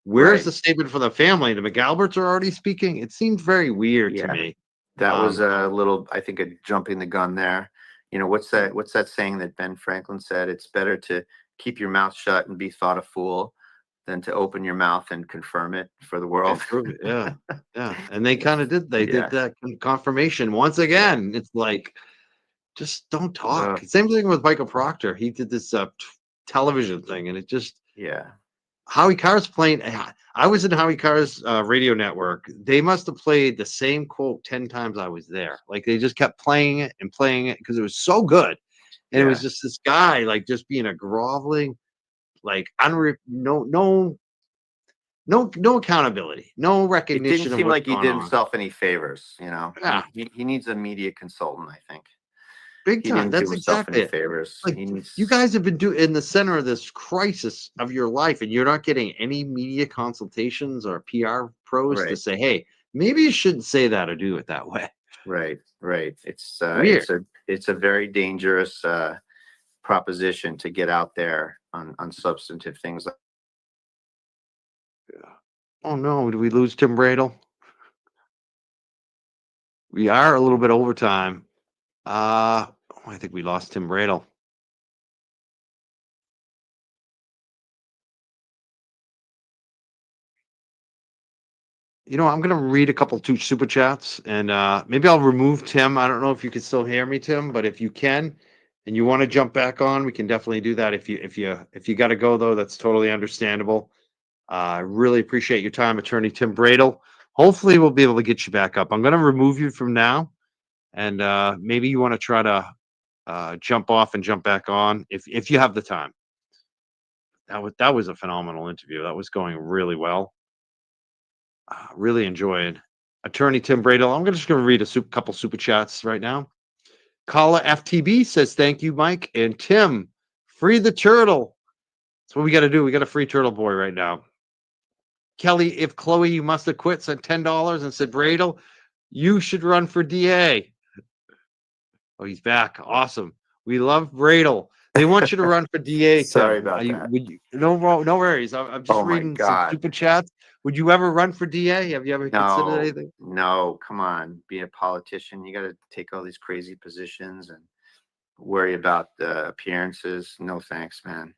Where's the statement for the family? The McAlberts are already speaking. It seemed very weird to me. That was a little, I think, a jumping the gun there. What's that saying that Ben Franklin said? It's better to keep your mouth shut and be thought a fool than to open your mouth and confirm it for the world. Yeah. And they kind of did. They did that confirmation once again. It's like, just don't talk. Same thing with Michael Proctor. He did this television thing, and it just, Howie Carr's playing. I was in Howie Carr's radio network. They must have played the same quote 10 times I was there. Like, they just kept playing it because it was so good. And it was just this guy, like, just being a groveling, like, no accountability, no It recognition. didn't of seem what's like he going did on. himself any favors. Yeah. He needs a media consultant, I think. Big He time. didn't That's do himself exactly any it. favors. Like, He needs, you guys have been in the center of this crisis of your life, and you're not getting any media consultations or PR pros to Right. say, hey, maybe you shouldn't say that or do it that way. Right. It's Weird. it's a very dangerous proposition to get out there on substantive things. Oh no, did we lose Tim Bradle? We are a little bit over time. I think we lost Tim Bradle. I'm going to read a couple two super chats, and maybe I'll remove Tim. I don't know if you can still hear me, Tim, but if you can, and you want to jump back on, we can definitely do that. If you got to go though, that's totally understandable. I really appreciate your time, Attorney Tim Bradle. Hopefully, we'll be able to get you back up. I'm going to remove you from now, and maybe you want to try to jump off and jump back on if you have the time. That was a phenomenal interview. That was going really well. Really enjoyed. Attorney Tim Bradle. I'm just going to read a couple super chats right now. Kala FTB says, thank you, Mike. And Tim, free the turtle. That's what we got to do. We got a free turtle boy right now. Kelly, if Chloe, you must have quit, sent $10 and said, Bradle, you should run for DA. Oh, he's back. Awesome. We love Bradle. They want you to run for DA. Sorry Tim. about that. No worries. I'm just Oh my reading some God. super chats. Would you ever run for DA? Have you ever considered No, anything? no, come on. Being a politician, you got to take all these crazy positions and worry about the appearances. No thanks, man.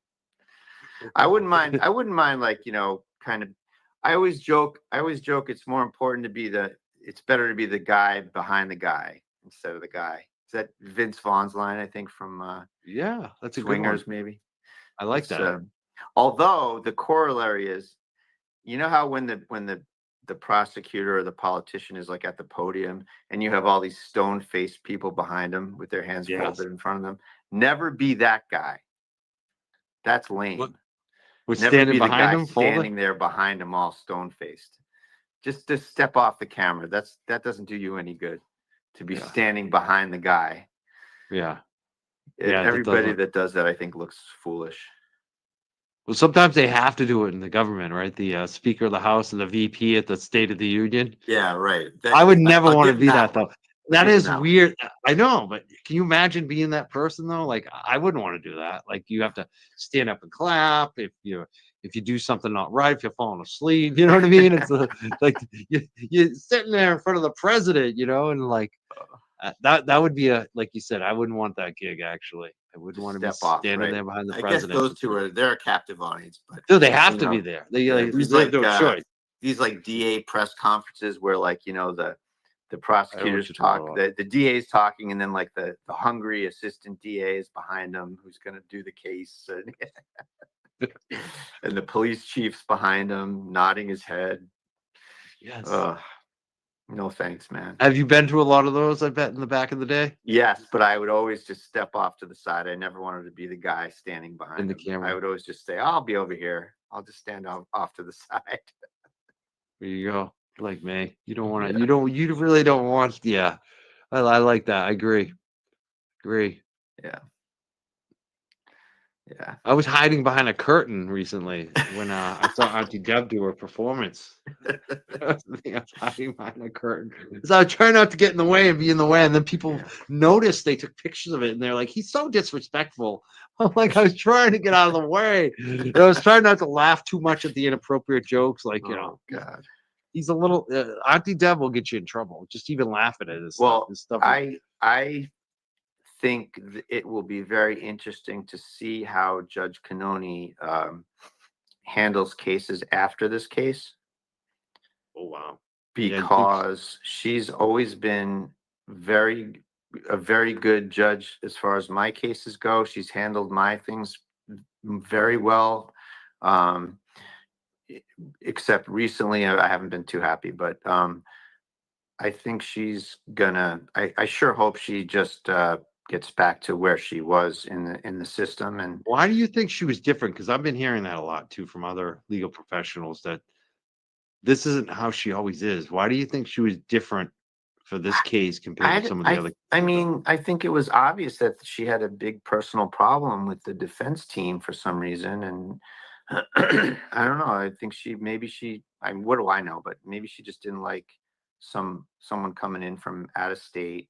I wouldn't mind. I wouldn't mind, like, kind of. I always joke. It's more important to be it's better to be the guy behind the guy instead of the guy. Is that Vince Vaughn's line? I think from Yeah, that's a good Swingers, one. maybe. I like It's, that. although the corollary is, how when the prosecutor or the politician is like at the podium and you have all these stone-faced people behind them with their hands Yes. folded in front of them, never be that guy. That's lame. We're Never standing be the behind guy him, folded. standing there behind them all stone-faced. Just to step off the camera. That doesn't do you any good. To be standing behind the guy. Yeah. Everybody that does that, I think, looks foolish. Well, sometimes they have to do it in the government, right? The Speaker of the House and the VP at the State of the Union. Yeah, right. I would never I'll want to give be them that one. though. That give is them that one. weird. I know, but can you imagine being that person though? Like, I wouldn't want to do that. Like, you have to stand up and clap if you do something not right, if you're falling asleep. You know what I mean? It's like you're sitting there in front of the president, and like that would be like you said. I wouldn't want that gig actually. I wouldn't want to be Step off, standing right. there behind the I president. guess those two they're a captive audience, but Dude, they have to be there. They these have no choice. these like DA press conferences where the prosecutors you're talk, talking about. the DA is talking, and then like the hungry assistant DA is behind them who's going to do the case, and the police chief's behind him nodding his head. Yes. No thanks, man. Have you been to a lot of those? I bet in the back of the day. Yes, but I would always just step off to the side. I never wanted to be the guy standing behind the him. camera. I would always just say, "I'll be over here. I'll just stand off to the side." There you go. Like me. You don't want to. You really don't want. Yeah. I like that. I agree. Yeah. I was hiding behind a curtain recently when I saw Auntie Deb do her performance. I was hiding behind a curtain. So I was trying not to get in the way and be in the way, and then people noticed. They took pictures of it, and they're like, "He's so disrespectful." I'm like, I was trying to get out of the way. And I was trying not to laugh too much at the inappropriate jokes, like God. He's a little Auntie Deb will get you in trouble. Just even laughing at his Well, stuff. I think it will be very interesting to see how Judge Cannoni handles cases after this case. Oh wow! Because she's always been a very good judge as far as my cases go. She's handled my things very well. Except recently, I haven't been too happy, but I think she's gonna. I sure hope she just gets back to where she was in the system. And why do you think she was different? Because I've been hearing that a lot too from other legal professionals that this isn't how she always is. Why do you think she was different for this case compared to some of the other? I mean, I think it was obvious that she had a big personal problem with the defense team for some reason, and I don't know. I think what do I know? But maybe she just didn't like someone coming in from out of state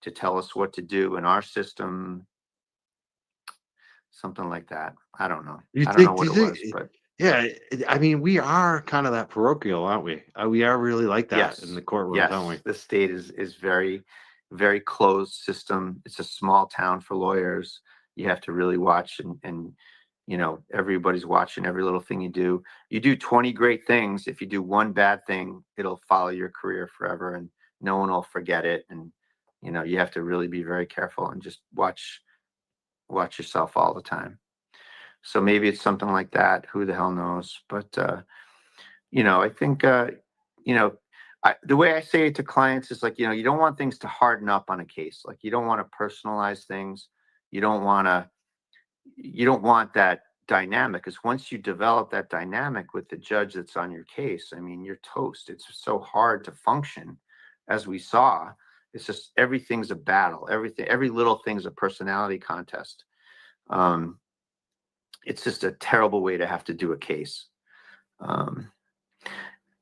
to tell us what to do in our system. Something like that. I don't know. I don't know what it was, but yeah, I mean, we are kind of that parochial, aren't we? We are really like that in the courtroom, don't we? The state is very, very closed system. It's a small town for lawyers. You have to really watch and everybody's watching every little thing you do. You do 20 great things. If you do one bad thing, it'll follow your career forever and no one will forget it. And, you have to really be very careful and just watch watch yourself all the time. So maybe it's something like that. Who the hell knows? But I think the way I say it to clients is like, you don't want things to harden up on a case. Like you don't want to personalize things. You don't want that dynamic, because once you develop that dynamic with the judge that's on your case, I mean, you're toast. It's so hard to function, as we saw. It's just everything's a battle. Every little thing's a personality contest. It's just a terrible way to have to do a case.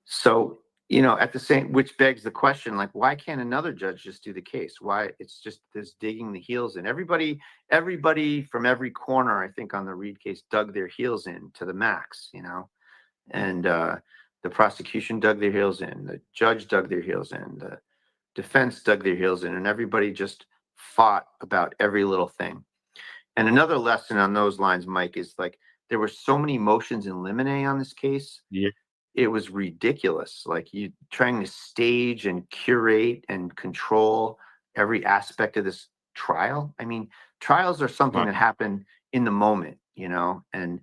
So, at the same, which begs the question, like, why can't another judge just do the case? Why it's just this digging the heels in? Everybody from every corner, I think, on the Reed case dug their heels in to the max, and the prosecution dug their heels in, the judge dug their heels in, the defense dug their heels in, and everybody just fought about every little thing. And another lesson on those lines, Mike, is like there were so many motions in limine on this case. Yeah. It was ridiculous. Like you trying to stage and curate and control every aspect of this trial. I mean, trials are something that happen in the moment, and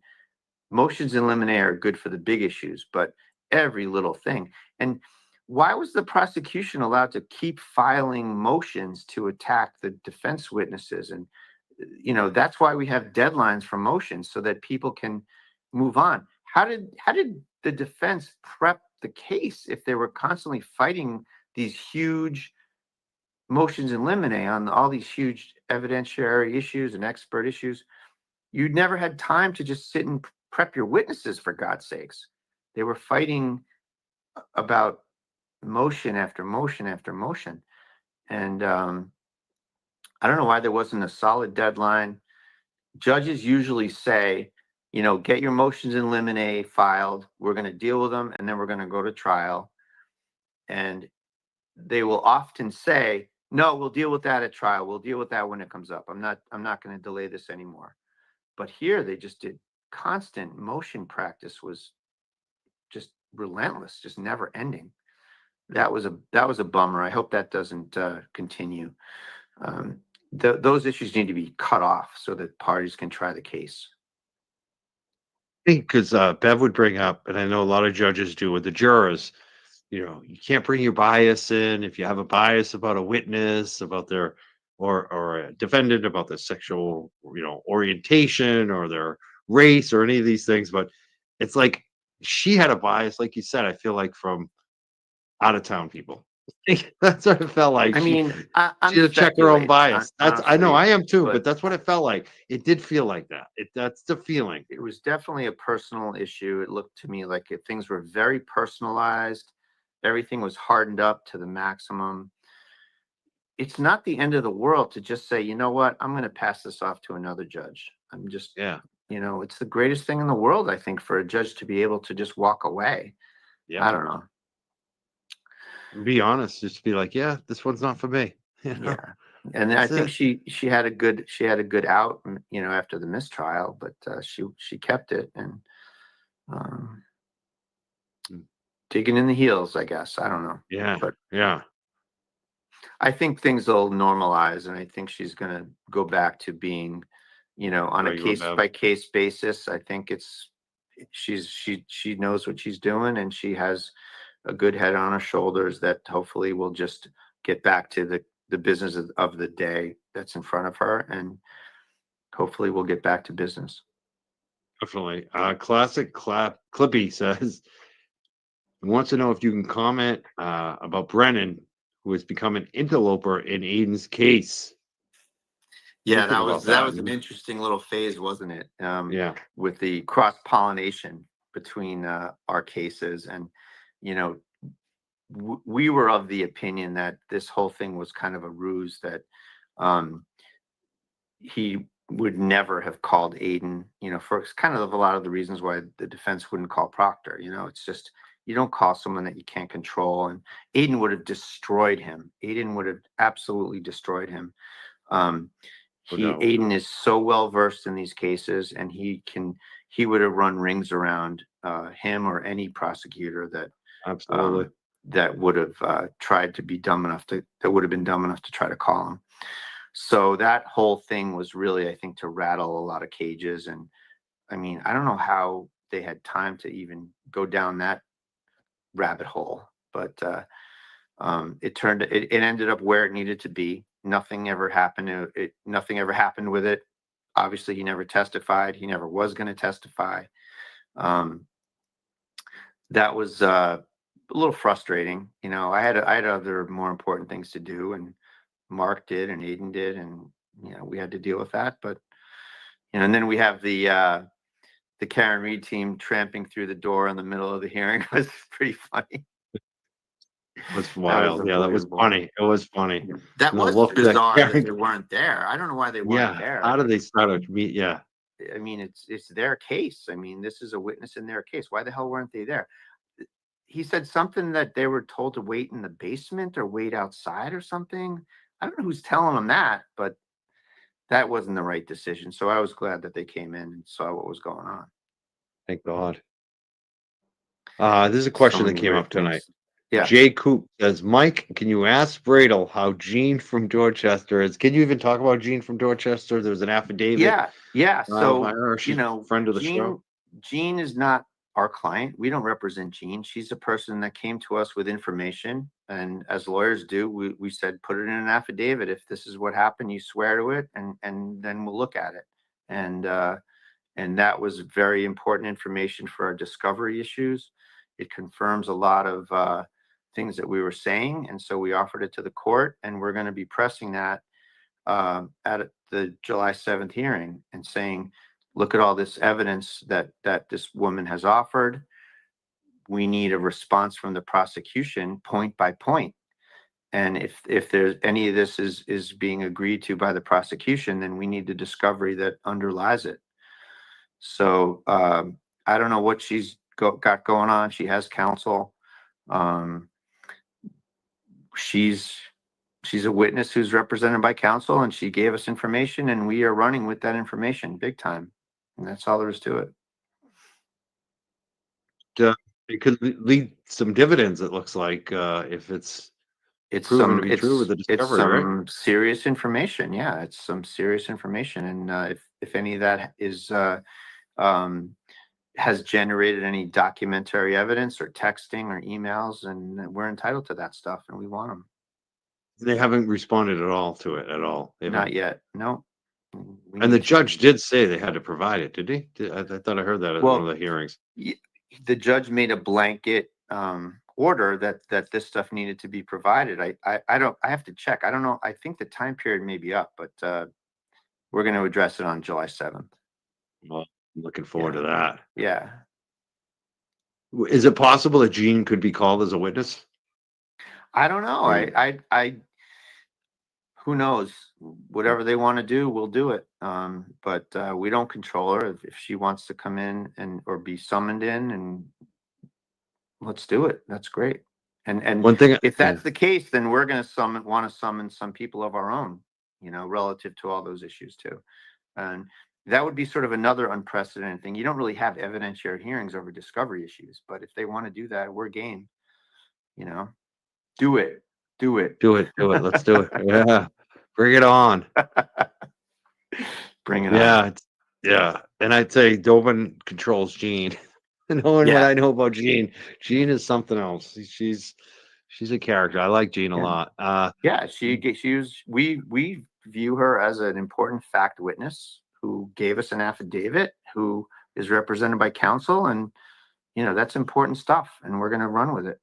motions in limine are good for the big issues, but every little thing. And why was the prosecution allowed to keep filing motions to attack the defense witnesses? And that's why we have deadlines for motions, so that people can move on. How did the defense prep the case if they were constantly fighting these huge motions in limine on all these huge evidentiary issues and expert issues? You'd never had time to just sit and prep your witnesses, for God's sakes. They were fighting about motion after motion after motion. And I don't know why there wasn't a solid deadline. Judges usually say, get your motions in limine filed. We're going to deal with them, and then we're going to go to trial. And they will often say, no, we'll deal with that at trial. We'll deal with that when it comes up. I'm not going to delay this anymore. But here they just did constant motion practice, was just relentless, just never ending. That was a bummer. I hope that doesn't continue. Those issues need to be cut off so that parties can try the case. I think because Bev would bring up, and I know a lot of judges do with the jurors, you can't bring your bias in. If you have a bias about a witness, about their or a defendant, about their sexual, orientation or their race or any of these things. But it's like she had a bias, like you said, I feel like from out of town people. That's what it felt like. I mean, I'm she had to check her own speculating, bias. I know, I am too, but but that's what it felt like. It did feel like that. That's the feeling. it was definitely a personal issue. It looked to me like things were very personalized. Everything was hardened up to the maximum. It's not the end of the world to just say, you know what, I'm going to pass this off to another judge. I'm just, it's the greatest thing in the world, I think, for a judge to be able to just walk away. Yeah. I don't know. Be honest, just be like, yeah, this one's not for me. Yeah. And I think she had a good out, after the mistrial, but she kept it and digging in the heels, I guess. I don't know. Yeah. But yeah. I think things will normalize, and I think she's going to go back to being, on a case by case basis. I think she knows what she's doing, and she has a good head on her shoulders that hopefully will just get back to the business of the day that's in front of her, and hopefully we'll get back to business. Definitely. Classic Clippy says he wants to know if you can comment about Brennan, who has become an interloper in Aiden's case. Yeah, that was an interesting little phase, wasn't it? Yeah. With the cross-pollination between our cases, and we were of the opinion that this whole thing was kind of a ruse, that he would never have called Aiden, for kind of a lot of the reasons why the defense wouldn't call Proctor. It's just, you don't call someone that you can't control, and Aiden would have destroyed him. Aiden would have absolutely destroyed him. Aiden is so well versed in these cases, and he would have run rings around him or any prosecutor that that would have tried to be dumb enough that would have been dumb enough to try to call him. So that whole thing was really, I think, to rattle a lot of cages. And I mean, I don't know how they had time to even go down that rabbit hole, but it ended up where it needed to be. Nothing ever happened to it. Nothing ever happened with it. Obviously, he never testified. He never was going to testify. That was a little frustrating. You know, I had other more important things to do, and Mark did, and Aiden did, and you know, we had to deal with that. But you know, and then we have the Karen Reed team tramping through the door in the middle of the hearing. It was pretty funny. It was wild. Yeah, that was unbelievable. funny. It was funny. That And the was look that bizarre that Karen- they weren't there. I don't know why they weren't Yeah. there. How did they start a meet? Yeah. I mean, it's their case. I mean, this is a witness in their case. Why the hell weren't they there? He said something that they were told to wait in the basement or wait outside or something. I don't know who's telling them that, but that wasn't the right decision. So I was glad that they came in and saw what was going on. Thank God. This is a So question that many came great up tonight. things. Yeah. Jay Coop says, Mike, can you ask Bradle how Gene from Dorchester is? Can you even talk about Gene from Dorchester? There's an affidavit. Yeah. Yeah. by So, her. you She's a know, friend of the show. Jean is not our client. We don't represent Jean. She's a person that came to us with information. And as lawyers do, we said, put it in an affidavit. If this is what happened, you swear to it, and then we'll look at it. And that was very important information for our discovery issues. It confirms a lot of things that we were saying. And so we offered it to the court, and we're going to be pressing that at the July 7th hearing and saying, look at all this evidence that this woman has offered. We need a response from the prosecution point by point. And if there's any of this is being agreed to by the prosecution, then we need the discovery that underlies it. So I don't know what she's got going on. She has counsel. She's a witness who's represented by counsel, and she gave us information, and we are running with that information big time. And that's all there is to it. It could lead some dividends, it looks like, if it's proven to be true with the It's discovery, right? some serious information. Yeah, it's some serious information. And if any of that is has generated any documentary evidence or texting or emails, and we're entitled to that stuff, and we want them. They haven't responded at all to it at all. They haven't- Not yet. No. And the judge did say they had to provide it, did he? I thought I heard that at one of the hearings. The judge made a blanket order that this stuff needed to be provided. I have to check. I don't know. I think the time period may be up, but we're going to address it on July 7th. Well, I'm looking forward to that. Yeah. Is it possible that Gene could be called as a witness? I don't know. I who knows? Whatever they want to do, we'll do it. But we don't control her. If she wants to come in or be summoned in, and let's do it. That's great. And One thing, if that's the case, then we're going to want to summon some people of our own, relative to all those issues too. And that would be sort of another unprecedented thing. You don't really have evidentiary hearings over discovery issues, but if they want to do that, we're game. Do it. do it. Let's do it. Yeah, bring it on. Bring it on. Yeah. And I'd say Dobin controls Gene. Knowing what I know about Gene is something else. She's a character. I like Gene a lot. We view her as an important fact witness who gave us an affidavit, who is represented by counsel, and that's important stuff, and we're going to run with it.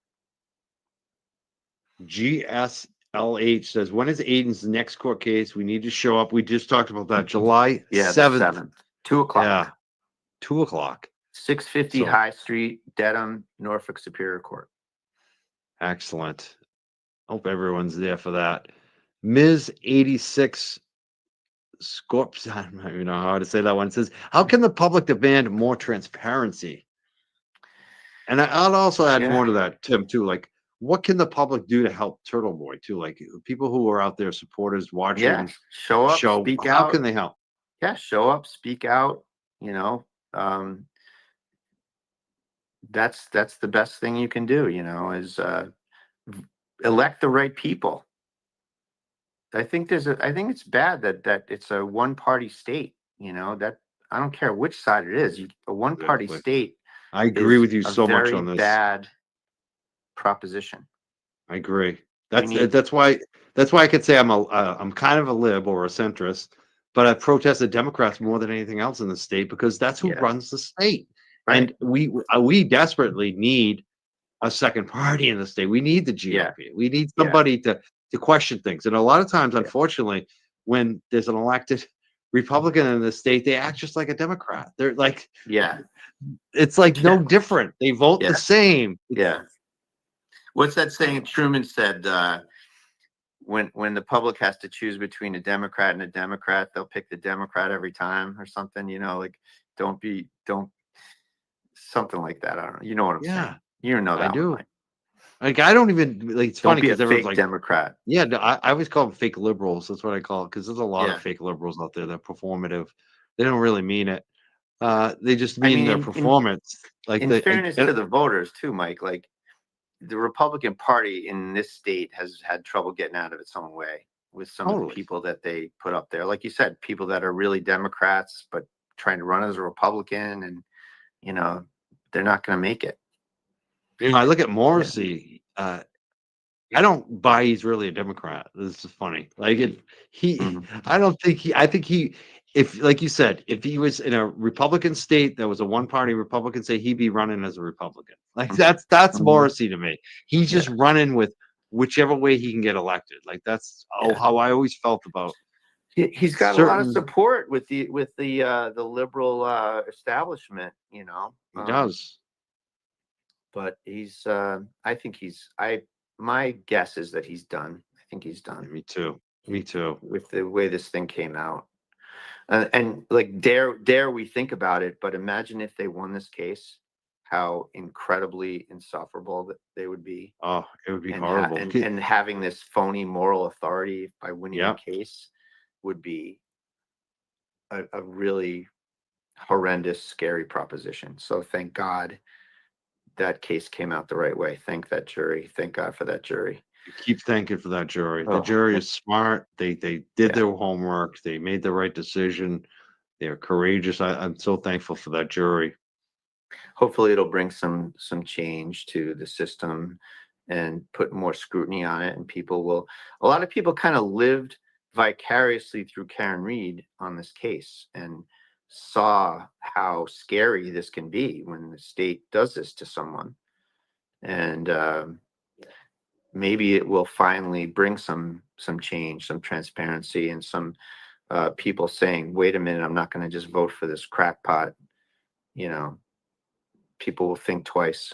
GSLH says, when is Aiden's next court case? We need to show up. We just talked about that. July 7th. 2:00. Yeah. 2:00. 650 High Street, Dedham, Norfolk Superior Court. Excellent. Hope everyone's there for that. Ms. 86 Scorps, I don't even know how to say that one, says, how can the public demand more transparency? And I'll also add more to that, Tim, too. Like, what can the public do to help Turtle Boy, too? Like, people who are out there, supporters watching, show up, speak out. How can they help? Yeah, show up, speak out. That's the best thing you can do. Is elect the right people. I think it's bad that it's a one party state, that I don't care which side it is. A one party Exactly. state I agree is with you a so much very on this. bad proposition. I agree. We need, That's why I could say I'm kind of a lib or a centrist, but I protest the Democrats more than anything else in the state because that's who yeah, runs the state, right. and we desperately need a second party in the state. We need the Yeah, GOP. We need yeah, somebody to question things, and a lot of times, yeah, unfortunately, when there's an elected Republican in the state, they act just like a Democrat. They're like yeah, it's like no yeah, different. They vote the yeah, same. yeah. What's that saying Truman said? When the public has to choose between a Democrat and a Democrat, they'll pick the Democrat every time or something, like don't something like that. I don't know. You know what I'm saying? Yeah, You know I that one, do. Mike. Like I don't even like. It's Don't funny be a because everyone's fake like, Democrat. yeah, no, I always call them fake liberals. That's what I call it because there's a lot of Yeah. fake liberals out there. They're performative. They don't really mean it. They just I mean mean, their performance. Like in fairness to the voters too, Mike, like the Republican Party in this state has had trouble getting out of its own way with some of the totally. people that they put up there. Like you said, people that are really Democrats but trying to run as a Republican, and they're not going to make it. I look at Yeah. Morrissey. I don't buy he's really a Democrat. This is funny. Like Mhm. I don't think he. I think he. If like you said, if he was in a Republican state that was a one-party Republican state, he'd be running as a Republican. Like that's Mhm. Morrissey to me. He's just Yeah. running with whichever way he can get elected. Like that's Yeah. how I always felt about He's got a lot of certain. support with the liberal establishment, He does. but I think my guess is that he's done. I think he's done Me too. Me too. with the way this thing came out. And like, dare we think about it, but imagine if they won this case, how incredibly insufferable that they would be, Oh, it would be and horrible. and having this phony moral authority by winning Yeah. the case would be a really horrendous, scary proposition. So thank God that case came out the right way. Thank that jury. Thank God for that jury. Keep thanking for that jury. The Oh, jury is smart. They did yeah. their homework. They made the right decision. They're courageous. I'm so thankful for that jury. Hopefully it'll bring some change to the system and put more scrutiny on it, and a lot of people kind of lived vicariously through Karen Reed on this case and saw how scary this can be when the state does this to someone. And maybe it will finally bring some change, some transparency, and some people saying, wait a minute, I'm not going to just vote for this crackpot. People will think twice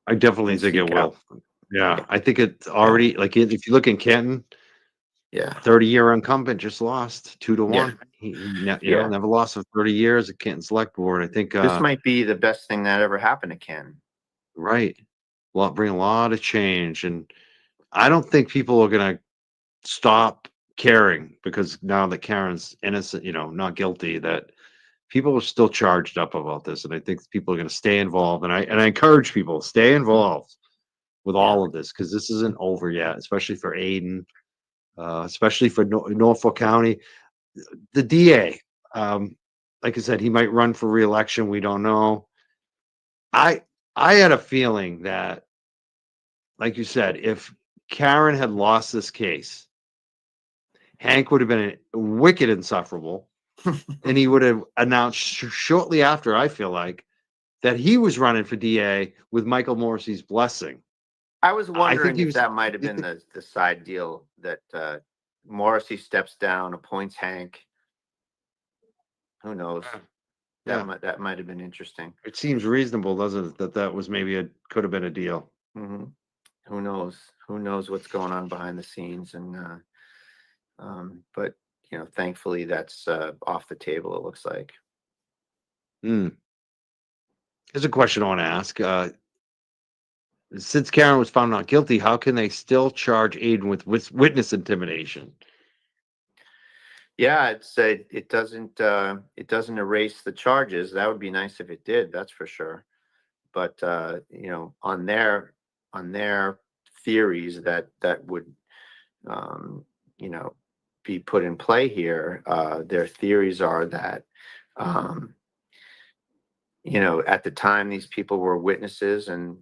I definitely and think it speak out. will. Yeah, Yeah. I think it's already like if you look in Canton, Yeah. 30-year incumbent just lost 2-1. Yeah. Yeah. Never lost for 30 years at Canton Select Board. I think This might be the best thing that ever happened to Ken. right. Well, bring a lot of change, and I don't think people are gonna stop caring because now that Karen's innocent, not guilty, that people are still charged up about this, and I think people are going to stay involved. And I encourage people stay involved with Yeah. all of this because this isn't over yet, especially for Aiden, especially for Norfolk County. The DA, like I said, he might run for reelection. We don't know. I I had a feeling that, like you said, if Karen had lost this case, Hank would have been wicked insufferable, and he would have announced shortly after, I feel like, that he was running for DA with Michael Morrissey's blessing. I was I think wondering he if was. that might have been the side deal that Morrissey steps down, appoints Hank. Who knows? Yeah, That might have been interesting. it seems reasonable, doesn't it? That was maybe could have been a deal. Hmm. Who knows? Who knows what's going on behind the scenes? And but thankfully that's off the table. It looks like. Hmm. Here's a question I want to ask. Since Karen was found not guilty, how can they still charge Aiden with witness intimidation? Yeah, it doesn't erase the charges. That would be nice if it did. That's for sure. But on their theories that would be put in play here. Their theories are that, at the time these people were witnesses, and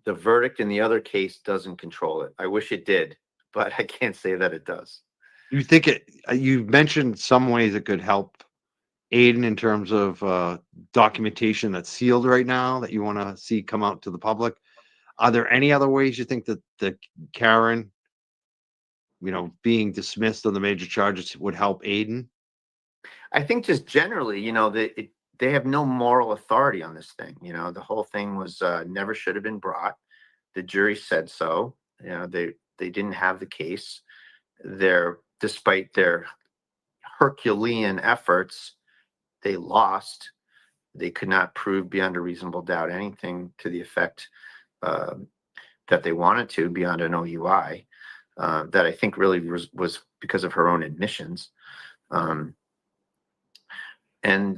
the verdict in the other case doesn't control it. I wish it did, but I can't say that it does. You think you mentioned some ways it could help Aiden in terms of documentation that's sealed right now that you want to see come out to the public. Are there any other ways you think that Karen, being dismissed on the major charges would help Aiden? I think just generally, they have no moral authority on this thing. The whole thing was never should have been brought. The jury said so. They didn't have the case. Despite their Herculean efforts, they lost. They could not prove beyond a reasonable doubt anything to the effect that they wanted to beyond an OUI. That I think really was because of her own admissions. And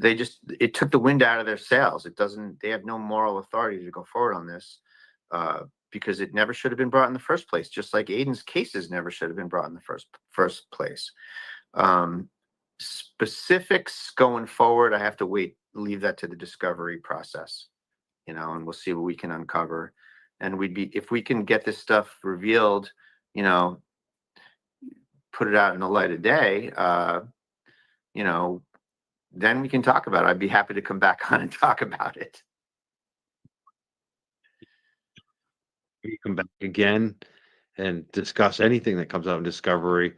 it took the wind out of their sails. They have no moral authority to go forward on this because it never should have been brought in the first place, just like Aiden's cases never should have been brought in the first place. Specifics going forward, I have to leave that to the discovery process, and we'll see what we can uncover. And if we can get this stuff revealed, put it out in the light of day, then we can talk about it. I'd be happy to come back on and talk about it. You come back again and discuss anything that comes out in discovery.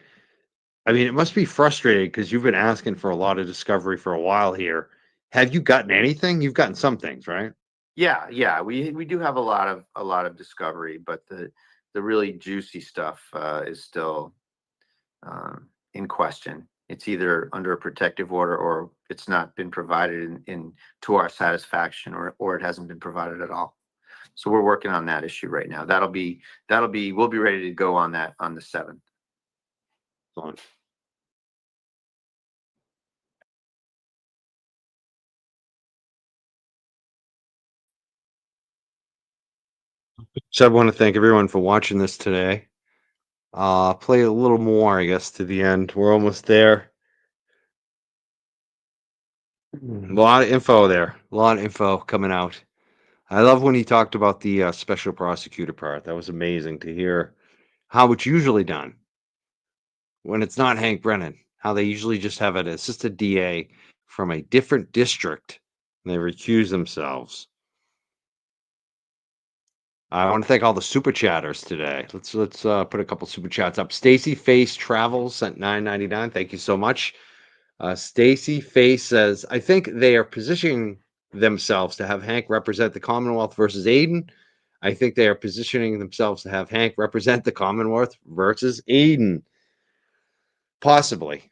I mean, it must be frustrating because you've been asking for a lot of discovery for a while here. Have you gotten anything? You've gotten some things, right? Yeah. We do have a lot of discovery, but the really juicy stuff is still in question. It's either under a protective order or it's not been provided to our satisfaction, or it hasn't been provided at all. So we're working on that issue right now. We'll be ready to go on that on the 7th. Fine. So I want to thank everyone for watching this today. Play a little more, I guess, to the end. We're almost there. A lot of info there. A lot of info coming out. I love when he talked about the special prosecutor part. That was amazing to hear how it's usually done when it's not Hank Brennan. How they usually just have an assistant DA from a different district and they recuse themselves. I want to thank all the super chatters today. Let's put a couple super chats up. Stacy Face Travels sent $9.99. Thank you so much. Stacy Face says, I think they are positioning themselves to have Hank represent the Commonwealth versus Aiden. I think they are positioning themselves to have Hank represent the Commonwealth versus Aiden. Possibly.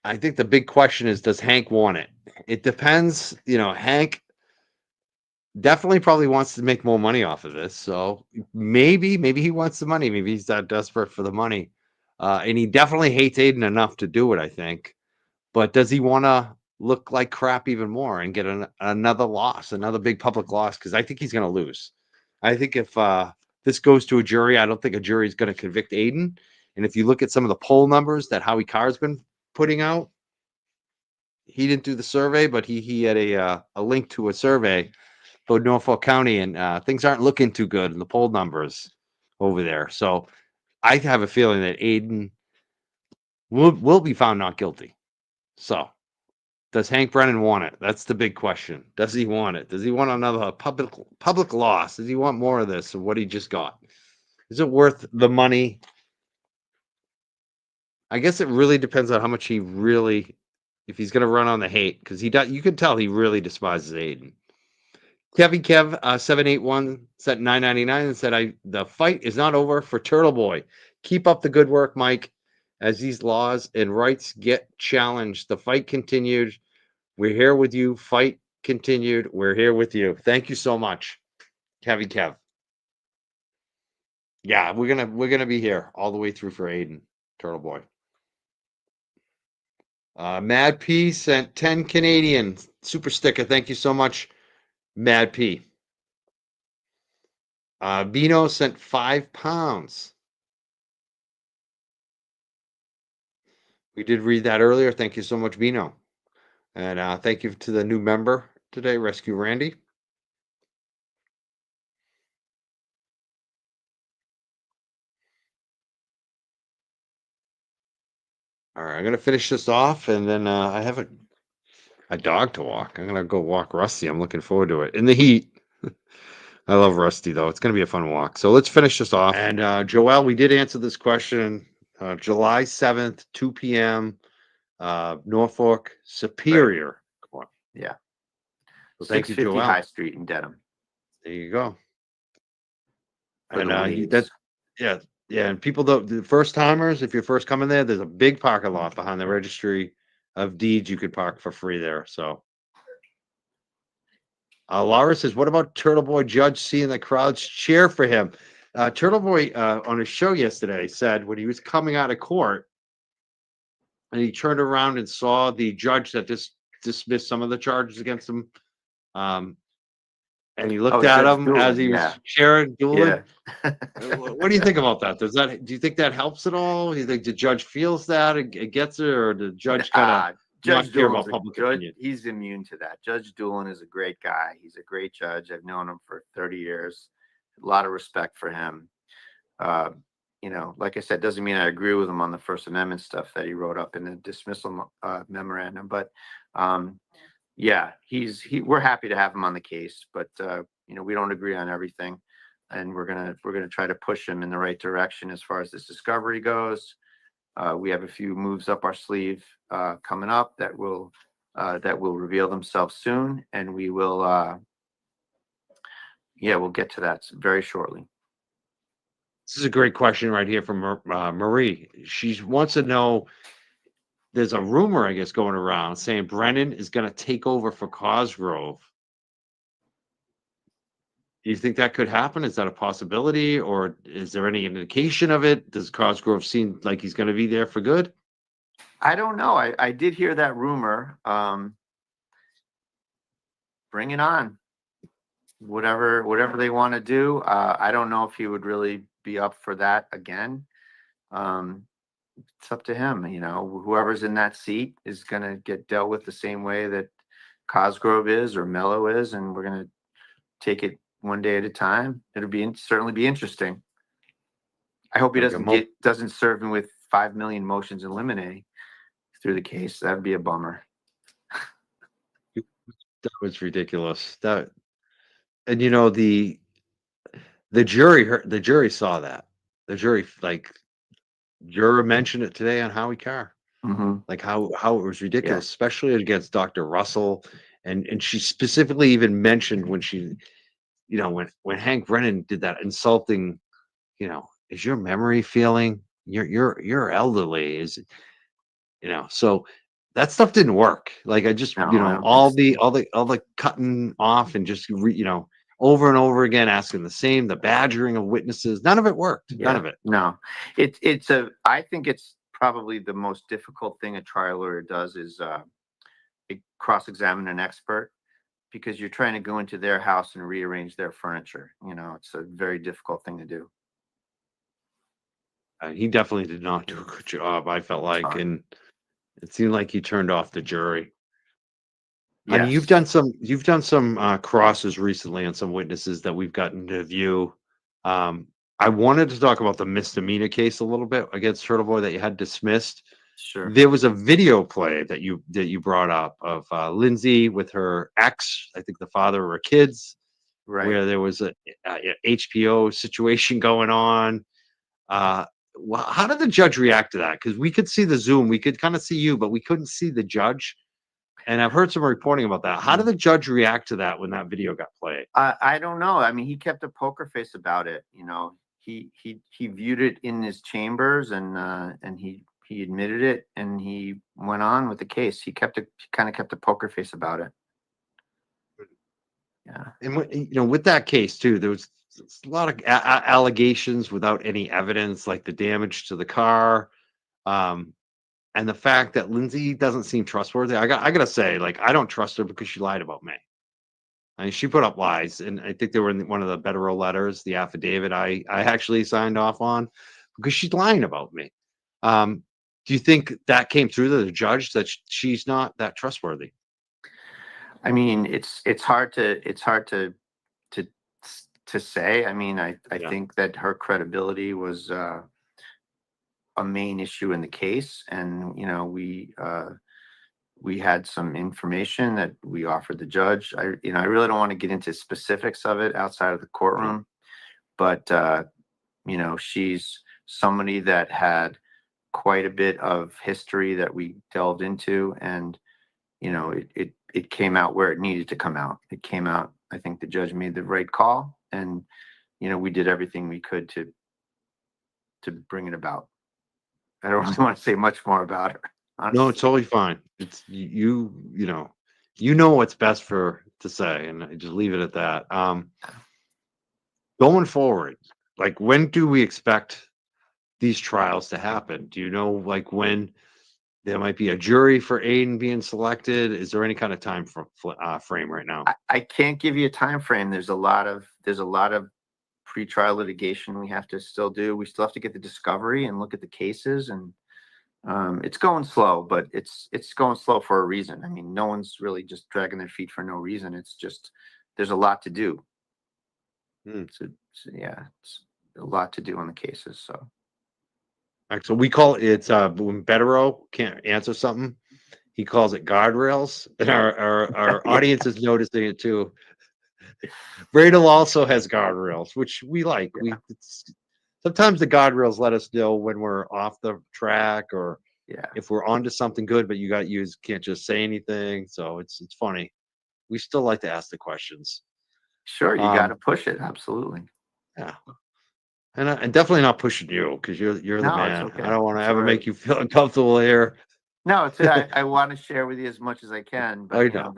I think the big question is, does Hank want it? It depends. Hank definitely probably wants to make more money off of this. So maybe he wants the money. Maybe he's that desperate for the money. And he definitely hates Aiden enough to do it, I think. But does he want to look like crap even more and get another loss, another big public loss? Because I think he's going to lose. I think if this goes to a jury, I don't think a jury is going to convict Aiden. And if you look at some of the poll numbers that Howie Carr's been putting out, he didn't do the survey, but he had a link to a survey for Norfolk County, and things aren't looking too good in the poll numbers over there. So I have a feeling that Aiden will be found not guilty. So does Hank Brennan want it? That's the big question. Does he want it? Does he want another public loss? Does he want more of this of what he just got? Is it worth the money? I guess it really depends on how much he really, if he's going to run on the hate, because you can tell he really despises Aiden. Kev 781 sent $9.99 and said, the fight is not over for Turtle Boy. Keep up the good work, Mike. As these laws and rights get challenged, the fight continued. We're here with you. Fight continued. We're here with you. Thank you so much, Kev. Yeah, we're gonna be here all the way through for Aiden, Turtle Boy. Mad P sent 10 Canadian super sticker. Thank you so much, Mad P. Bino sent £5. We did read that earlier. Thank you so much, Bino. And thank you to the new member today, Rescue Randy. All right, I'm gonna finish this off, and then I have a dog to walk. I'm gonna go walk Rusty. I'm looking forward to it in the heat. I love Rusty though. It's gonna be a fun walk. So let's finish this off. And Joelle, we did answer this question. July 7th, 2 p.m. Norfolk Superior Court. Yeah. So thank you, 650 Joelle. High Street in Dedham. There you go. For And the ladies. yeah, and people don't, the first timers, if you're first coming there, there's a big parking lot behind the Registry of Deeds. You could park for free there. So Laura says, what about Turtle Boy Judge seeing the crowds cheer for him? Turtle Boy on his show yesterday said when he was coming out of court and he turned around and saw the judge that just dismissed some of the charges against him. And he looked at Judge him Doolin, as he was yeah. sharing Doolin. Yeah. What do you think about that? Do you think that helps at all? Do you think the judge feels that it gets it, or the judge kind of Judge not care Doolin's about public judge, opinion? he's immune to that. Judge Doolin is a great guy. He's a great judge. I've known him for 30 years. A lot of respect for him. Like I said, doesn't mean I agree with him on the First Amendment stuff that he wrote up in the dismissal memorandum. But yeah, we're happy to have him on the case, but we don't agree on everything, and we're gonna try to push him in the right direction as far as this discovery goes. We have a few moves up our sleeve coming up that will reveal themselves soon, and we will we'll get to that very shortly. This is a great question right here from Marie. She wants to know, there's a rumor, I guess, going around saying Brennan is going to take over for Cosgrove. Do you think that could happen? Is that a possibility, or is there any indication of it? Does Cosgrove seem like he's going to be there for good? I don't know. I did hear that rumor. Bring it on. Whatever they want to do. I don't know if he would really be up for that again. It's up to him. Whoever's in that seat is going to get dealt with the same way that Cosgrove is or Mello is, and we're going to take it one day at a time. It'll certainly be interesting. I hope he doesn't serve him with 5 million motions in limine through the case. That'd be a bummer. That was ridiculous. And the jury saw that. The jury, Juror mentioned it today on Howie Carr. Mm-hmm. Like how it was ridiculous, especially against Dr. Russell. And she specifically even mentioned when she, when Hank Brennan did that insulting, is your memory failing? You're elderly, so that stuff didn't work. Like I just, all the cutting off and just, over and over again, asking the badgering of witnesses. None of it worked. Yeah. None of it. No, I think it's probably the most difficult thing a trial lawyer does is cross-examine an expert, because you're trying to go into their house and rearrange their furniture. It's a very difficult thing to do. He definitely did not do a good job, I felt like, and it seemed like he turned off the jury. Yes. I mean, you've done some crosses recently on some witnesses that we've gotten to view. I wanted to talk about the misdemeanor case a little bit against Turtle Boy that you had dismissed. Sure. There was a video play that you brought up of Lindsay with her ex, I think the father of her kids, Right. where there was a HPO situation going on. How did the judge react to that? Because we could see the Zoom, we could kind of see you, but we couldn't see the judge. And I've heard some reporting about that. How did the judge react to that when that video got played? I don't know. I mean, he kept a poker face about it. He viewed it in his chambers, and he admitted it, and he went on with the case. He kind of kept a poker face about it. Yeah. And with that case too, there was a lot of allegations without any evidence, like the damage to the car, and the fact that Lindsay doesn't seem trustworthy. I gotta say, I don't trust her because she lied about me. I mean, she put up lies, and I think they were in one of the Federal letters, the affidavit I actually signed off on, because she's lying about me. Do you think that came through to the judge that she's not that trustworthy? I mean, it's hard to to say. I mean, I Yeah. think that her credibility was a main issue in the case, and we had some information that we offered the judge. I really don't want to get into specifics of it outside of the courtroom, but she's somebody that had quite a bit of history that we delved into, and it came out where it needed to come out. It came out. I think the judge made the right call, and we did everything we could to bring it about. I don't really want to say much more about her. No, Honestly. it's totally fine. It's you know what's best to say, and I just leave it at that. Going forward, like when do we expect these trials to happen? Do you know like when there might be a jury for Aiden being selected? Is there any kind of time frame right now? I can't give you a time frame. There's a lot of pre-trial litigation we have to still do. We still have to get the discovery and look at the cases, and it's going slow, but it's going slow for a reason. I mean, no one's really just dragging their feet for no reason. It's just there's a lot to do. So yeah, it's a lot to do on the cases. So. So we call it when Betero can't answer something, he calls it guardrails, and our audience is noticing it too. Bradle also has guardrails, which we like. Sometimes the guardrails let us know when we're off the track, or if we're onto something good, but you can't just say anything. So it's funny. We still like to ask the questions. Sure, you got to push it. Absolutely. Yeah. And definitely not pushing you, because you're the No, man. it's okay. I don't want to It's ever all make right. you feel uncomfortable here. No, I want to share with you as much as I can, but I know.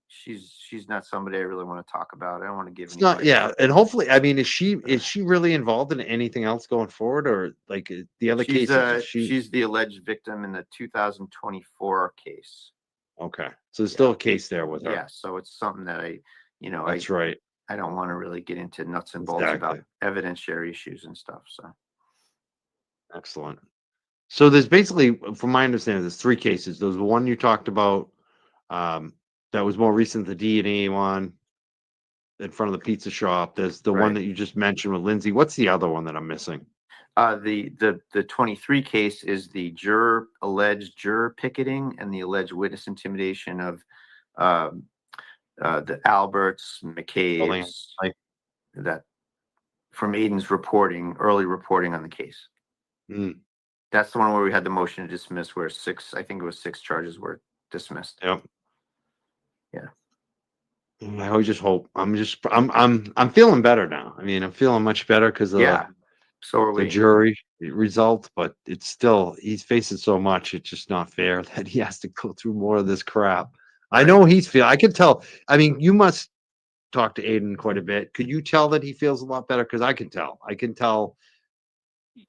she's not somebody I really want to talk about. I don't want to give It's not, anybody. and hopefully, I mean, is she really involved in anything else going forward, or like the other cases? She's the alleged victim in the 2024 case. Okay, so there's still a case there with her. Yeah, so it's something that That's right. I don't want to really get into nuts and bolts about evidentiary issues and stuff. So excellent. So there's basically, from my understanding, there's three cases. There's the one you talked about, that was more recent, the DNA one in front of the pizza shop. There's the one that you just mentioned with Lindsay. What's the other one that I'm missing? The 23 case is the alleged juror picketing and the alleged witness intimidation of the Alberts, McCabe's, that from Aiden's early reporting on the case. That's the one where we had the motion to dismiss, where I think it was 6 charges were dismissed. Yep. Yeah. I always just hope. I'm feeling better now. I mean, I'm feeling much better because of so are the we. jury result, but it's still, he's facing so much. It's just not fair that he has to go through more of this crap. I know I can tell. I mean, you must talk to Aiden quite a bit. Could you tell that he feels a lot better? Because I can tell.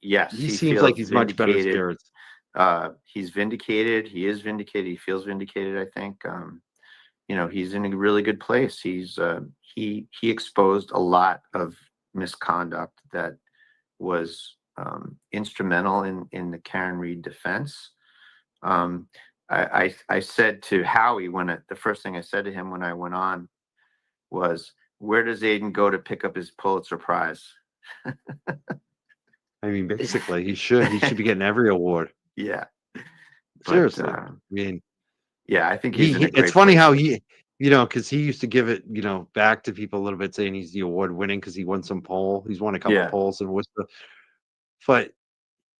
Yes, he seems like he's much better spirits. He's vindicated. He is vindicated. He feels vindicated, I think. He's in a really good place. He exposed a lot of misconduct that was instrumental in the Karen Reed defense. I said to Howie the first thing I said to him when I went on was, "Where does Aiden go to pick up his Pulitzer Prize?" I mean, basically, he should be getting every award. Yeah, seriously. I mean, yeah, I think he's in a great it's funny place. how because he used to give it, back to people a little bit, saying he's the award winning because he won some poll. He's won a couple of polls and Worcester, but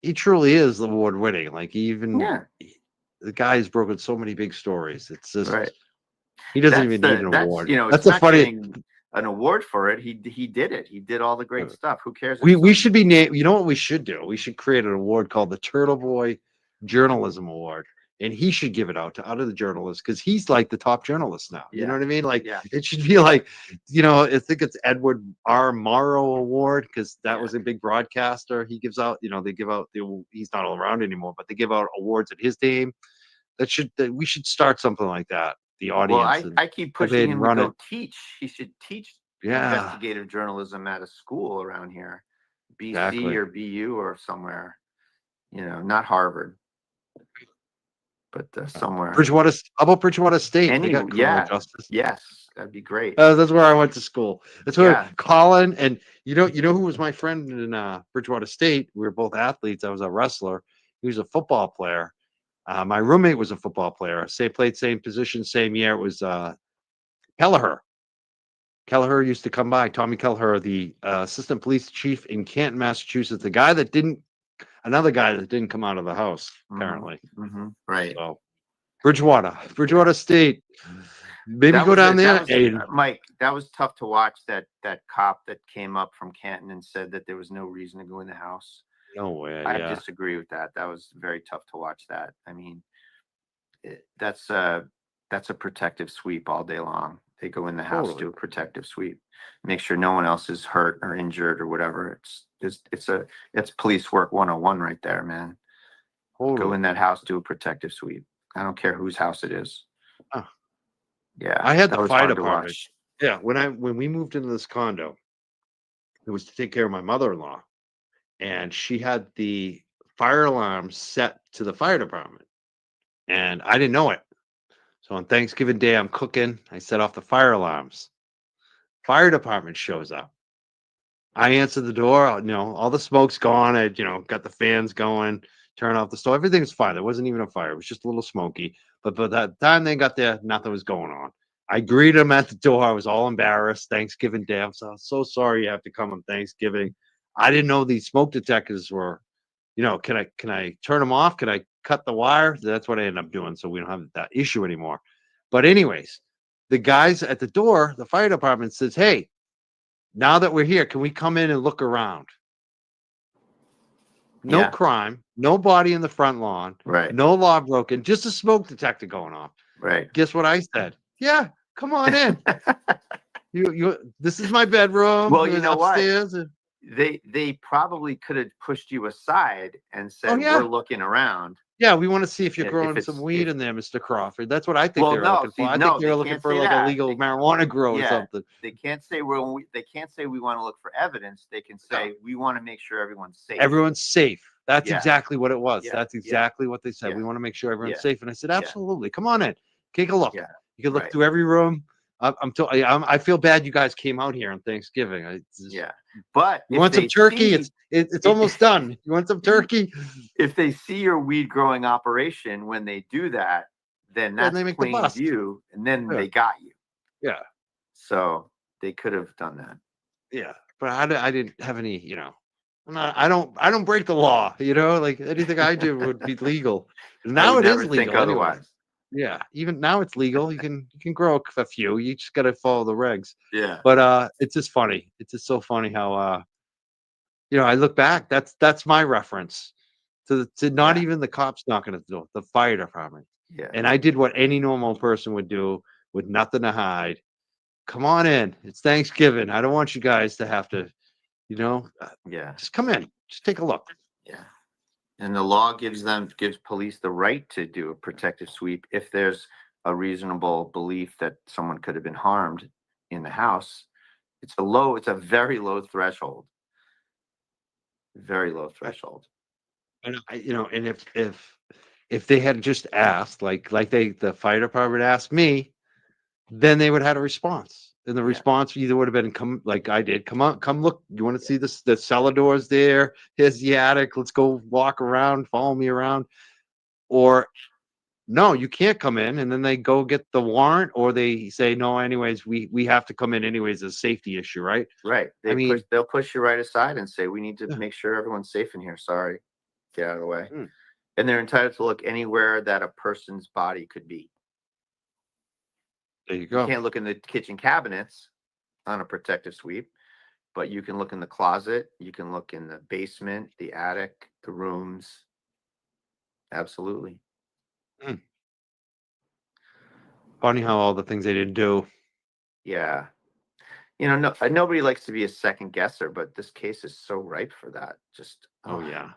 he truly is the award winning. Like the guy's broken so many big stories. It's just he doesn't even need an award. That's the funny. An award for it. He did it. He did all the great stuff. Who cares? We should be named. You know what we should do? We should create an award called the Turtle Boy Journalism Award, and he should give it out to other journalists because he's like the top journalist now. You know what I mean? Like it should be like, I think it's Edward R. Morrow Award because that was a big broadcaster. He gives out. They give out he's not around anymore, but they give out awards at his name. We should start something like that. The audience. Well, I keep pushing him to go teach. He should teach investigative journalism at a school around here, BC or BU or somewhere. not Harvard, but somewhere. Bridgewater. How about Bridgewater State? They Any, got criminal yeah, justice. yes, that'd be great. That's where I went to school. That's where Yeah. Colin and you know who was my friend in Bridgewater State. We were both athletes. I was a wrestler. He was a football player. My roommate was a football player. Played same position, same year. It was Kelleher. Kelleher used to come by. Tommy Kelleher, the assistant police chief in Canton, Massachusetts. Another guy that didn't come out of the house apparently. Right. So Bridgewater State. Maybe That go was down that there, was, Aiden. Mike, that was tough to watch. That cop that came up from Canton and said that there was no reason to go in the house. No way. I Yeah. disagree with that. That was very tough to watch. That. I mean, that's a protective sweep all day long. They go in the house, Totally. do a protective sweep, make sure no one else is hurt or injured or whatever. It's police work 101 right there, man. Go Totally. in that house, do a protective sweep. I don't care whose house it is. Oh. Yeah, I had that the was fire hard to department. watch. Yeah, when we moved into this condo, it was to take care of my mother-in-law, and she had the fire alarm set to the fire department, and I didn't know it. So on Thanksgiving Day, I'm cooking. I set off the fire alarms. Fire department shows up. I answer the door. All the smoke's gone. I, got the fans going. Turn off the stove. Everything's fine. There wasn't even a fire. It was just a little smoky. But by that time they got there, nothing was going on. I greeted them at the door. I was all embarrassed. Thanksgiving Day. I'm so sorry you have to come on Thanksgiving. I didn't know these smoke detectors were, can I turn them off? Can I cut the wire? That's what I ended up doing. So we don't have that issue anymore. But anyways, the guys at the door, the fire department says, hey, now that we're here, can we come in and look around? No Yeah. crime, no body in the front lawn, Right. no law broken, just a smoke detector going off. Right. Guess what I said? Yeah, come on in. This is my bedroom. Well, you know what? upstairs. They probably could have pushed you aside and said, yeah. we're looking around. Yeah, we want to see if you're If growing it's- some weed if- in there, Mr. Crawford. That's what I think Well, they were no, looking for. see, I no, think they were they looking can't for say like that. a legal They- marijuana grow or Yeah. something. They can't say they can't say we want to look for evidence. They can say we want to make sure everyone's safe. Everyone's safe. That's Yeah. exactly what it was. Yeah. That's Yeah. exactly what they said. Yeah. We want to make sure everyone's Yeah. safe. And I said, Yeah. absolutely. Come on in. Take a look. Yeah. You can look Right. through every room. I feel bad you guys came out here on Thanksgiving. Yeah. But You if want some they turkey? see- It's almost done. You want some turkey? if they see your weed growing operation when they do that, then Then that's they make the plain bust. view, and then Yeah. they got you. Yeah. So they could have done that. Yeah. But I didn't have any, I don't break the law, like anything I do would be legal. I Now would it is never think legal anyway. otherwise. Yeah. Even now it's legal. You can grow a few. You just got to follow the regs. Yeah. But it's just funny. It's just so funny how I look back. That's my reference to not Yeah. even the cops knocking at the door, the fire department. Yeah. And I did what any normal person would do with nothing to hide. Come on in. It's Thanksgiving. I don't want you guys to have to, Yeah. just come in. Just take a look. Yeah. And the law gives police the right to do a protective sweep if there's a reasonable belief that someone could have been harmed in the house. It's a very low threshold. Very low threshold. And and if they had just asked, like the fire department asked me, then they would have had a response. And the Yeah. response either would have been come like I did. Come on, come look. You want to see this? The cellar doors there. Here's the attic. Let's go walk around. Follow me around. Or no, you can't come in. And then they go get the warrant, or they say no. Anyways, we have to come in anyways. It's a safety issue, right? Right. mean- They'll push you right aside and say, we need to Yeah. make sure everyone's safe in here. Sorry. Get out of the way. Mm. And they're entitled to look anywhere that a person's body could be. There you You go. can't look in the kitchen cabinets on a protective sweep, but you can look in the closet. You can look in the basement, the attic, the rooms. Absolutely. Funny how all the things they didn't do. Yeah. Nobody likes to be a second guesser, but this case is so ripe for that. Just, Oh yeah,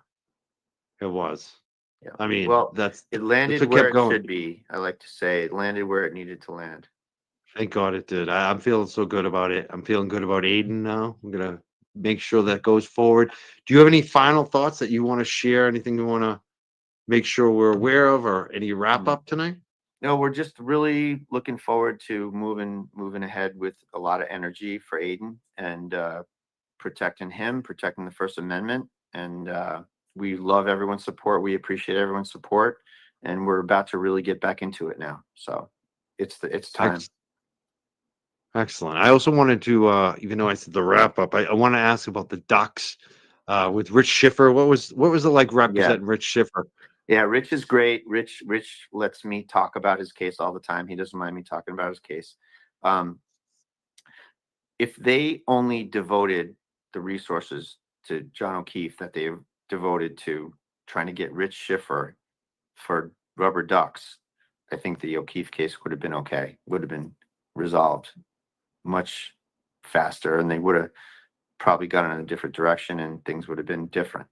it was. Yeah. I mean, Well, that's it landed what where kept it going. should be. I like to say it landed where it needed to land. Thank God it did. I'm feeling so good about it. I'm feeling good about Aiden now. I'm gonna make sure that goes forward. Do you have any final thoughts that you want to share? Anything you want to make sure we're aware of, or any wrap up tonight? No, we're just really looking forward to moving ahead with a lot of energy for Aiden and protecting him, protecting the First Amendment. And we love everyone's support. We appreciate everyone's support. And we're about to really get back into it now. So it's time. Excellent. I also wanted to, even though I said the wrap up, I want to ask about the Ducks with Rich Schiffer. What was it like representing Rich Schiffer? Yeah, Rich is great. Rich lets me talk about his case all the time. He doesn't mind me talking about his case. If they only devoted the resources to John O'Keefe that they've devoted to trying to get Rich Schiffer for rubber ducks, I think the O'Keefe case would have been okay, would have been resolved much faster, and they would have probably gone in a different direction and things would have been different.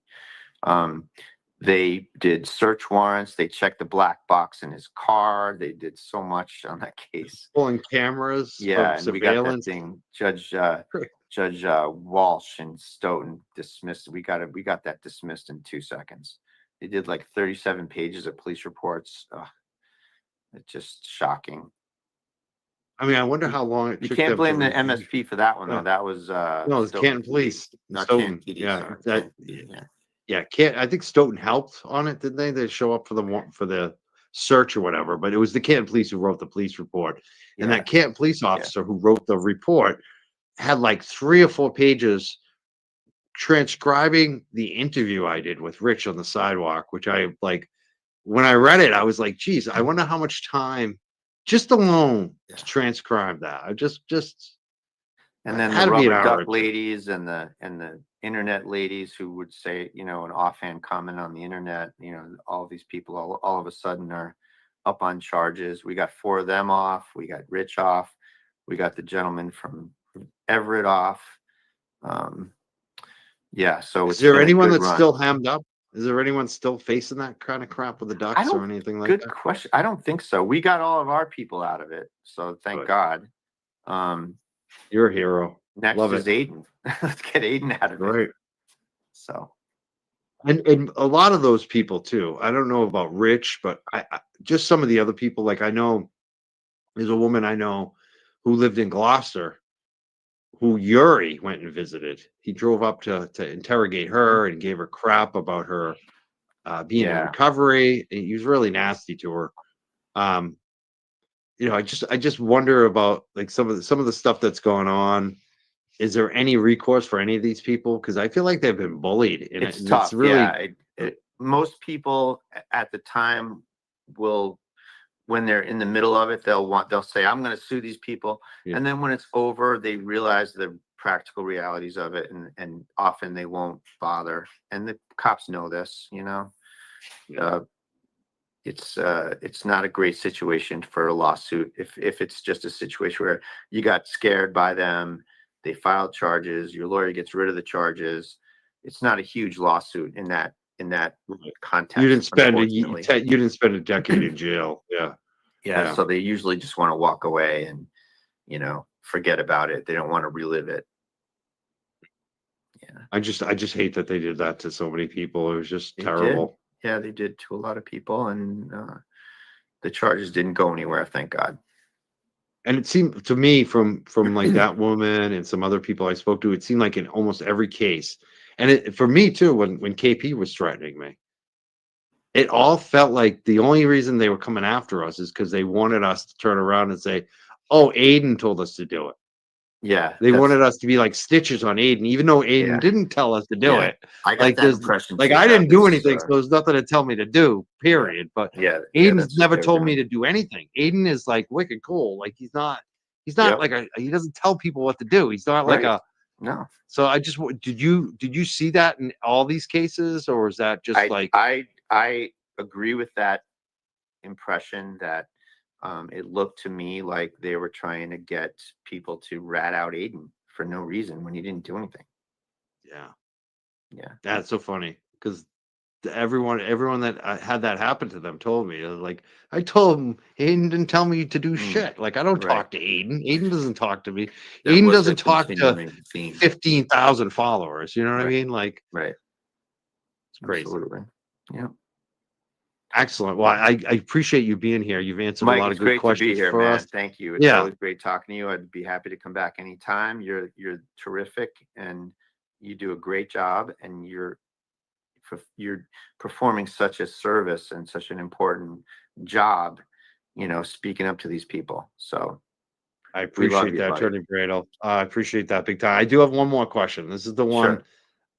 They did search warrants. They checked the black box in his car. They did so much on that case. Pulling cameras. Yeah, and surveillance. We got that thing. Judge Walsh and Stoughton dismissed. We got that dismissed in 2 seconds. They did like 37 pages of police reports. It's just shocking. I mean, I wonder how long it took. You can't them blame to the MSP for that one, though. That was no, it's Stoughton Canton Police. not Stoughton. Canton PD, Yeah, sorry. that. Yeah. Yeah, I think Stoughton helped on it, didn't they? They show up for the search or whatever, but it was the Canton Police who wrote the police report, and that Canton police officer who wrote the report had like 3 or 4 pages transcribing the interview I did with Rich on the sidewalk, which I like. When I read it, I was like, geez, I wonder how much time just alone to transcribe that. I just and then had the to be an rubber hour or duck two. ladies and the internet ladies who would say, an offhand comment on the internet, all these people all of a sudden are up on charges. We got 4 of them off. We got Rich off. We got the gentleman from Everett off. So Is there anyone that's still hemmed up? Is there anyone still facing that kind of crap with the Ducks or anything like that? Good question. I don't think so. We got all of our people out of it, so thank God. You're a hero. Next Love is Aiden. Let's get Aiden out of it. Right. So, and a lot of those people too. I don't know about Rich, but I just some of the other people. Like I know there's a woman I know who lived in Gloucester, who Yuri went and visited. He drove up to interrogate her and gave her crap about her being in recovery. He was really nasty to her. I just wonder about like some of the stuff that's going on. Is there any recourse for any of these people? Because I feel like they've been bullied. And it's tough. It's really, most people at the time will, when they're in the middle of it, they'll say, I'm going to sue these people. And then when it's over, they realize the practical realities of it. And often they won't bother. And the cops know this, it's not a great situation for a lawsuit. If it's just a situation where you got scared by them, they filed charges, your lawyer gets rid of the charges. It's not a huge lawsuit in that context. You didn't spend a decade in jail. Yeah. So they usually just want to walk away and forget about it. They don't want to relive it. Yeah. I just hate that they did that to so many people. It was just terrible. Yeah, they did to a lot of people, and the charges didn't go anywhere, thank God. And it seemed to me from like that woman and some other people I spoke to, it seemed like in almost every case, and for me too, when KP was threatening me, it all felt like the only reason they were coming after us is because they wanted us to turn around and say, oh, Aiden told us to do it. Yeah. They wanted us to be like stitches on Aiden, even though Aiden didn't tell us to do it. I got that impression. Like I didn't do anything, so there's nothing to tell me to do, period. But Aiden's never told me to do anything. Aiden is like wicked cool. Like he's not like he doesn't tell people what to do. He's not like no. So I just did you see that in all these cases, or is that just I agree with that impression that it looked to me like they were trying to get people to rat out Aiden for no reason when he didn't do anything. Yeah. That's so funny because everyone that had that happen to them told me, like, I told him Aiden didn't tell me to do shit. Like, I don't Right. talk to Aiden. Aiden doesn't talk to me. That Aiden was a doesn't talk to continuing theme. 15,000 followers. You know what I Right. mean? Like, Right. it's crazy. Absolutely. Yeah. Excellent. Well, I appreciate you being here. You've answered a Mike, lot it's of good great to be questions here, for man. us. Thank you. It's Yeah. always great talking to you. I'd be happy to come back anytime. You're terrific, and you do a great job, and you're performing such a service and such an important job, speaking up to these people. So I we love appreciate you, that, buddy. Attorney Bradle. I appreciate that big time. I do have one more question. This is the one Sure.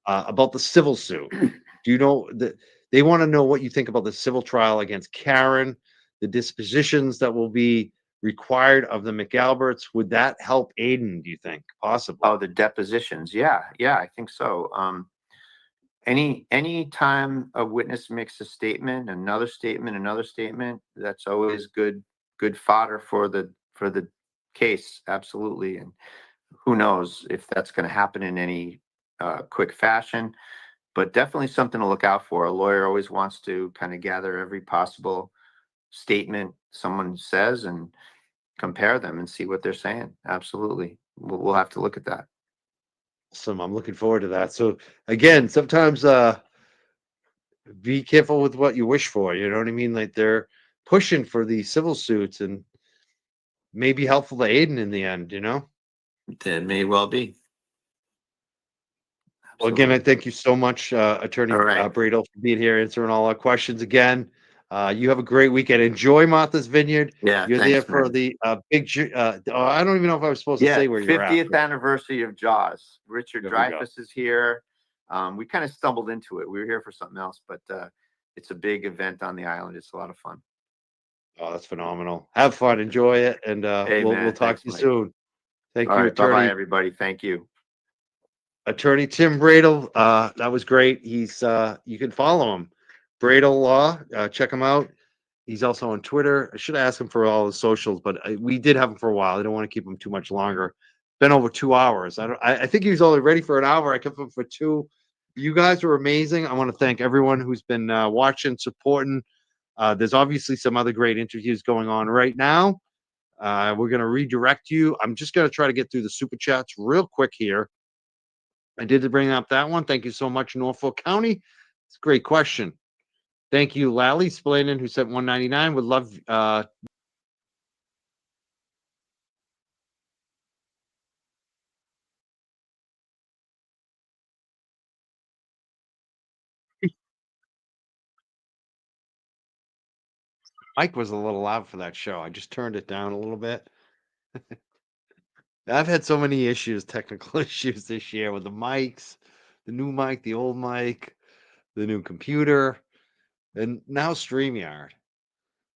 about the civil suit. Do you know that they want to know what you think about the civil trial against Karen, the dispositions that will be required of the McAlberts? Would that help Aiden, do you think? Possibly. Oh, the depositions. Yeah, I think so. Any time a witness makes a statement, another statement, that's always good fodder for the case. Absolutely. And who knows if that's going to happen in any quick fashion, but definitely something to look out for. A lawyer always wants to kind of gather every possible statement someone says and compare them and see what they're saying. Absolutely. We'll have to look at that. Awesome. I'm looking forward to that. So again, sometimes be careful with what you wish for. You know what I mean? Like, they're pushing for these civil suits and may be helpful to Aiden in the end, you know? That may well be. Well, again, I Absolutely. thank you so much, Attorney All right. Bradle, for being here, answering all our questions again. You have a great weekend. Enjoy Martha's Vineyard. Yeah, You're there thanks, for man. the I don't even know if I was supposed to Yeah, say where you're at. 50th anniversary of Jaws. Richard There we go. Dreyfuss is here. We kind of stumbled into it. We were here for something else, but it's a big event on the island. It's a lot of fun. Oh, that's phenomenal. Have fun, enjoy it, and Hey, we'll man, talk thanks, to you Mike. soon. Thank All you, right, bye-bye, Attorney everybody. Thank you. Tim Bradle. That was great. He's you can follow him, Bradle Law. Check him out. He's also on Twitter. I should ask him for all his socials, but we did have him for a while. I don't want to keep him too much longer. Been over 2 hours. I think he was only ready for an hour. I kept him for 2. You guys were amazing. I want to thank everyone who's been watching, supporting. There's obviously some other great interviews going on right now. We're going to redirect you. I'm just going to try to get through the super chats real quick here. I did bring up that one. Thank you so much, Norfolk County. It's a great question. Thank you, Lally Splainen, who sent 199. Would love Mike was a little loud for that show. I just turned it down a little bit. I've had so many issues, technical issues this year with the mics, the new mic, the old mic, the new computer, and now StreamYard.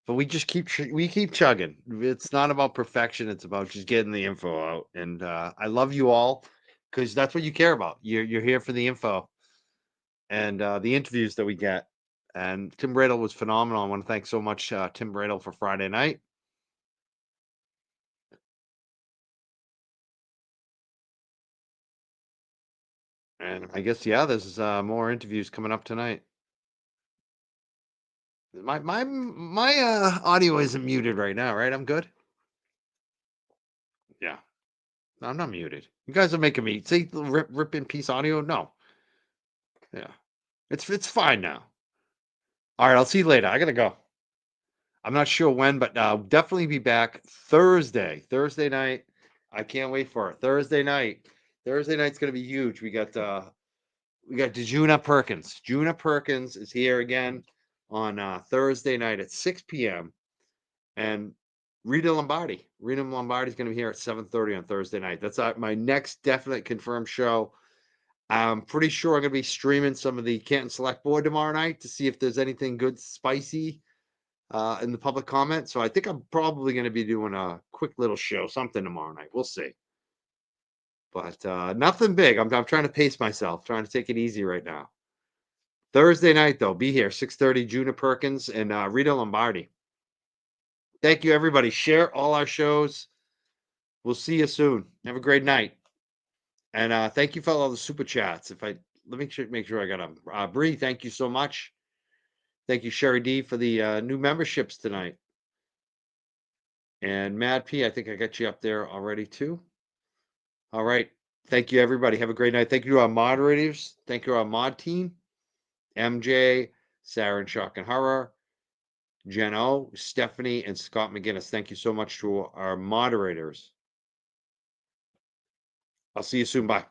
But we just keep chugging. It's not about perfection. It's about just getting the info out. And I love you all because that's what you care about. You're here for the info and the interviews that we get. And Tim Bradle was phenomenal. I want to thank so much Tim Bradle for Friday night. And I guess there's more interviews coming up tonight. My audio isn't muted right now, right? I'm good. Yeah, no, I'm not muted. You guys are making me say rip in peace audio. No, yeah, it's fine now. All right, I'll see you later. I gotta go. I'm not sure when, but definitely be back Thursday night. I can't wait for it. Thursday night's gonna be huge. We got Juna Perkins. Juna Perkins is here again on Thursday night at 6 p.m. And Rita Lombardi. Rita Lombardi is going to be here at 7:30 on Thursday night. That's my next definite confirmed show. I'm pretty sure I'm going to be streaming some of the Canton Select Board tomorrow night to see if there's anything good, spicy in the public comment. So I think I'm probably going to be doing a quick little show, something tomorrow night. We'll see. But nothing big. I'm trying to pace myself, trying to take it easy right now. Thursday night, though, be here, 6:30, Juna Perkins and Rita Lombardi. Thank you, everybody. Share all our shows. We'll see you soon. Have a great night. And thank you for all the super chats. Let me make sure I got them. Bree, thank you so much. Thank you, Sherry D, for the new memberships tonight. And Mad P, I think I got you up there already too. All right. Thank you, everybody. Have a great night. Thank you to our moderators. Thank you to our mod team. MJ, Sarah and Shock and Horror, Jen O, Stephanie, and Scott McGinnis. Thank you so much to our moderators. I'll see you soon. Bye.